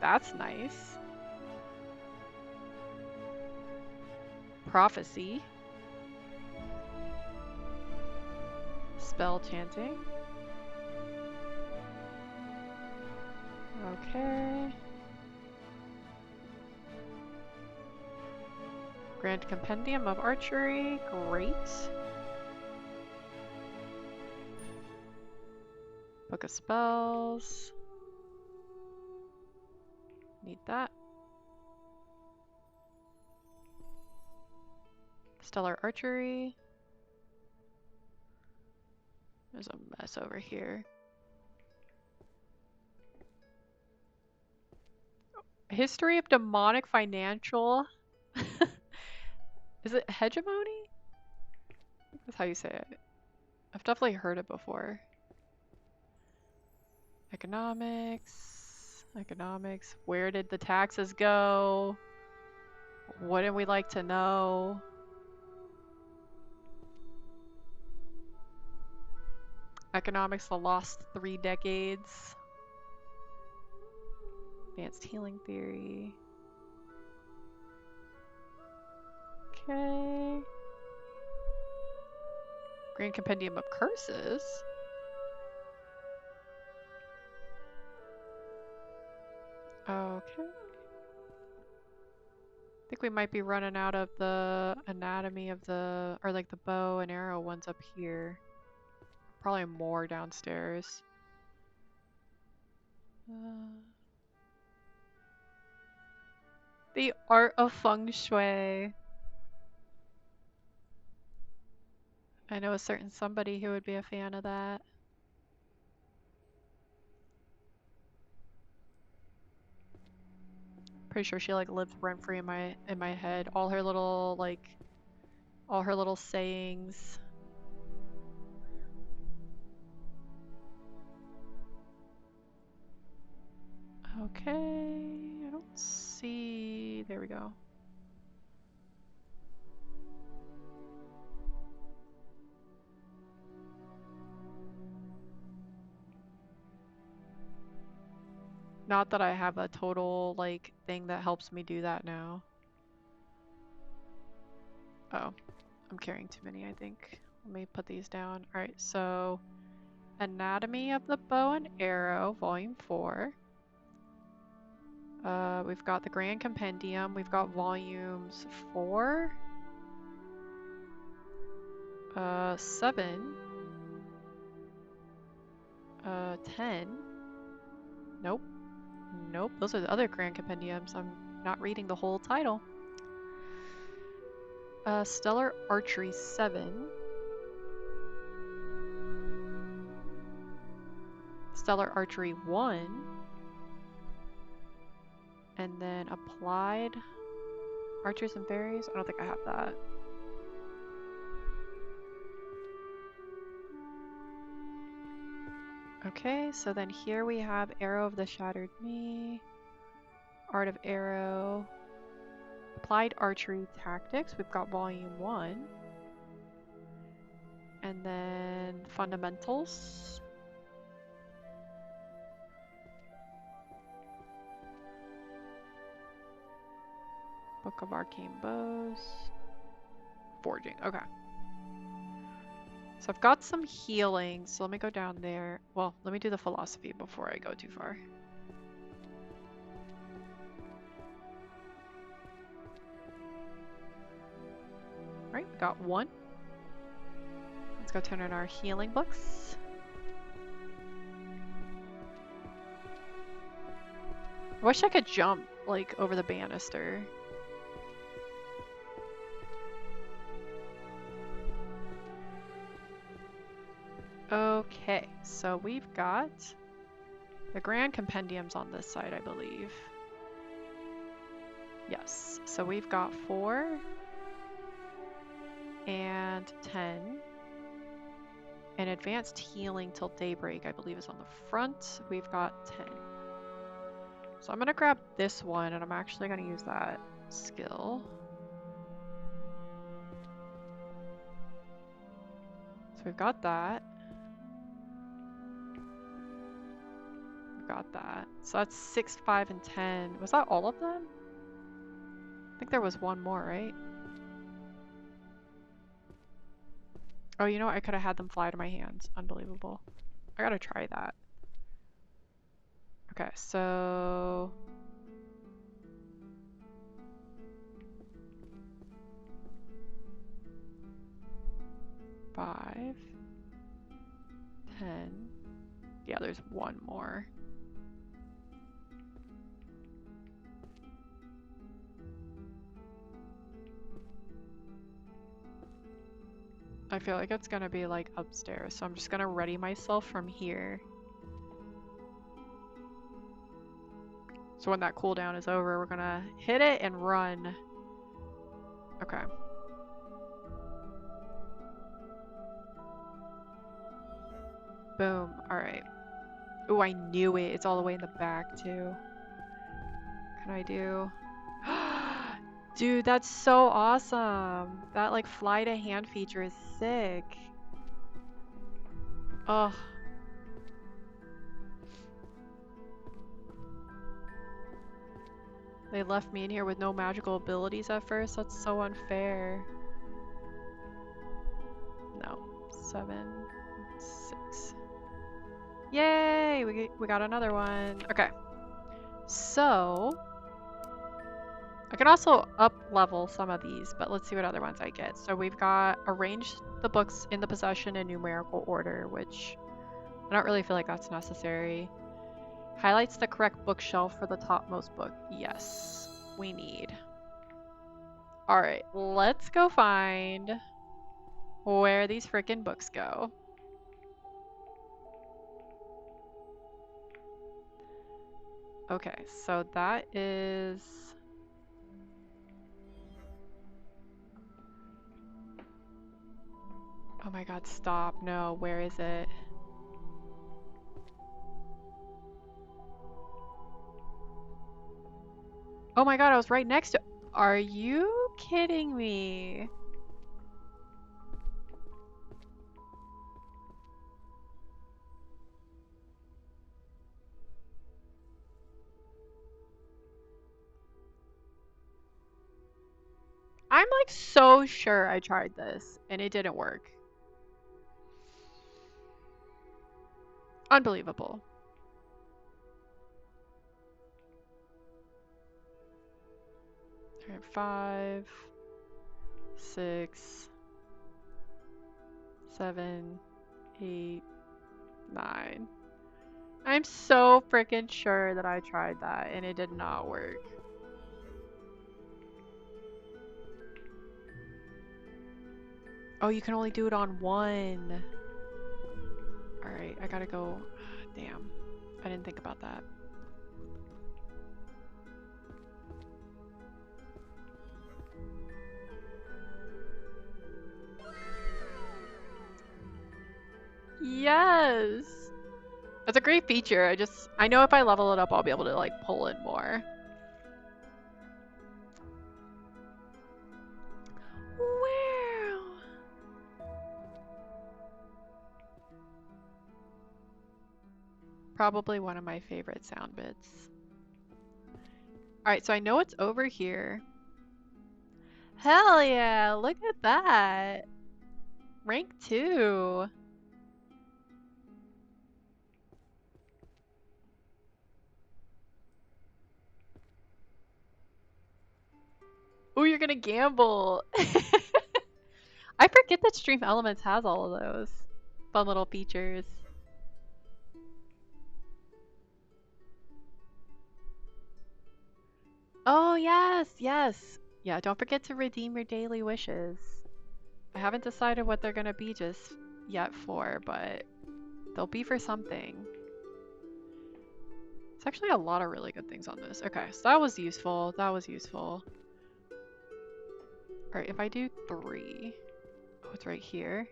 That's nice. Prophecy. Spell chanting. Okay. Grand Compendium of Archery. Great. Book of Spells. Need that. Stellar Archery. There's a mess over here. History of Demonic Financial. Is it Hegemony? That's how you say it. I've definitely heard it before. Economics. Economics. Where did the taxes go? Wouldn't we like to know? Economics, the lost 3 decades. Advanced healing theory. Okay. Grand Compendium of Curses. Okay. I think we might be running out of the anatomy of the, or like the bow and arrow ones up here. Probably more downstairs. The art of feng shui. I know a certain somebody who would be a fan of that. Pretty sure she like lives rent free in my head. All her little sayings. Okay, I don't see. There we go. Not that I have a total like thing that helps me do that now. Oh, I'm carrying too many, I think. Let me put these down. All right, so Anatomy of the Bow and Arrow, Volume 4. We've got the Grand Compendium. We've got volumes 4, 7, 10. Nope. Nope, those are the other Grand Compendiums. I'm not reading the whole title. Stellar Archery 7. Stellar Archery 1. And then Applied Archers and Fairies. I don't think I have that. Okay, so then here we have Arrow of the Shattered Knee, Art of Arrow, Applied Archery Tactics. We've got Volume 1. And then Fundamentals. Book of Arcane Bows. Forging. Okay. So I've got some healing, so let me go down there. Well, let me do the philosophy before I go too far. Alright, we got 1. Let's go turn in our healing books. I wish I could jump, like, over the banister. Okay, so we've got the Grand Compendiums on this side, I believe. Yes, so we've got 4 and 10. And Advanced Healing till Daybreak, I believe, is on the front. We've got 10. So I'm going to grab this one, and I'm actually going to use that skill. So we've got that. Got that. So that's 6, 5, and 10. Was that all of them? I think there was one more, right? Oh, you know what? I could have had them fly to my hands. Unbelievable. I gotta try that. Okay, so... Five, 10. Yeah, there's one more. I feel like it's gonna be like upstairs, so I'm just gonna ready myself from here. So when that cooldown is over, we're gonna hit it and run. Okay. Boom. Alright. Oh, I knew it. It's all the way in the back, too. Can I do... Dude, that's so awesome. That like fly to hand feature is sick. Ugh. They left me in here with no magical abilities at first. That's so unfair. No. 7, 6. Yay! We got another one. Okay. So I can also up level some of these, but let's see what other ones I get. So we've got arrange the books in the possession in numerical order, which I don't really feel like that's necessary. Highlights the correct bookshelf for the topmost book. Yes, we need. All right, let's go find where these freaking books go. Okay, so that is... Oh my god, stop. No, where is it? Oh my god, I was right next to... Are you kidding me? I'm like so sure I tried this and it didn't work. Unbelievable. All right, 5, 6, 7, 8, 9. I'm so freaking sure that I tried that and it did not work. Oh, you can only do it on one. Alright, I gotta go. Damn. I didn't think about that. Yes! That's a great feature. I know if I level it up, I'll be able to like pull in more. Wow! Probably one of my favorite sound bits. Alright, so I know it's over here. Hell yeah! Look at that! Rank 2! Ooh, you're gonna gamble! I forget that Stream Elements has all of those fun little features. Oh, yes, yes. Yeah, don't forget to redeem your daily wishes. I haven't decided what they're gonna be just yet for, but they'll be for something. It's actually a lot of really good things on this. Okay, so that was useful. That was useful. Alright, if I do 3... Oh, it's right here.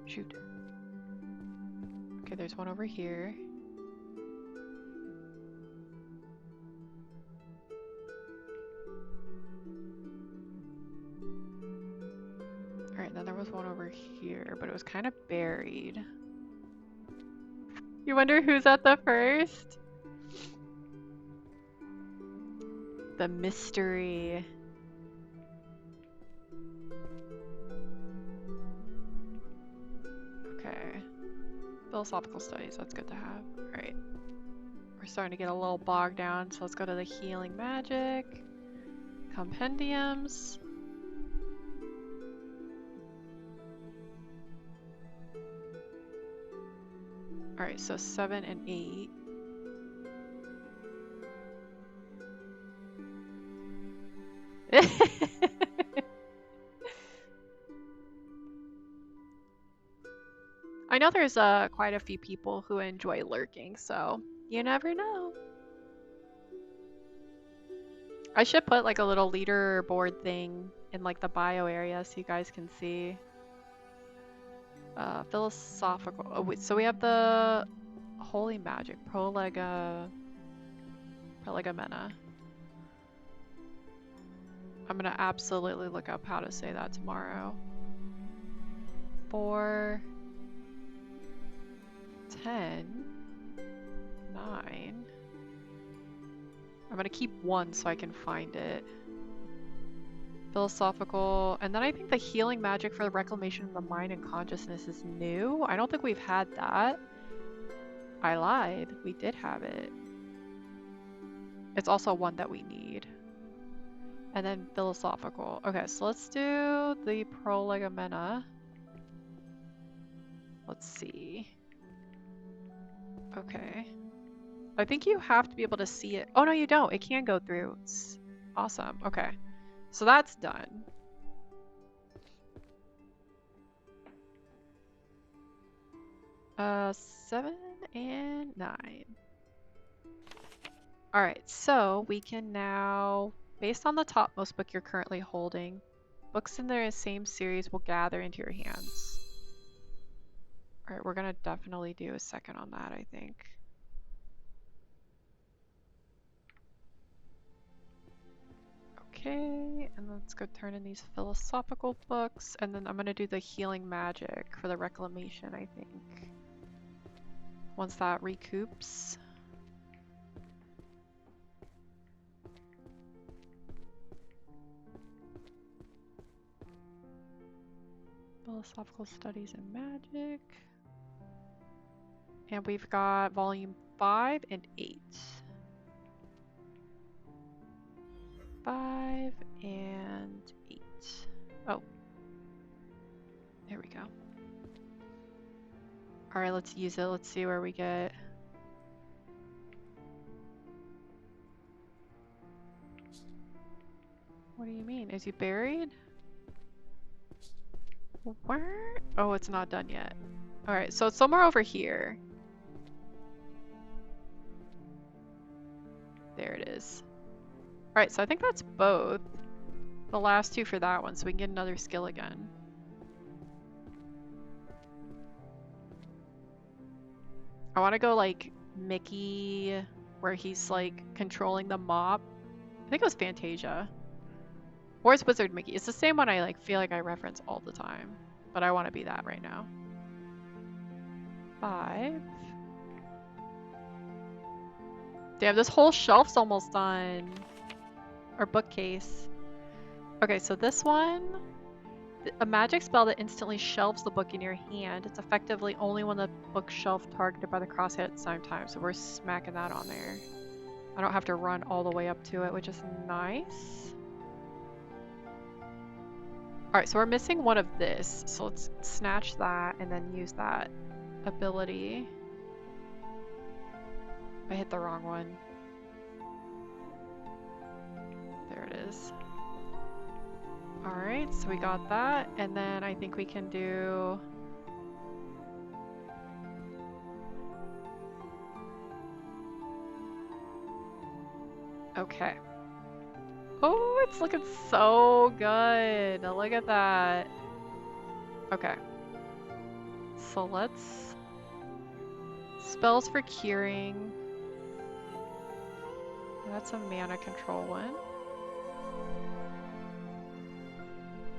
Shoot. Okay, there's one over here. Alright, then there was one over here, but it was kind of buried. You wonder who's at the first? The mystery. Okay. Philosophical studies, that's good to have. Alright. We're starting to get a little bogged down, so let's go to the healing magic. Compendiums. Alright, so 7 and 8. I know there's quite a few people who enjoy lurking, so you never know. I should put like a little leaderboard thing in like the bio area so you guys can see. Philosophical. Oh wait, so we have the holy magic, prolegomena. I'm gonna absolutely look up how to say that tomorrow. 4, 10, 9. I'm gonna keep 1 so I can find it. Philosophical, and then I think the healing magic for the reclamation of the mind and consciousness is new. I don't think we've had that. I lied. We did have it. It's also one that we need. And then philosophical. Okay, so let's do the prolegomena. Let's see. Okay. I think you have to be able to see it. Oh, no, you don't. It can go through. It's awesome. Okay. So that's done. Uh, 7 and 9. All right, so we can now, based on the topmost book you're currently holding, books in the same series will gather into your hands. All right, we're gonna definitely do a second on that, I think. Okay, and let's go turn in these philosophical books, and then I'm gonna do the healing magic for the reclamation, I think. Once that recoups. Philosophical studies and magic. And we've got volume 5 and 8. 5 and 8. Oh. There we go. Alright, let's use it. Let's see where we get. What do you mean? Is he buried? Where? Oh, it's not done yet. Alright, so it's somewhere over here. There it is. Alright, so I think that's both. The last 2 for that one, so we can get another skill again. I want to go like Mickey, where he's like controlling the mop. I think it was Fantasia. Or it's Wizard Mickey. It's the same one I like feel like I reference all the time. But I want to be that right now. 5. Damn, this whole shelf's almost done. Or bookcase. Okay, so this one, a magic spell that instantly shelves the book in your hand. It's effectively only when the bookshelf targeted by the crosshair at the same time. So we're smacking that on there. I don't have to run all the way up to it, which is nice. Alright, so we're missing one of this. So let's snatch that and then use that ability. I hit the wrong one. There it is. Alright, so we got that, and then I think we can do... Okay. Oh, it's looking so good. Look at that. Okay. So let's... Spells for curing. That's a mana control one.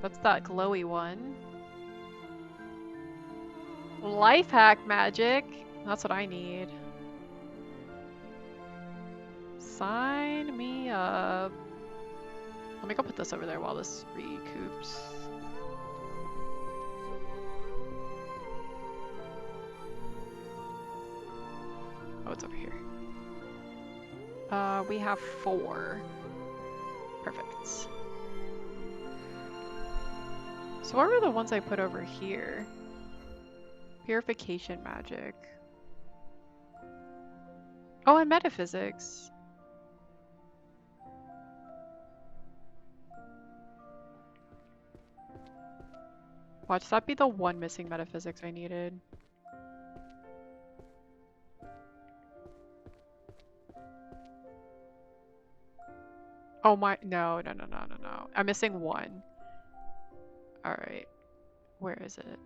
What's that glowy one? Life hack magic. That's what I need. Sign me up. Let me go put this over there while this recoups. Oh, it's over here. We have 4. Perfect. So what were the ones I put over here? Purification magic. Oh, and metaphysics. Watch that be the one missing metaphysics I needed. Oh my, no. I'm missing 1. Alright. Where is it?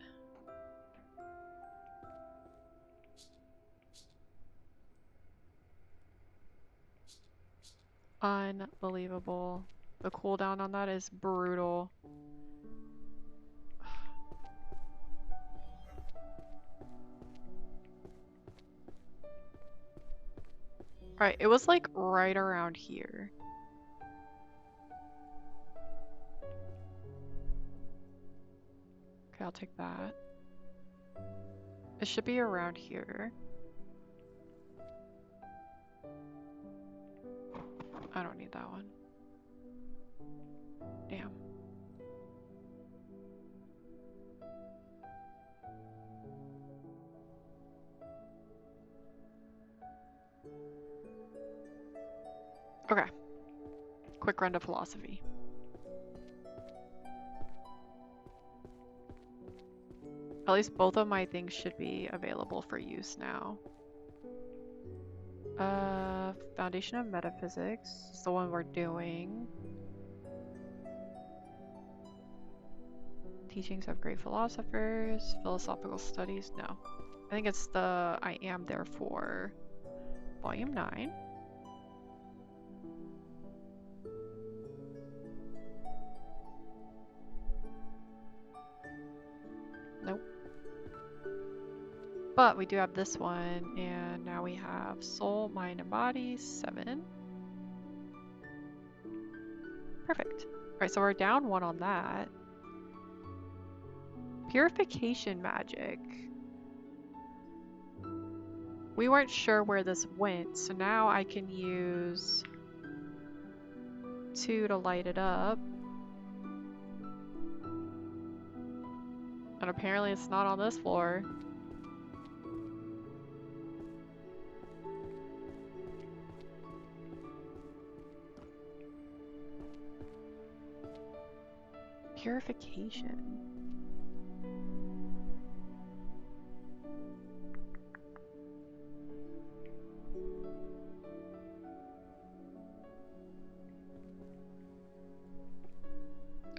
Unbelievable. The cooldown on that is brutal. Alright, it was like right around here. Okay, I'll take that. It should be around here. I don't need that one. Damn. Okay. Quick run to philosophy. At least both of my things should be available for use now. Foundation of Metaphysics is the one we're doing. Teachings of Great Philosophers, Philosophical Studies, no. I think it's the I Am Therefore, Volume 9. Nope. But we do have this one, and now we have Soul, Mind, and Body, 7. Perfect. Alright, so we're down 1 on that. Purification magic. We weren't sure where this went, so now I can use 2 to light it up. And apparently it's not on this floor. Purification.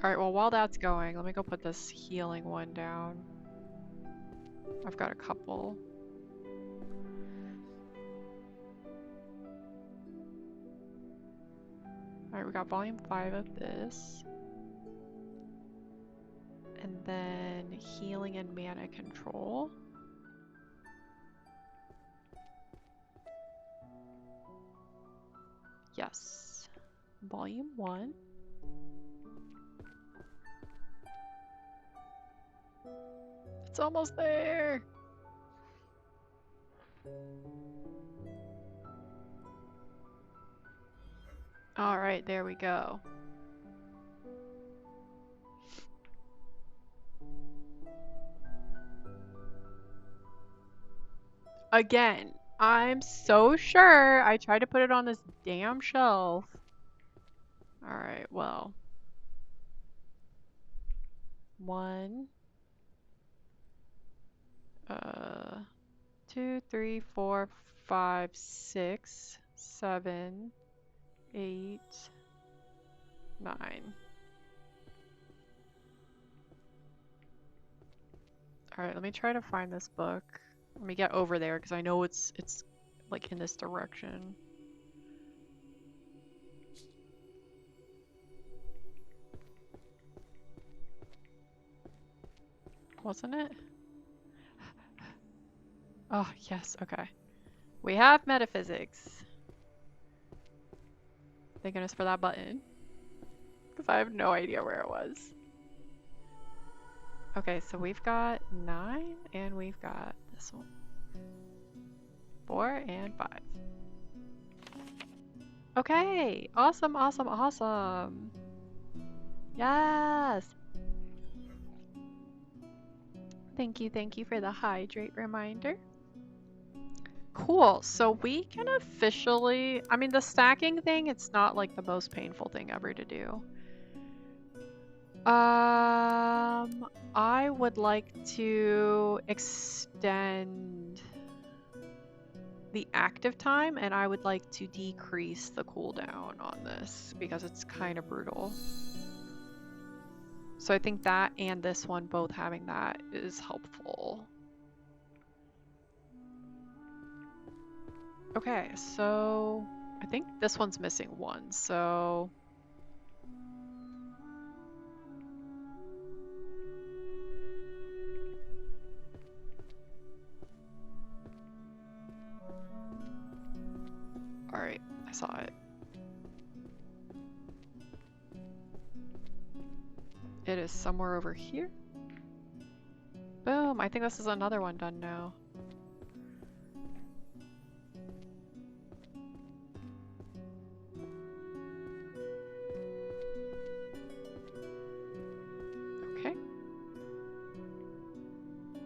Alright, well while that's going, let me go put this healing one down. I've got a couple. Alright, we got volume 5 of this. And then healing and mana control. Yes. Volume 1. It's almost there! Alright, there we go. Again, I'm so sure I tried to put it on this damn shelf. Alright, well. 1, 2, 3, 4, 5, 6, 7, 8, 9. Alright, let me try to find this book. Let me get over there because I know it's like in this direction. Wasn't it? Oh, yes, okay. We have metaphysics. Thank goodness for that button. Because I have no idea where it was. Okay, so we've got 9 and we've got this one. 4 and 5. Okay, awesome, awesome, awesome. Yes. Thank you for the hydrate reminder. Cool, so we can officially, I mean the stacking thing, it's not like the most painful thing ever to do. I would like to extend the active time and I would like to decrease the cooldown on this because it's kind of brutal. So I think that and this one both having that is helpful. Okay, so I think this one's missing 1, so I saw it. It is somewhere over here. Boom, I think this is another one done now. Okay.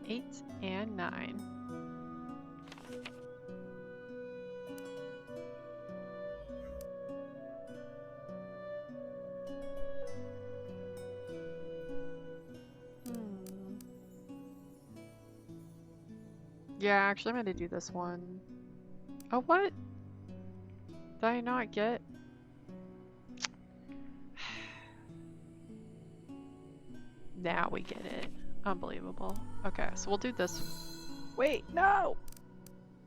8 and 9. Yeah, actually I'm gonna do this one. Oh, what? Did I not get? Now we get it. Unbelievable. Okay, so we'll do this. Wait, no!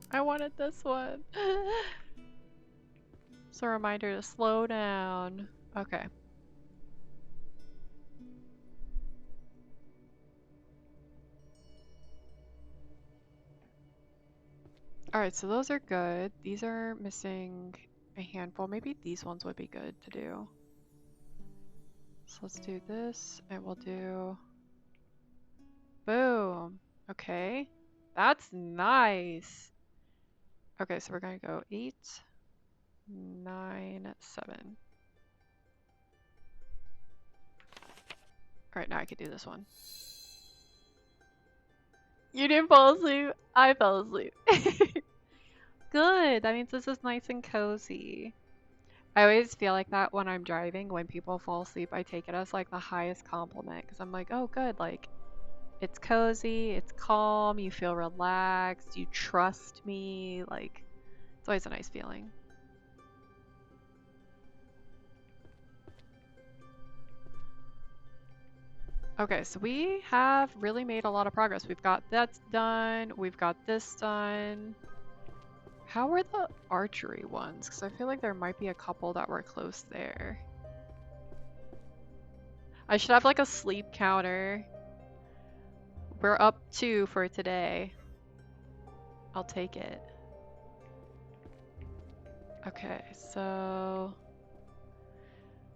I wanted this one. It's a reminder to slow down. Okay. Alright, so those are good. These are missing a handful. Maybe these ones would be good to do. So let's do this, and we'll do... Boom! Okay. That's nice! Okay, so we're gonna go 8, 9, 7. Alright, now I can do this one. You didn't fall asleep? I fell asleep. Good! That means this is nice and cozy. I always feel like that when I'm driving. When people fall asleep, I take it as like the highest compliment because I'm like, oh good, like it's cozy, it's calm, you feel relaxed, you trust me, like it's always a nice feeling. Okay, so we have really made a lot of progress. We've got that done, we've got this done. How were the archery ones? Because I feel like there might be a couple that were close there. I should have like a sleep counter. We're up 2 for today. I'll take it. Okay, so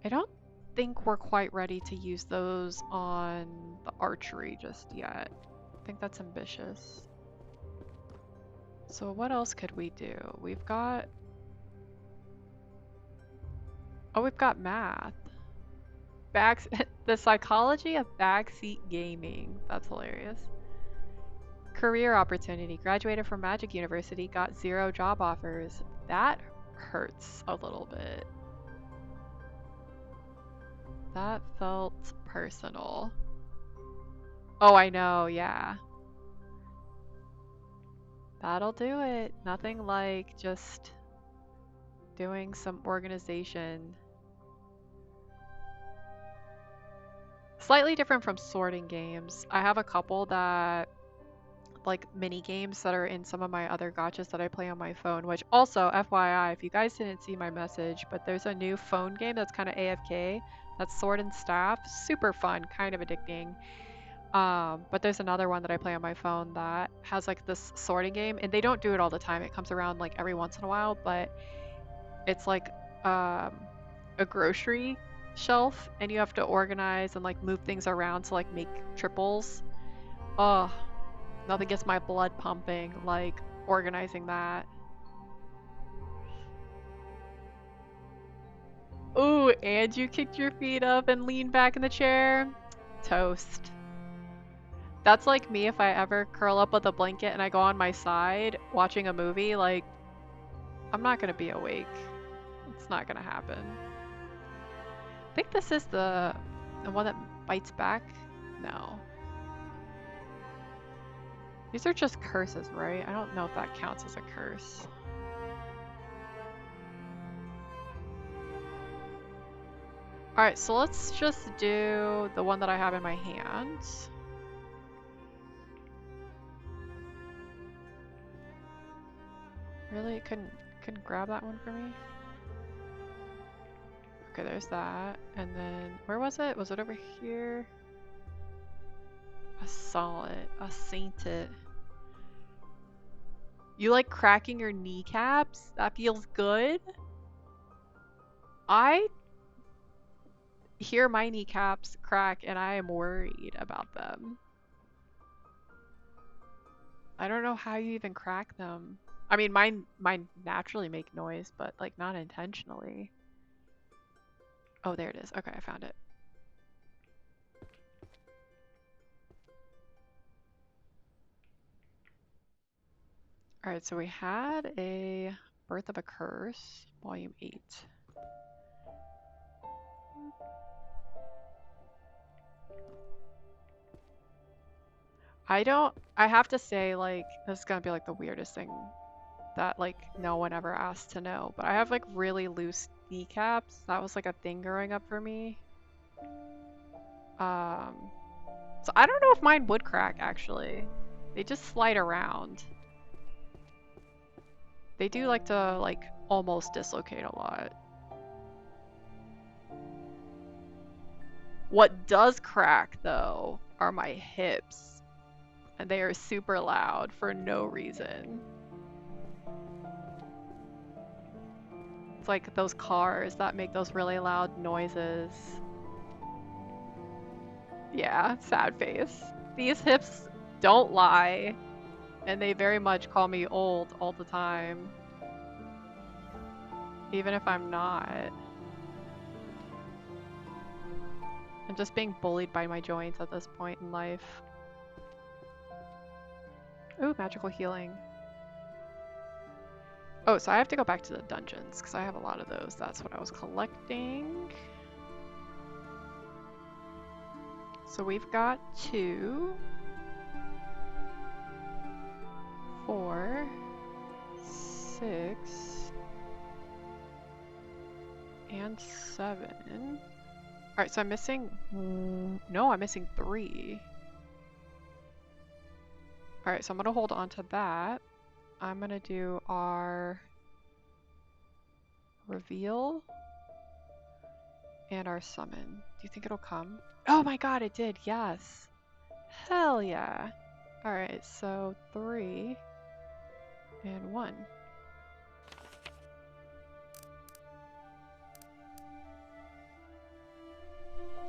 I don't think we're quite ready to use those on the archery just yet. I think that's ambitious. So what else could we do? We've got... Oh, we've got math. The psychology of backseat gaming. That's hilarious. Career opportunity. Graduated from Magic University, got 0 job offers. That hurts a little bit. That felt personal. Oh, I know, yeah. That'll do it. Nothing like just doing some organization. Slightly different from sorting games. I have a couple that like mini games that are in some of my other gachas that I play on my phone, which also FYI, if you guys didn't see my message, but there's a new phone game that's kind of AFK. That's Sword and Staff. Super fun, kind of addicting. But there's another one that I play on my phone that has like this sorting game, and they don't do it all the time. It comes around like every once in a while, but it's like a grocery shelf, and you have to organize and like move things around to like make triples. Oh, nothing gets my blood pumping like organizing that. Ooh, and you kicked your feet up and leaned back in the chair. Toast. That's like me if I ever curl up with a blanket and I go on my side watching a movie, like, I'm not gonna be awake. It's not gonna happen. I think this is the one that bites back? No. These are just curses, right? I don't know if that counts as a curse. Alright, so let's just do the one that I have in my hands. Really? Couldn't grab that one for me? Okay, there's that. And then, where was it? Was it over here? I saw it. I seen it. You like cracking your kneecaps? That feels good? I hear my kneecaps crack and I am worried about them. I don't know how you even crack them. I mean, mine naturally make noise, but like not intentionally. Oh, there it is. Okay, I found it. All right, so we had a Birth of a Curse, Volume 8. I have to say, like, this is gonna be like the weirdest thing that like no one ever asked to know, but I have like really loose kneecaps. That was like a thing growing up for me. So I don't know if mine would crack actually. They just slide around. They do like to like almost dislocate a lot. What does crack though are my hips. And they are super loud for no reason. It's like those cars that make those really loud noises. Yeah, sad face. These hips don't lie, and they very much call me old all the time. Even if I'm not. I'm just being bullied by my joints at this point in life. Ooh, magical healing. Oh, so I have to go back to the dungeons, because I have a lot of those. That's what I was collecting. So we've got 2, 4, 6, and 7. Alright, so I'm missing... No, I'm missing 3. Alright, so I'm gonna hold on to that. I'm gonna do our reveal and our summon. Do you think it'll come? Oh my god, it did, yes. Hell yeah. Alright, so 3 and 1.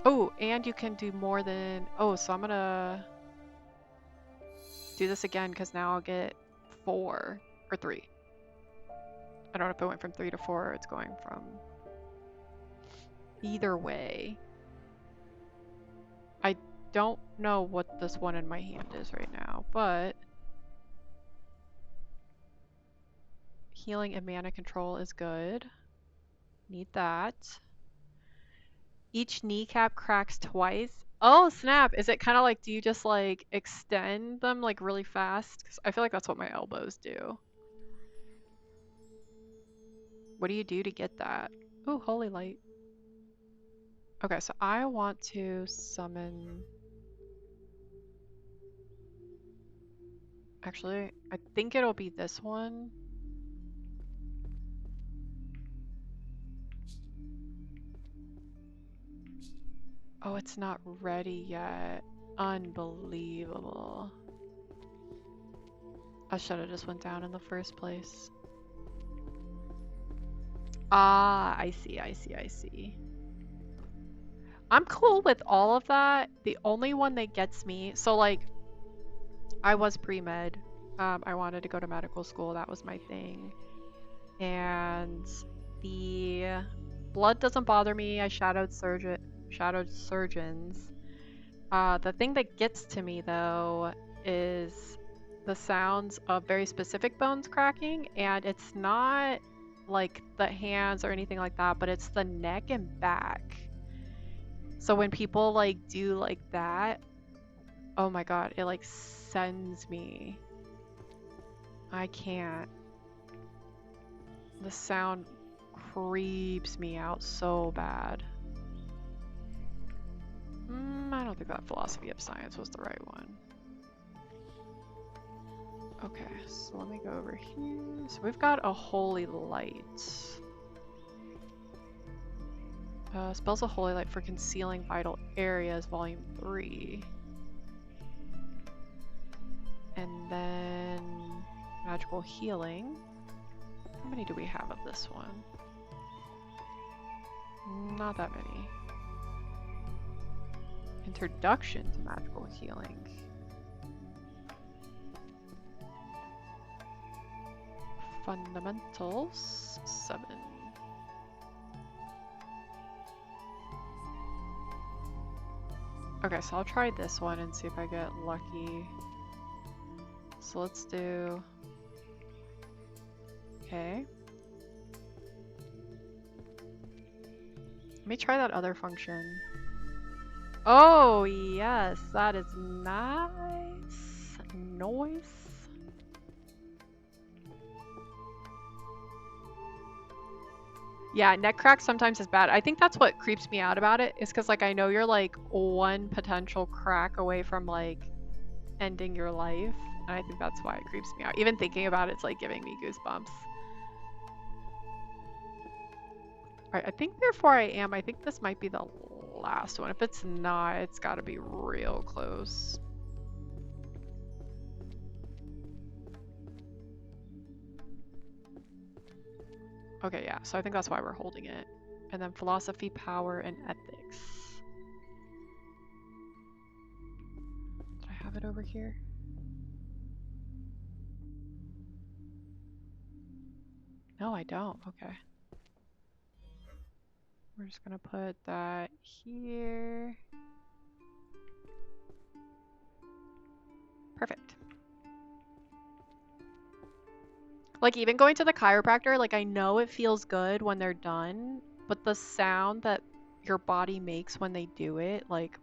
Oh, and you can do more than... Oh, so I'm gonna do this again because now I'll get 4 or 3. I don't know if it went from 3 to 4 or it's going from... Either way. I don't know what this one in my hand is right now, but... Healing and mana control is good. Need that. Each kneecap cracks twice. Oh, snap. Is it kind of like, do you just like extend them like really fast? 'Cause I feel like that's what my elbows do. What do you do to get that? Ooh, holy light. Okay, so I want to summon... Actually, I think it'll be this one. Oh, it's not ready yet. Unbelievable. I should have just went down in the first place. Ah, I see, I see, I see. I'm cool with all of that. The only one that gets me, so like, I was pre-med. I wanted to go to medical school. That was my thing. And the blood doesn't bother me. I shadowed surgeons. The thing that gets to me though is the sounds of very specific bones cracking, and it's not like the hands or anything like that, but it's the neck and back. So when people like do like that, oh my god, it like sends me. I can't. The sound creeps me out so bad. I don't think that philosophy of science was the right one. Okay, so let me go over here. So we've got a holy light. Spells of holy light for concealing vital areas, volume 3. And then magical healing. How many do we have of this one? not that many. Introduction to magical healing. Fundamentals 7. Okay, so I'll try this one and see if I get lucky. So let's do... Okay. Let me try that other function. Oh, yes, that is nice. Noise. Yeah, neck crack sometimes is bad. I think that's what creeps me out about it, is because, like, I know you're, like, one potential crack away from, like, ending your life. And I think that's why it creeps me out. Even thinking about it's, like, giving me goosebumps. Alright, I think therefore I am. I think this might be the last one. If it's not, it's gotta be real close. Okay, yeah, so I think that's why we're holding it. And then philosophy, power, and ethics. Did I have it over here? No, I don't. Okay. We're just gonna put that here. Perfect. Like, even going to the chiropractor, like, I know it feels good when they're done, but the sound that your body makes when they do it, like,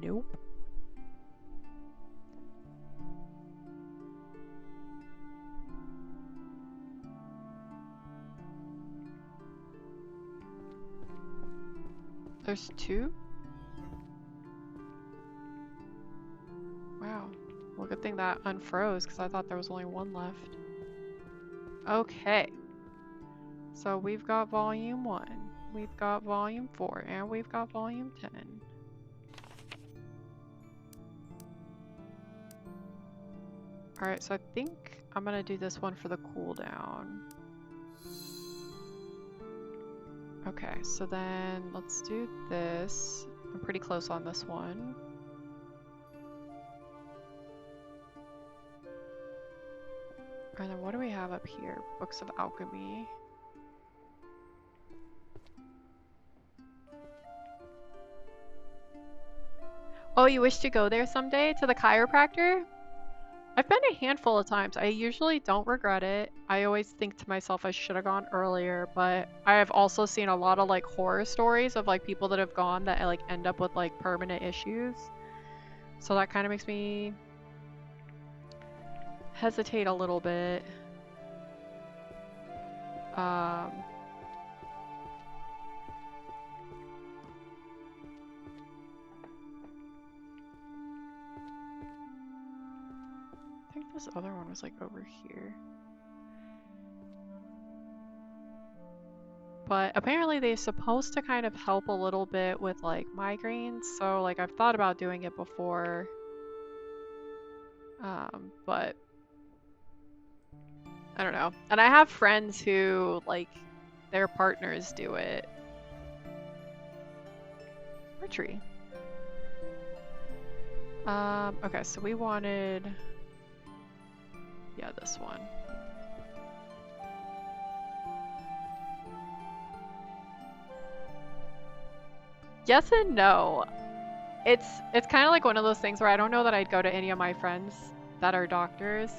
nope. There's 2? Wow. Well, good thing that unfroze, because I thought there was only 1 left. Okay. So we've got volume 1, we've got volume 4, and we've got volume 10. Alright, so I think I'm gonna do this one for the cooldown. Okay, so then let's do this. I'm pretty close on this one. And then what do we have up here? Books of Alchemy. Oh, you wish to go there someday? To the chiropractor? I've been a handful of times. I usually don't regret it. I always think to myself I should have gone earlier, but I have also seen a lot of like horror stories of like people that have gone that like end up with like permanent issues. So that kind of makes me hesitate a little bit. I think this other one was like over here. But apparently they're supposed to kind of help a little bit with like migraines. So like I've thought about doing it before. But I don't know. And I have friends who like their partners do it. Archery. Okay, so we wanted, yeah, this one. Yes and no. It's kind of like one of those things where I don't know that I'd go to any of my friends that are doctors.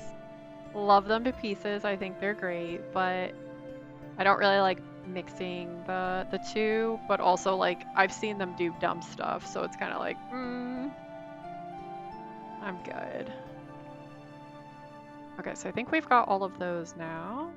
Love them to pieces. I think they're great, but I don't really like mixing the two, but also like I've seen them do dumb stuff, so it's kind of like, I'm good. Okay, so I think we've got all of those now.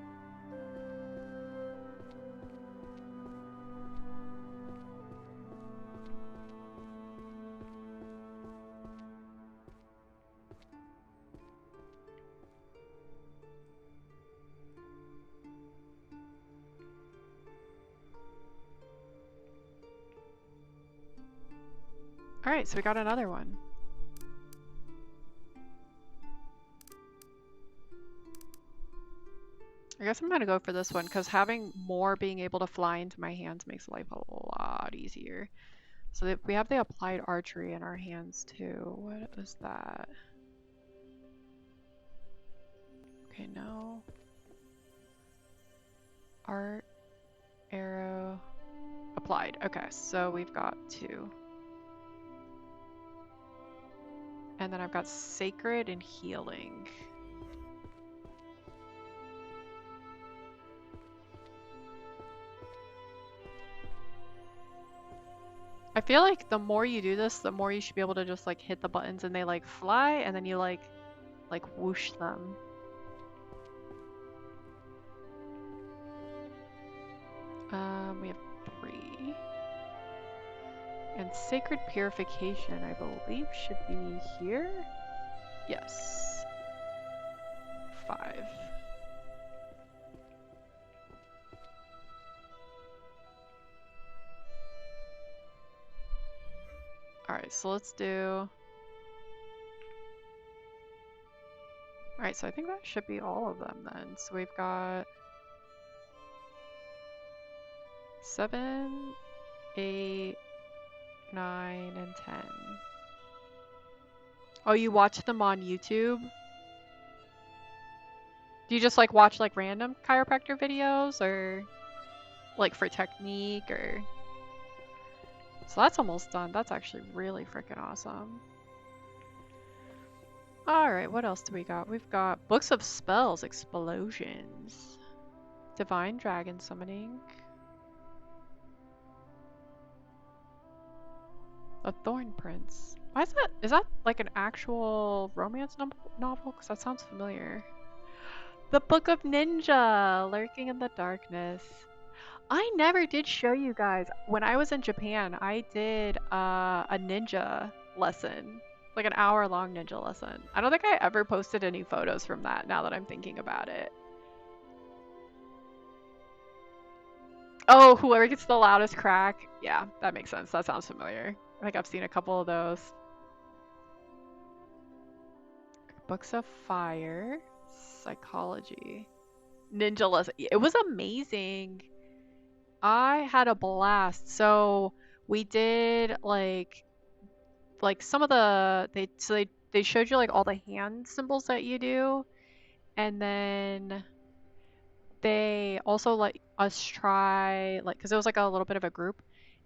Alright, so we got another one. I guess I'm gonna go for this one because having more being able to fly into my hands makes life a lot easier. So we have the applied archery in our hands too. What is that? Okay, no. Art, arrow, applied. Okay, so we've got 2. And then I've got sacred and healing. I feel like the more you do this, the more you should be able to just like hit the buttons and they like fly and then you like whoosh them. We have 3. And sacred purification, I believe, should be here. Yes. 5. Alright, so let's do... Alright, so I think that should be all of them then. So we've got 7, 8, 9, and 10. Oh, you watch them on YouTube? Do you just like watch like random chiropractor videos or like for technique or... So that's almost done. That's actually really freaking awesome. Alright, what else do we got? We've got books of spells, explosions, divine dragon summoning, a thorn prince. Why is that? Is that like an actual romance novel? Because that sounds familiar. The Book of Ninja, lurking in the darkness. I never did show you guys. When I was in Japan, I did a ninja lesson. Like an hour-long ninja lesson. I don't think I ever posted any photos from that now that I'm thinking about it. Oh, whoever gets the loudest crack. Yeah, that makes sense. That sounds familiar. I think I've seen a couple of those. Books of Fire. Psychology. Ninja lesson. It was amazing. I had a blast. So we did like some of the they showed you like all the hand symbols that you do, and then they also let us try like because it was like a little bit of a group.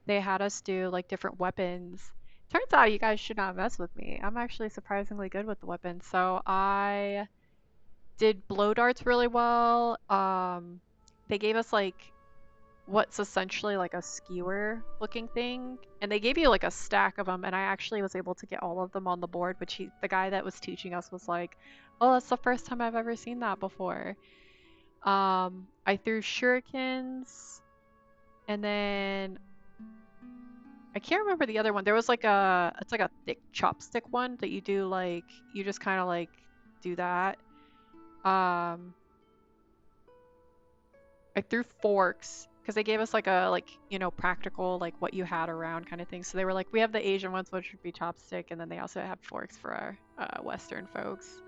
They had us do like different weapons. Turns out you guys should not mess with me. I'm actually surprisingly good with the weapons. So I did blow darts really well. They gave us like what's essentially like a skewer looking thing, and they gave you like a stack of them, and I actually was able to get all of them on the board, which the guy that was teaching us was like, oh, that's the first time I've ever seen that before. I threw shurikens, and then I can't remember the other one. There was like it's like a thick chopstick one that you do like, you just kind of like do that. I threw forks because they gave us like a practical like what you had around kind of thing. So they were like, we have the Asian ones, which would be chopstick, and then they also have forks for our Western folks.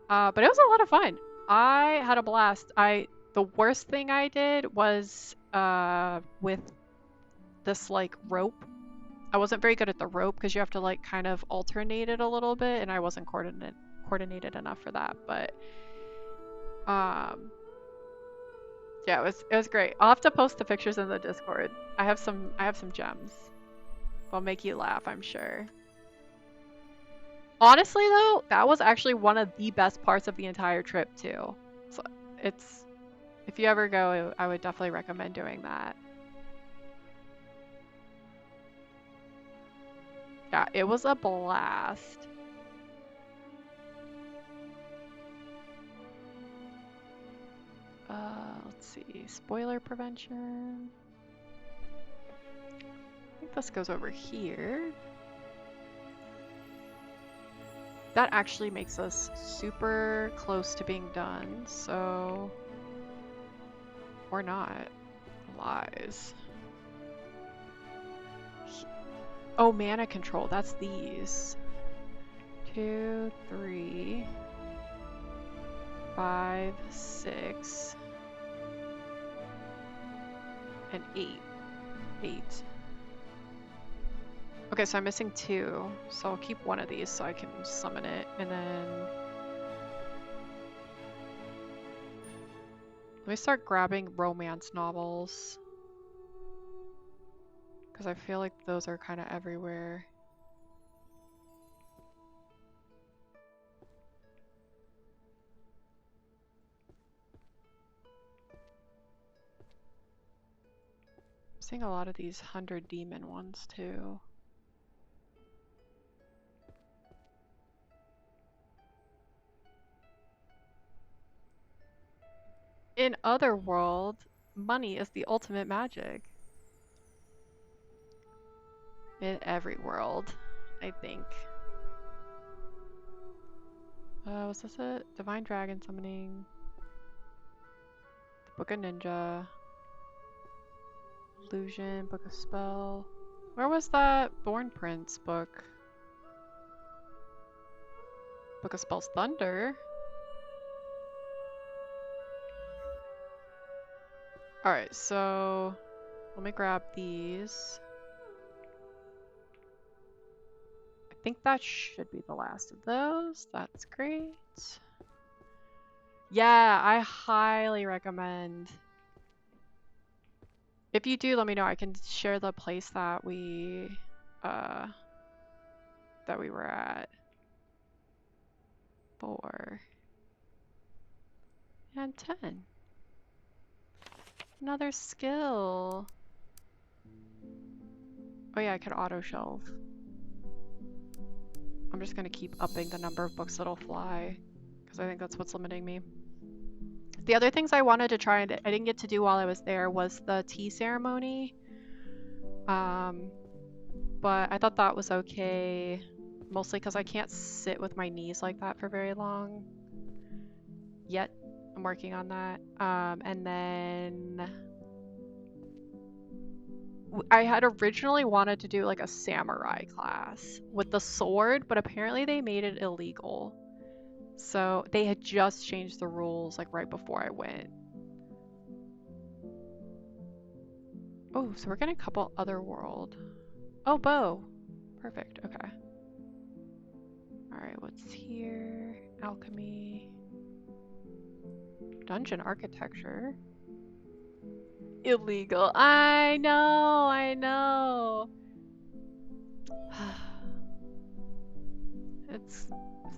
But it was a lot of fun. I had a blast. The worst thing I did was with this like rope. I wasn't very good at the rope because you have to like kind of alternate it a little bit, and I wasn't coordinated enough for that. But yeah, it was great. I'll have to post the pictures in the Discord. I have some gems. They'll make you laugh, I'm sure. Honestly though, that was actually one of the best parts of the entire trip too. So if you ever go, I would definitely recommend doing that. Yeah, it was a blast. Let's see, spoiler prevention. I think this goes over here. That actually makes us super close to being done, so... Or not. Lies. Oh, mana control, that's these. 2, 3... 5, 6, and 8. 8. Okay, so I'm missing 2, so I'll keep one of these so I can summon it, and then let me start grabbing romance novels, because I feel like those are kind of everywhere. I'm seeing a lot of these 100 demon ones too. In Otherworld, money is the ultimate magic. In every world, I think. Was this it? Divine Dragon Summoning. The Book of Ninja. Illusion, Book of Spell. Where was that Thorn Prince book? Book of Spells Thunder? Alright, so let me grab these. I think that should be the last of those. That's great. Yeah, I highly recommend. If you do, let me know. I can share the place that we were at. 4 and 10. Another skill. Oh yeah, I could auto shelve. I'm just gonna keep upping the number of books that'll fly, because I think that's what's limiting me. The other things I wanted to try and I didn't get to do while I was there was the tea ceremony. But I thought that was okay, mostly because I can't sit with my knees like that for very long. Yet, I'm working on that. And then I had originally wanted to do like a samurai class with the sword, but apparently they made it illegal. So they had just changed the rules like right before I went. Oh, so we're getting a couple Otherworld. Oh, bow. Perfect. Okay. Alright, what's here? Alchemy. Dungeon architecture. Illegal. I know. It's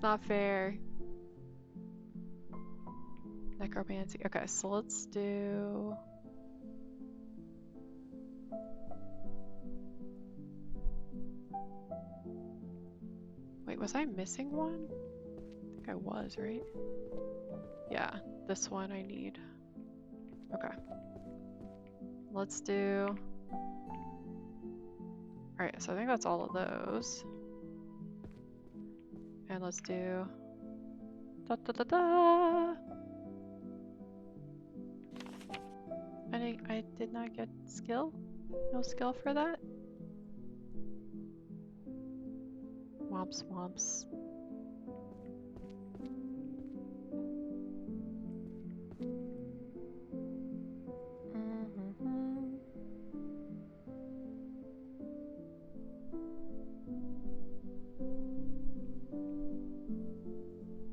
not fair. Necromancy. Okay, so let's do... Wait, was I missing one? I think I was, right? Yeah, this one I need. Okay. Let's do... Alright, so I think that's all of those. And let's do... Da da da da! I did not get skill? No skill for that? Womps womps.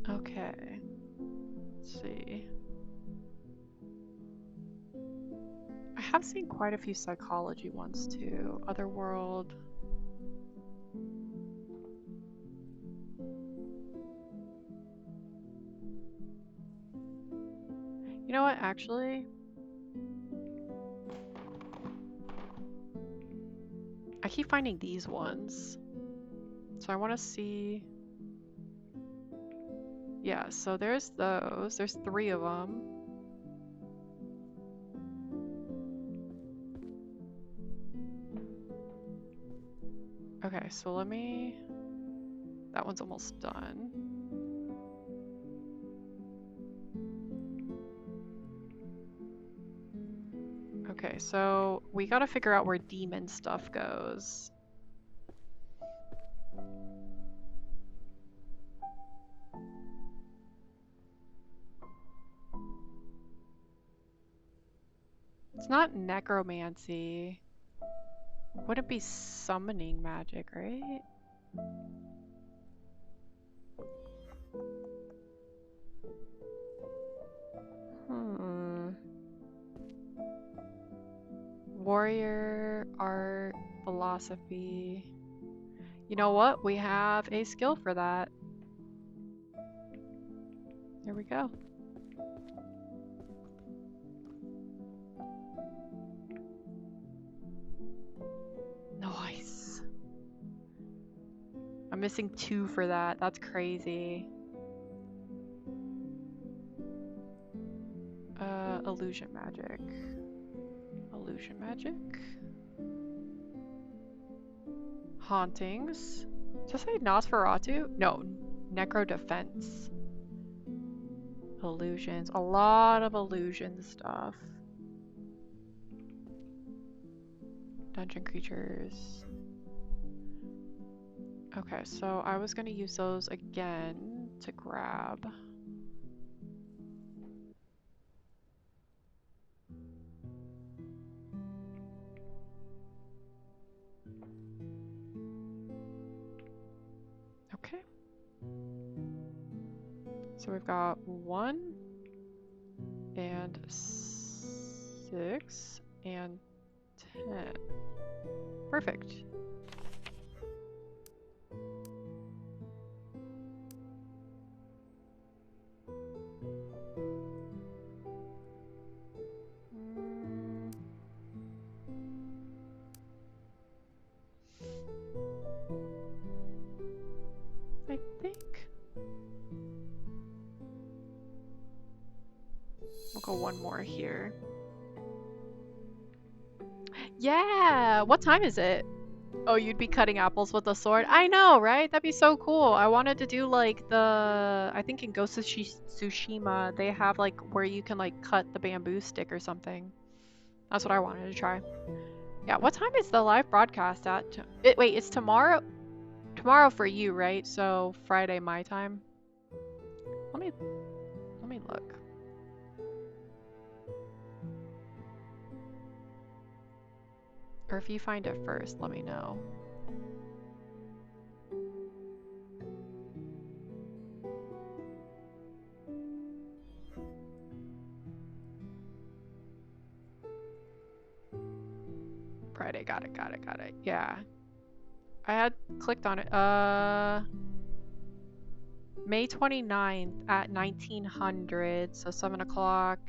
Okay. Let's see. I have seen quite a few psychology ones too. Otherworld. You know what, actually? I keep finding these ones. So I want to see... Yeah, so there's those. There's 3 of them. Okay, so let me... That one's almost done. Okay, so we gotta figure out where demon stuff goes. It's not necromancy. Would it be summoning magic, right? Warrior, art, philosophy. You know what? We have a skill for that. There we go. Nice. I'm missing 2 for that. That's crazy. Illusion magic. Illusion magic. Hauntings. Does it say Nosferatu? No. Necro defense. Illusions. A lot of illusion stuff. Dungeon creatures. Okay, so I was gonna use those again to grab. Okay. So we've got 1 and 6 and 10. Perfect. I think we'll go 1 more here. Yeah! What time is it? Oh, you'd be cutting apples with a sword? I know, right? That'd be so cool. I wanted to do like I think in Ghost of Tsushima, they have like where you can like cut the bamboo stick or something. That's what I wanted to try. Yeah, what time is the live broadcast at? Wait, it's tomorrow? Tomorrow for you, right? So Friday my time. Let me look. Or if you find it first, let me know. Friday, got it. Yeah. I had clicked on it. May 29th at 1900, so 7 o'clock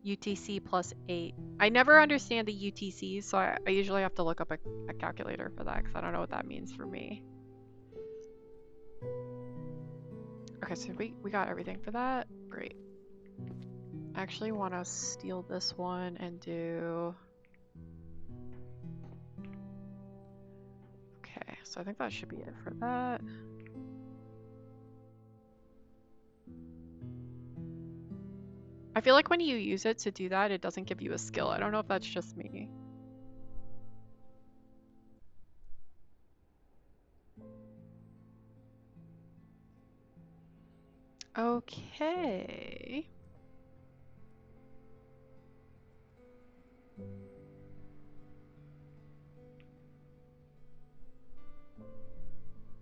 UTC plus 8. I never understand the UTCs, so I usually have to look up a calculator for that because I don't know what that means for me. Okay, so we got everything for that. Great. I actually want to steal this one and do... Okay, so I think that should be it for that. I feel like when you use it to do that, it doesn't give you a skill. I don't know if that's just me. Okay.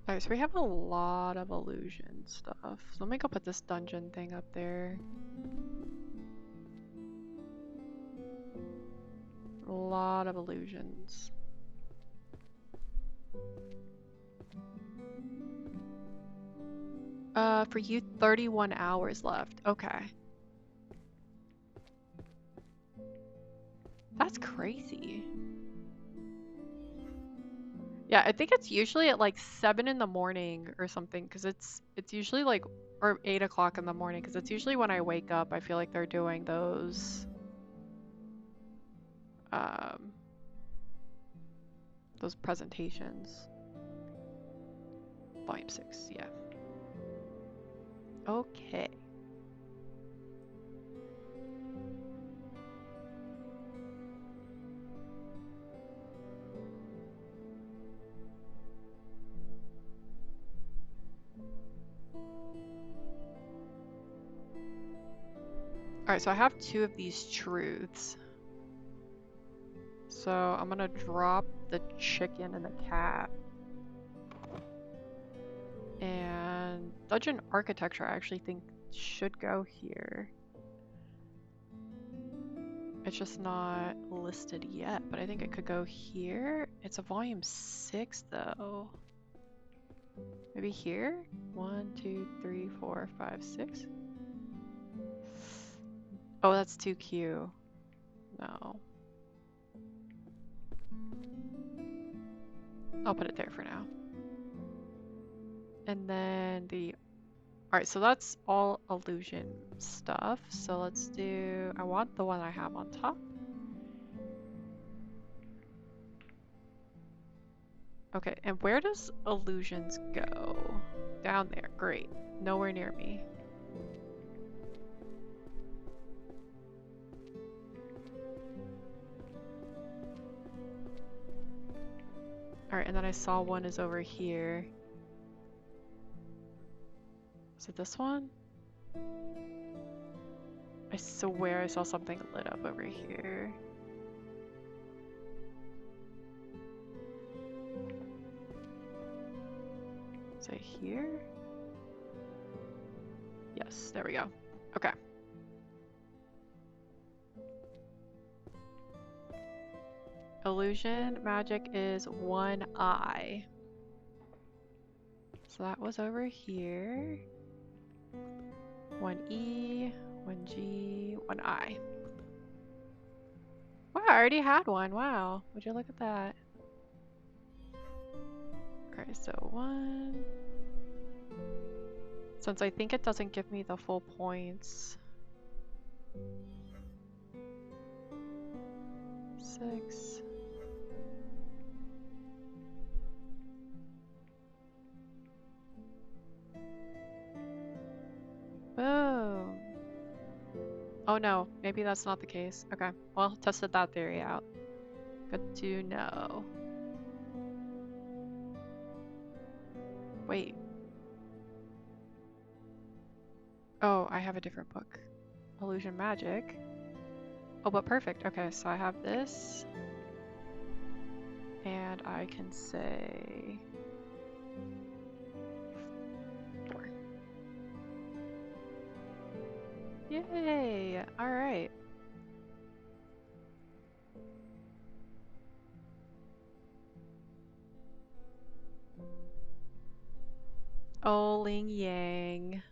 Alright, so we have a lot of illusion stuff. So let me go put this dungeon thing up there. A lot of illusions. For you, 31 hours left. Okay. That's crazy. Yeah, I think it's usually at like 7 in the morning or something, because it's usually like, or 8 o'clock in the morning, because it's usually when I wake up. I feel like they're doing those presentations. Volume 6, yeah. Okay. Alright, so I have 2 of these truths. So I'm gonna drop the chicken and the cat. And dungeon architecture I actually think should go here. It's just not listed yet, but I think it could go here. It's a volume 6 though. Maybe here? 1, 2, 3, 4, 5, 6. Oh, that's 2Q. No. I'll put it there for now. And then the... Alright, so that's all illusion stuff. So let's do... I want the one I have on top. Okay, and where does illusions go? Down there, great. Nowhere near me. Alright, and then I saw one is over here. Is it this one? I swear I saw something lit up over here. Is it here? Yes, there we go. Okay. Illusion magic is 1 eye. So that was over here. 1 E, 1 G, 1 I. Wow, I already had one. Wow. Would you look at that? Alright, so 1. Since I think it doesn't give me the full points. 6. Boom. Oh no, maybe that's not the case. Okay, well, tested that theory out. Good to know. Wait. Oh, I have a different book. Illusion Magic. Oh, but perfect. Okay, so I have this. And I can say... 4. Yay! Alright. Oh, Ling Yang.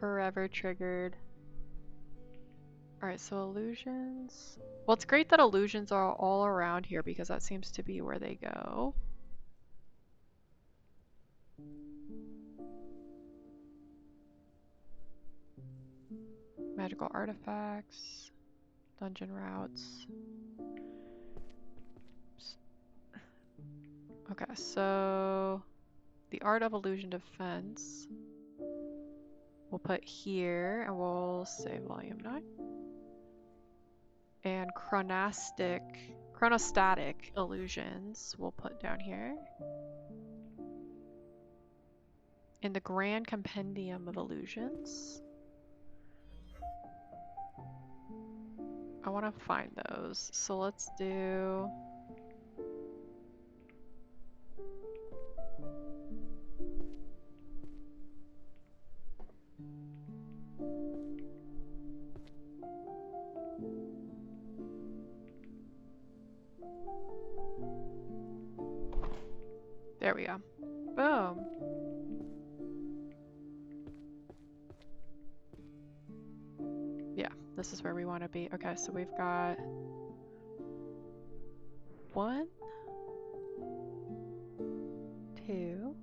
Forever triggered. Alright, so illusions. Well, it's great that illusions are all around here because that seems to be where they go. Magical artifacts. Dungeon routes. Oops. Okay, so the art of illusion defense we'll put here and we'll say volume 9. And chronostatic illusions we'll put down here. In the Grand Compendium of Illusions. I want to find those, so let's do... There we go. Boom. Yeah, this is where we want to be. Okay, so we've got 1, 2,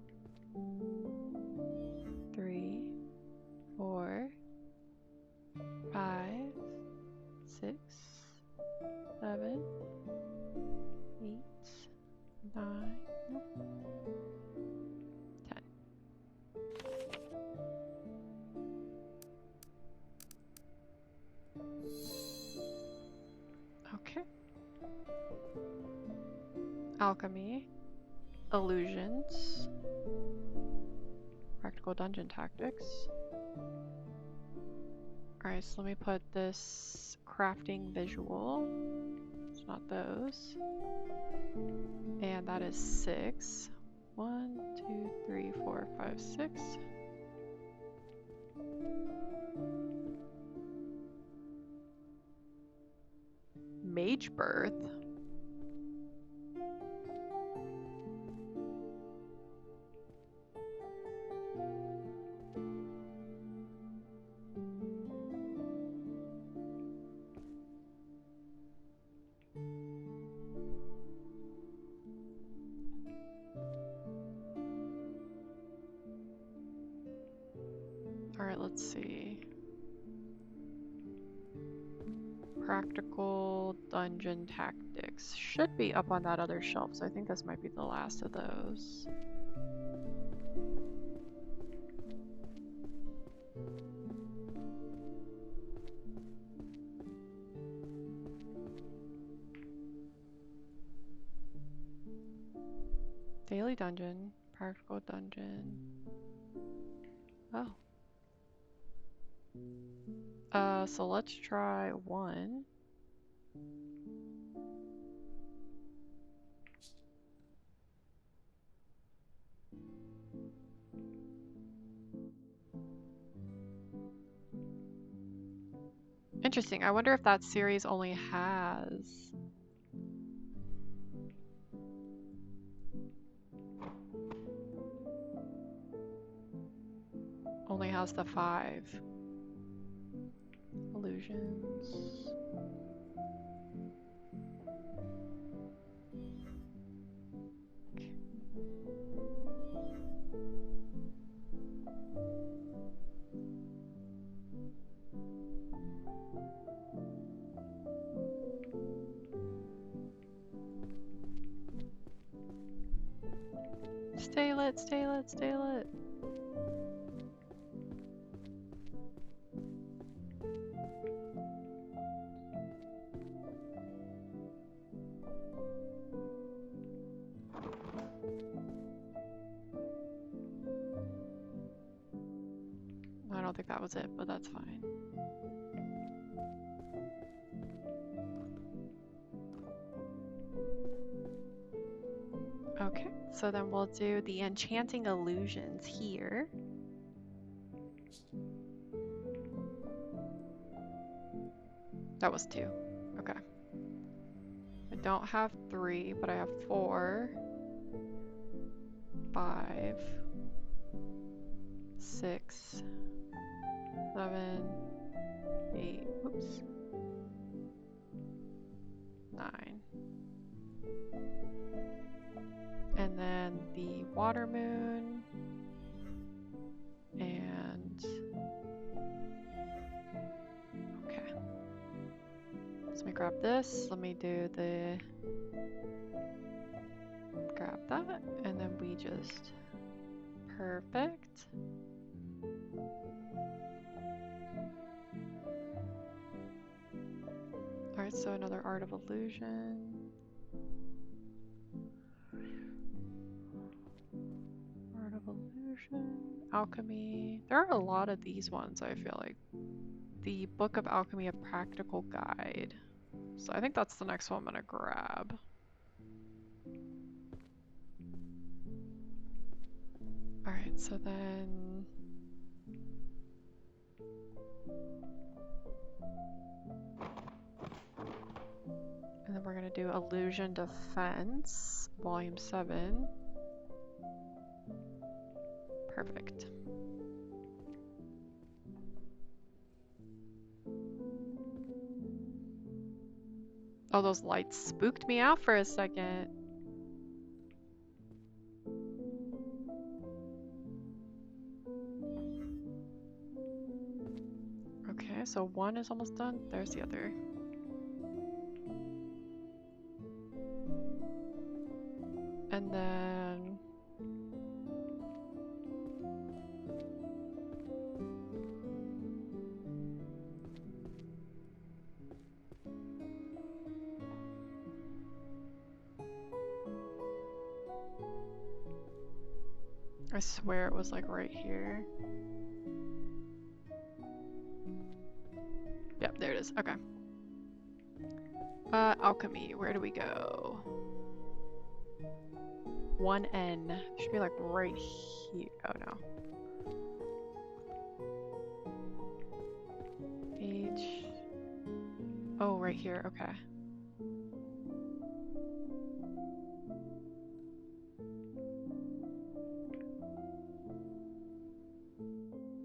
3, 4, 5, 6, 7, 8, 9, 10. Okay. Alchemy. Illusions. Practical dungeon tactics. Alright, so let me put this crafting visual It's not those. And that is 6. 1, 2, 3, 4, 5, 6. Mage birth. All right, let's see. Practical dungeon tactics should be up on that other shelf, so I think this might be the last of those. Daily dungeon, practical dungeon. Oh. So let's try 1. Interesting. I wonder if that series only has the 5 illusions. Stay lit, stay lit, stay lit. I don't think that was it, but that's fine. Okay, so then we'll do the enchanting illusions here. That was 2. Okay. I don't have 3, but I have 4, 5, 6, 7, 8, oops, 9. And then the water moon, and okay. So let me grab this, let me do the, grab that, and then we just, perfect. Alright, so another Art of Illusion. Art of Illusion, Alchemy. There are a lot of these ones, I feel like. The Book of Alchemy, a Practical Guide. So I think that's the next one I'm gonna grab. Alright, so then... and then we're gonna do Illusion Defense, Volume 7. Perfect. Oh, those lights spooked me out for a second. Okay, so 1 is almost done. There's the other. And then... I swear it was like right here. Yep, there it is. Okay. Alchemy, where do we go? 1N. Should be like right here. Oh no. H. Oh, right here. Okay.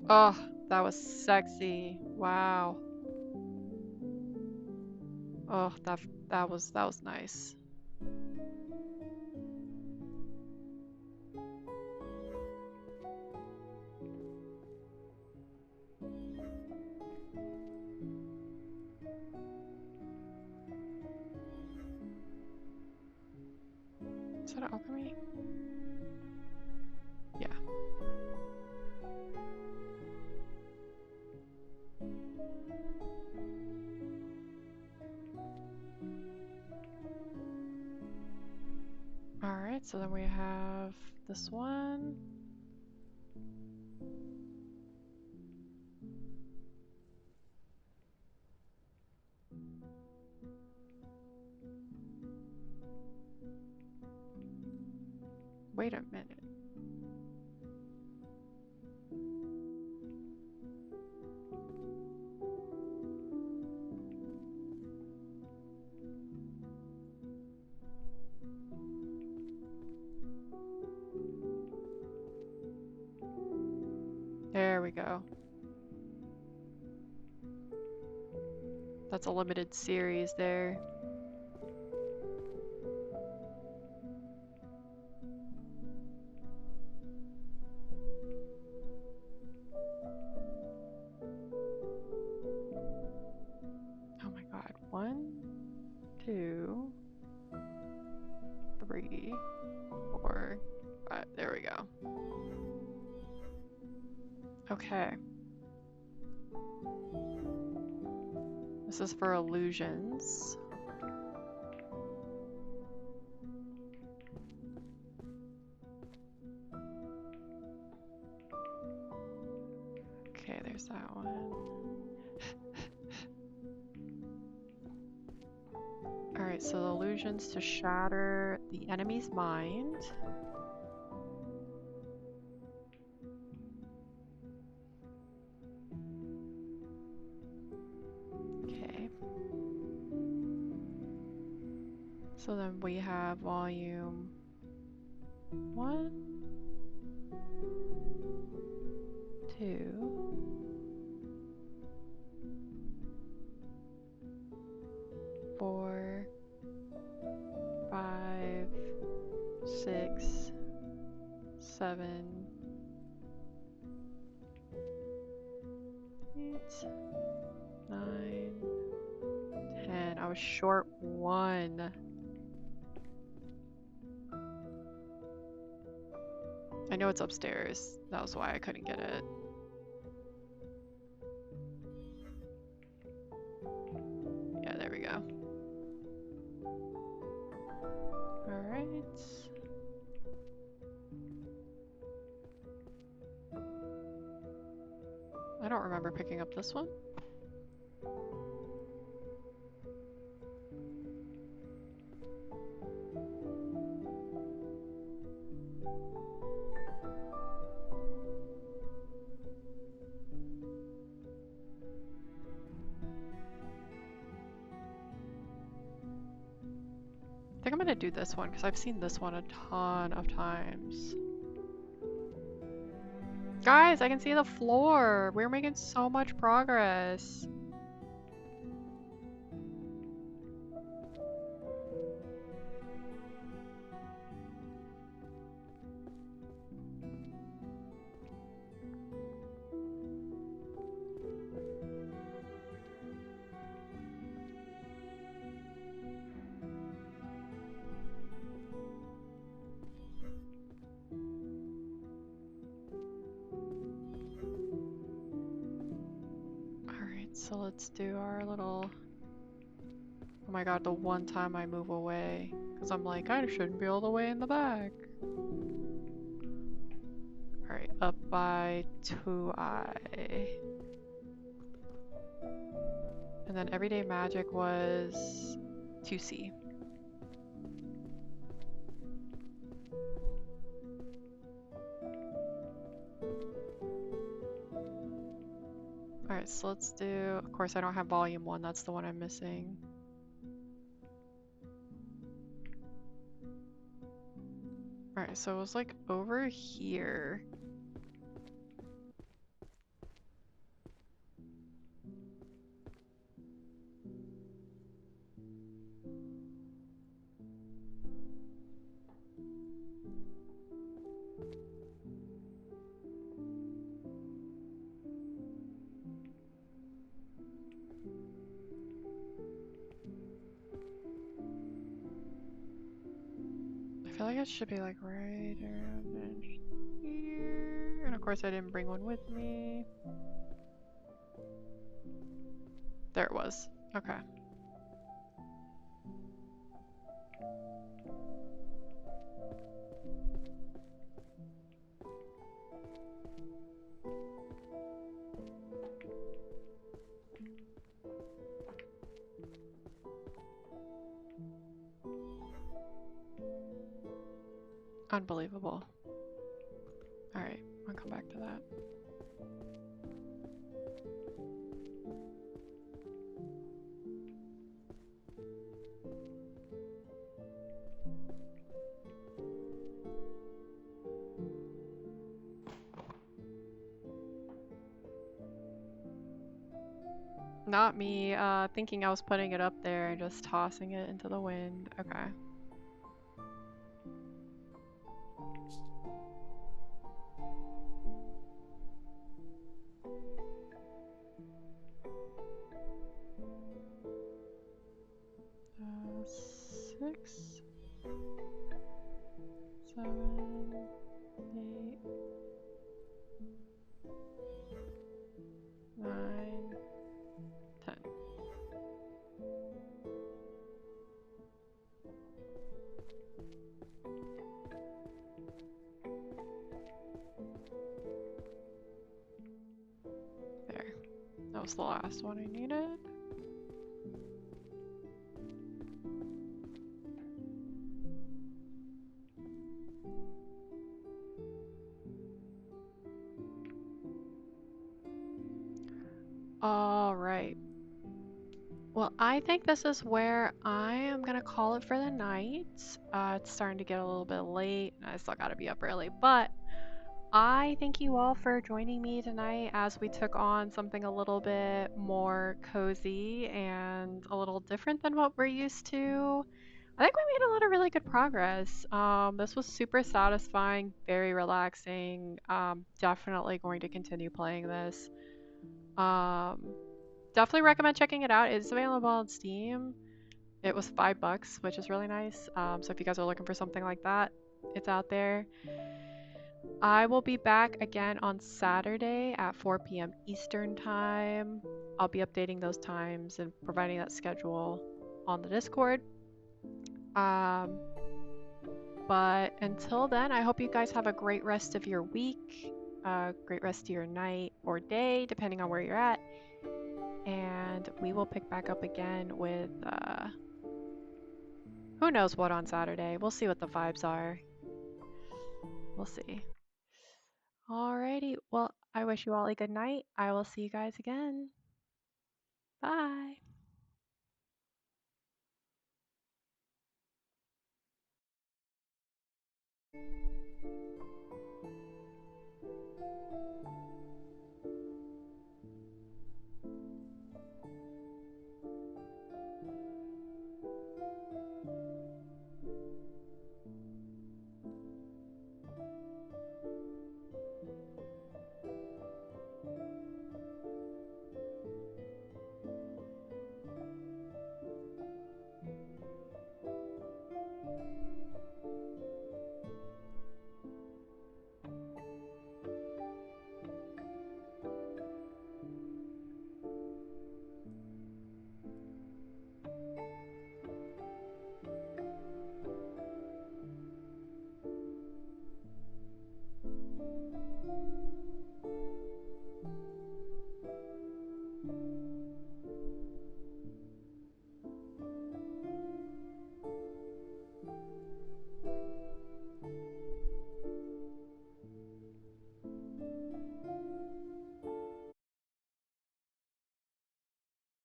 Oh, that was sexy. Wow. Oh, that was nice. Is that alchemy? Yeah. Alright, so then we have this one. Wait a minute. There we go. That's a limited series there. Oh my god. 1, 2, 3, 4, 5. There we go. Okay. This is for illusions. Okay, there's that one. Alright, so the illusions to shatter the enemy's mind. Okay. So then we have volume 1, 2, 4, 5, 6, 7, 8, 9, 10. I was short 1. I know it's upstairs. That was why I couldn't get it. Yeah, there we go. Alright. I don't remember picking up this one. I think I'm gonna do this one because I've seen this one a ton of times. Guys, I can see the floor. We're making so much progress. So let's do our little... Oh my god, the one time I move away. Because I'm like, I shouldn't be all the way in the back. Alright, up by 2i. And then everyday magic was 2C. Alright, so let's do... Of course, I don't have volume 1. That's the one I'm missing. Alright, so it was like over here. I feel like it should be like right around in here. And of course I didn't bring one with me. There it was. Okay. Unbelievable. Alright, I'll come back to that. Not me, thinking I was putting it up there and just tossing it into the wind. Okay. Six, 7, 8, 9, 10. There. That was the last one I needed. All right. Well, I think this is where I am gonna call it for the night. It's starting to get a little bit late, and I still gotta be up early, but I thank you all for joining me tonight as we took on something a little bit more cozy and a little different than what we're used to. I think we made a lot of really good progress. This was super satisfying, very relaxing. Definitely going to continue playing this. Definitely recommend checking it out. It's available on Steam. It was $5, which is really nice. So if you guys are looking for something like that, it's out there. I will be back again on Saturday at 4 p.m. Eastern Time. I'll be updating those times and providing that schedule on the Discord. But until then, I hope you guys have a great rest of your week, great rest of your night or day, depending on where you're at. And we will pick back up again with who knows what on Saturday. We'll see what the vibes are. We'll see. Alrighty, well, I wish you all a good night. I will see you guys again. Bye.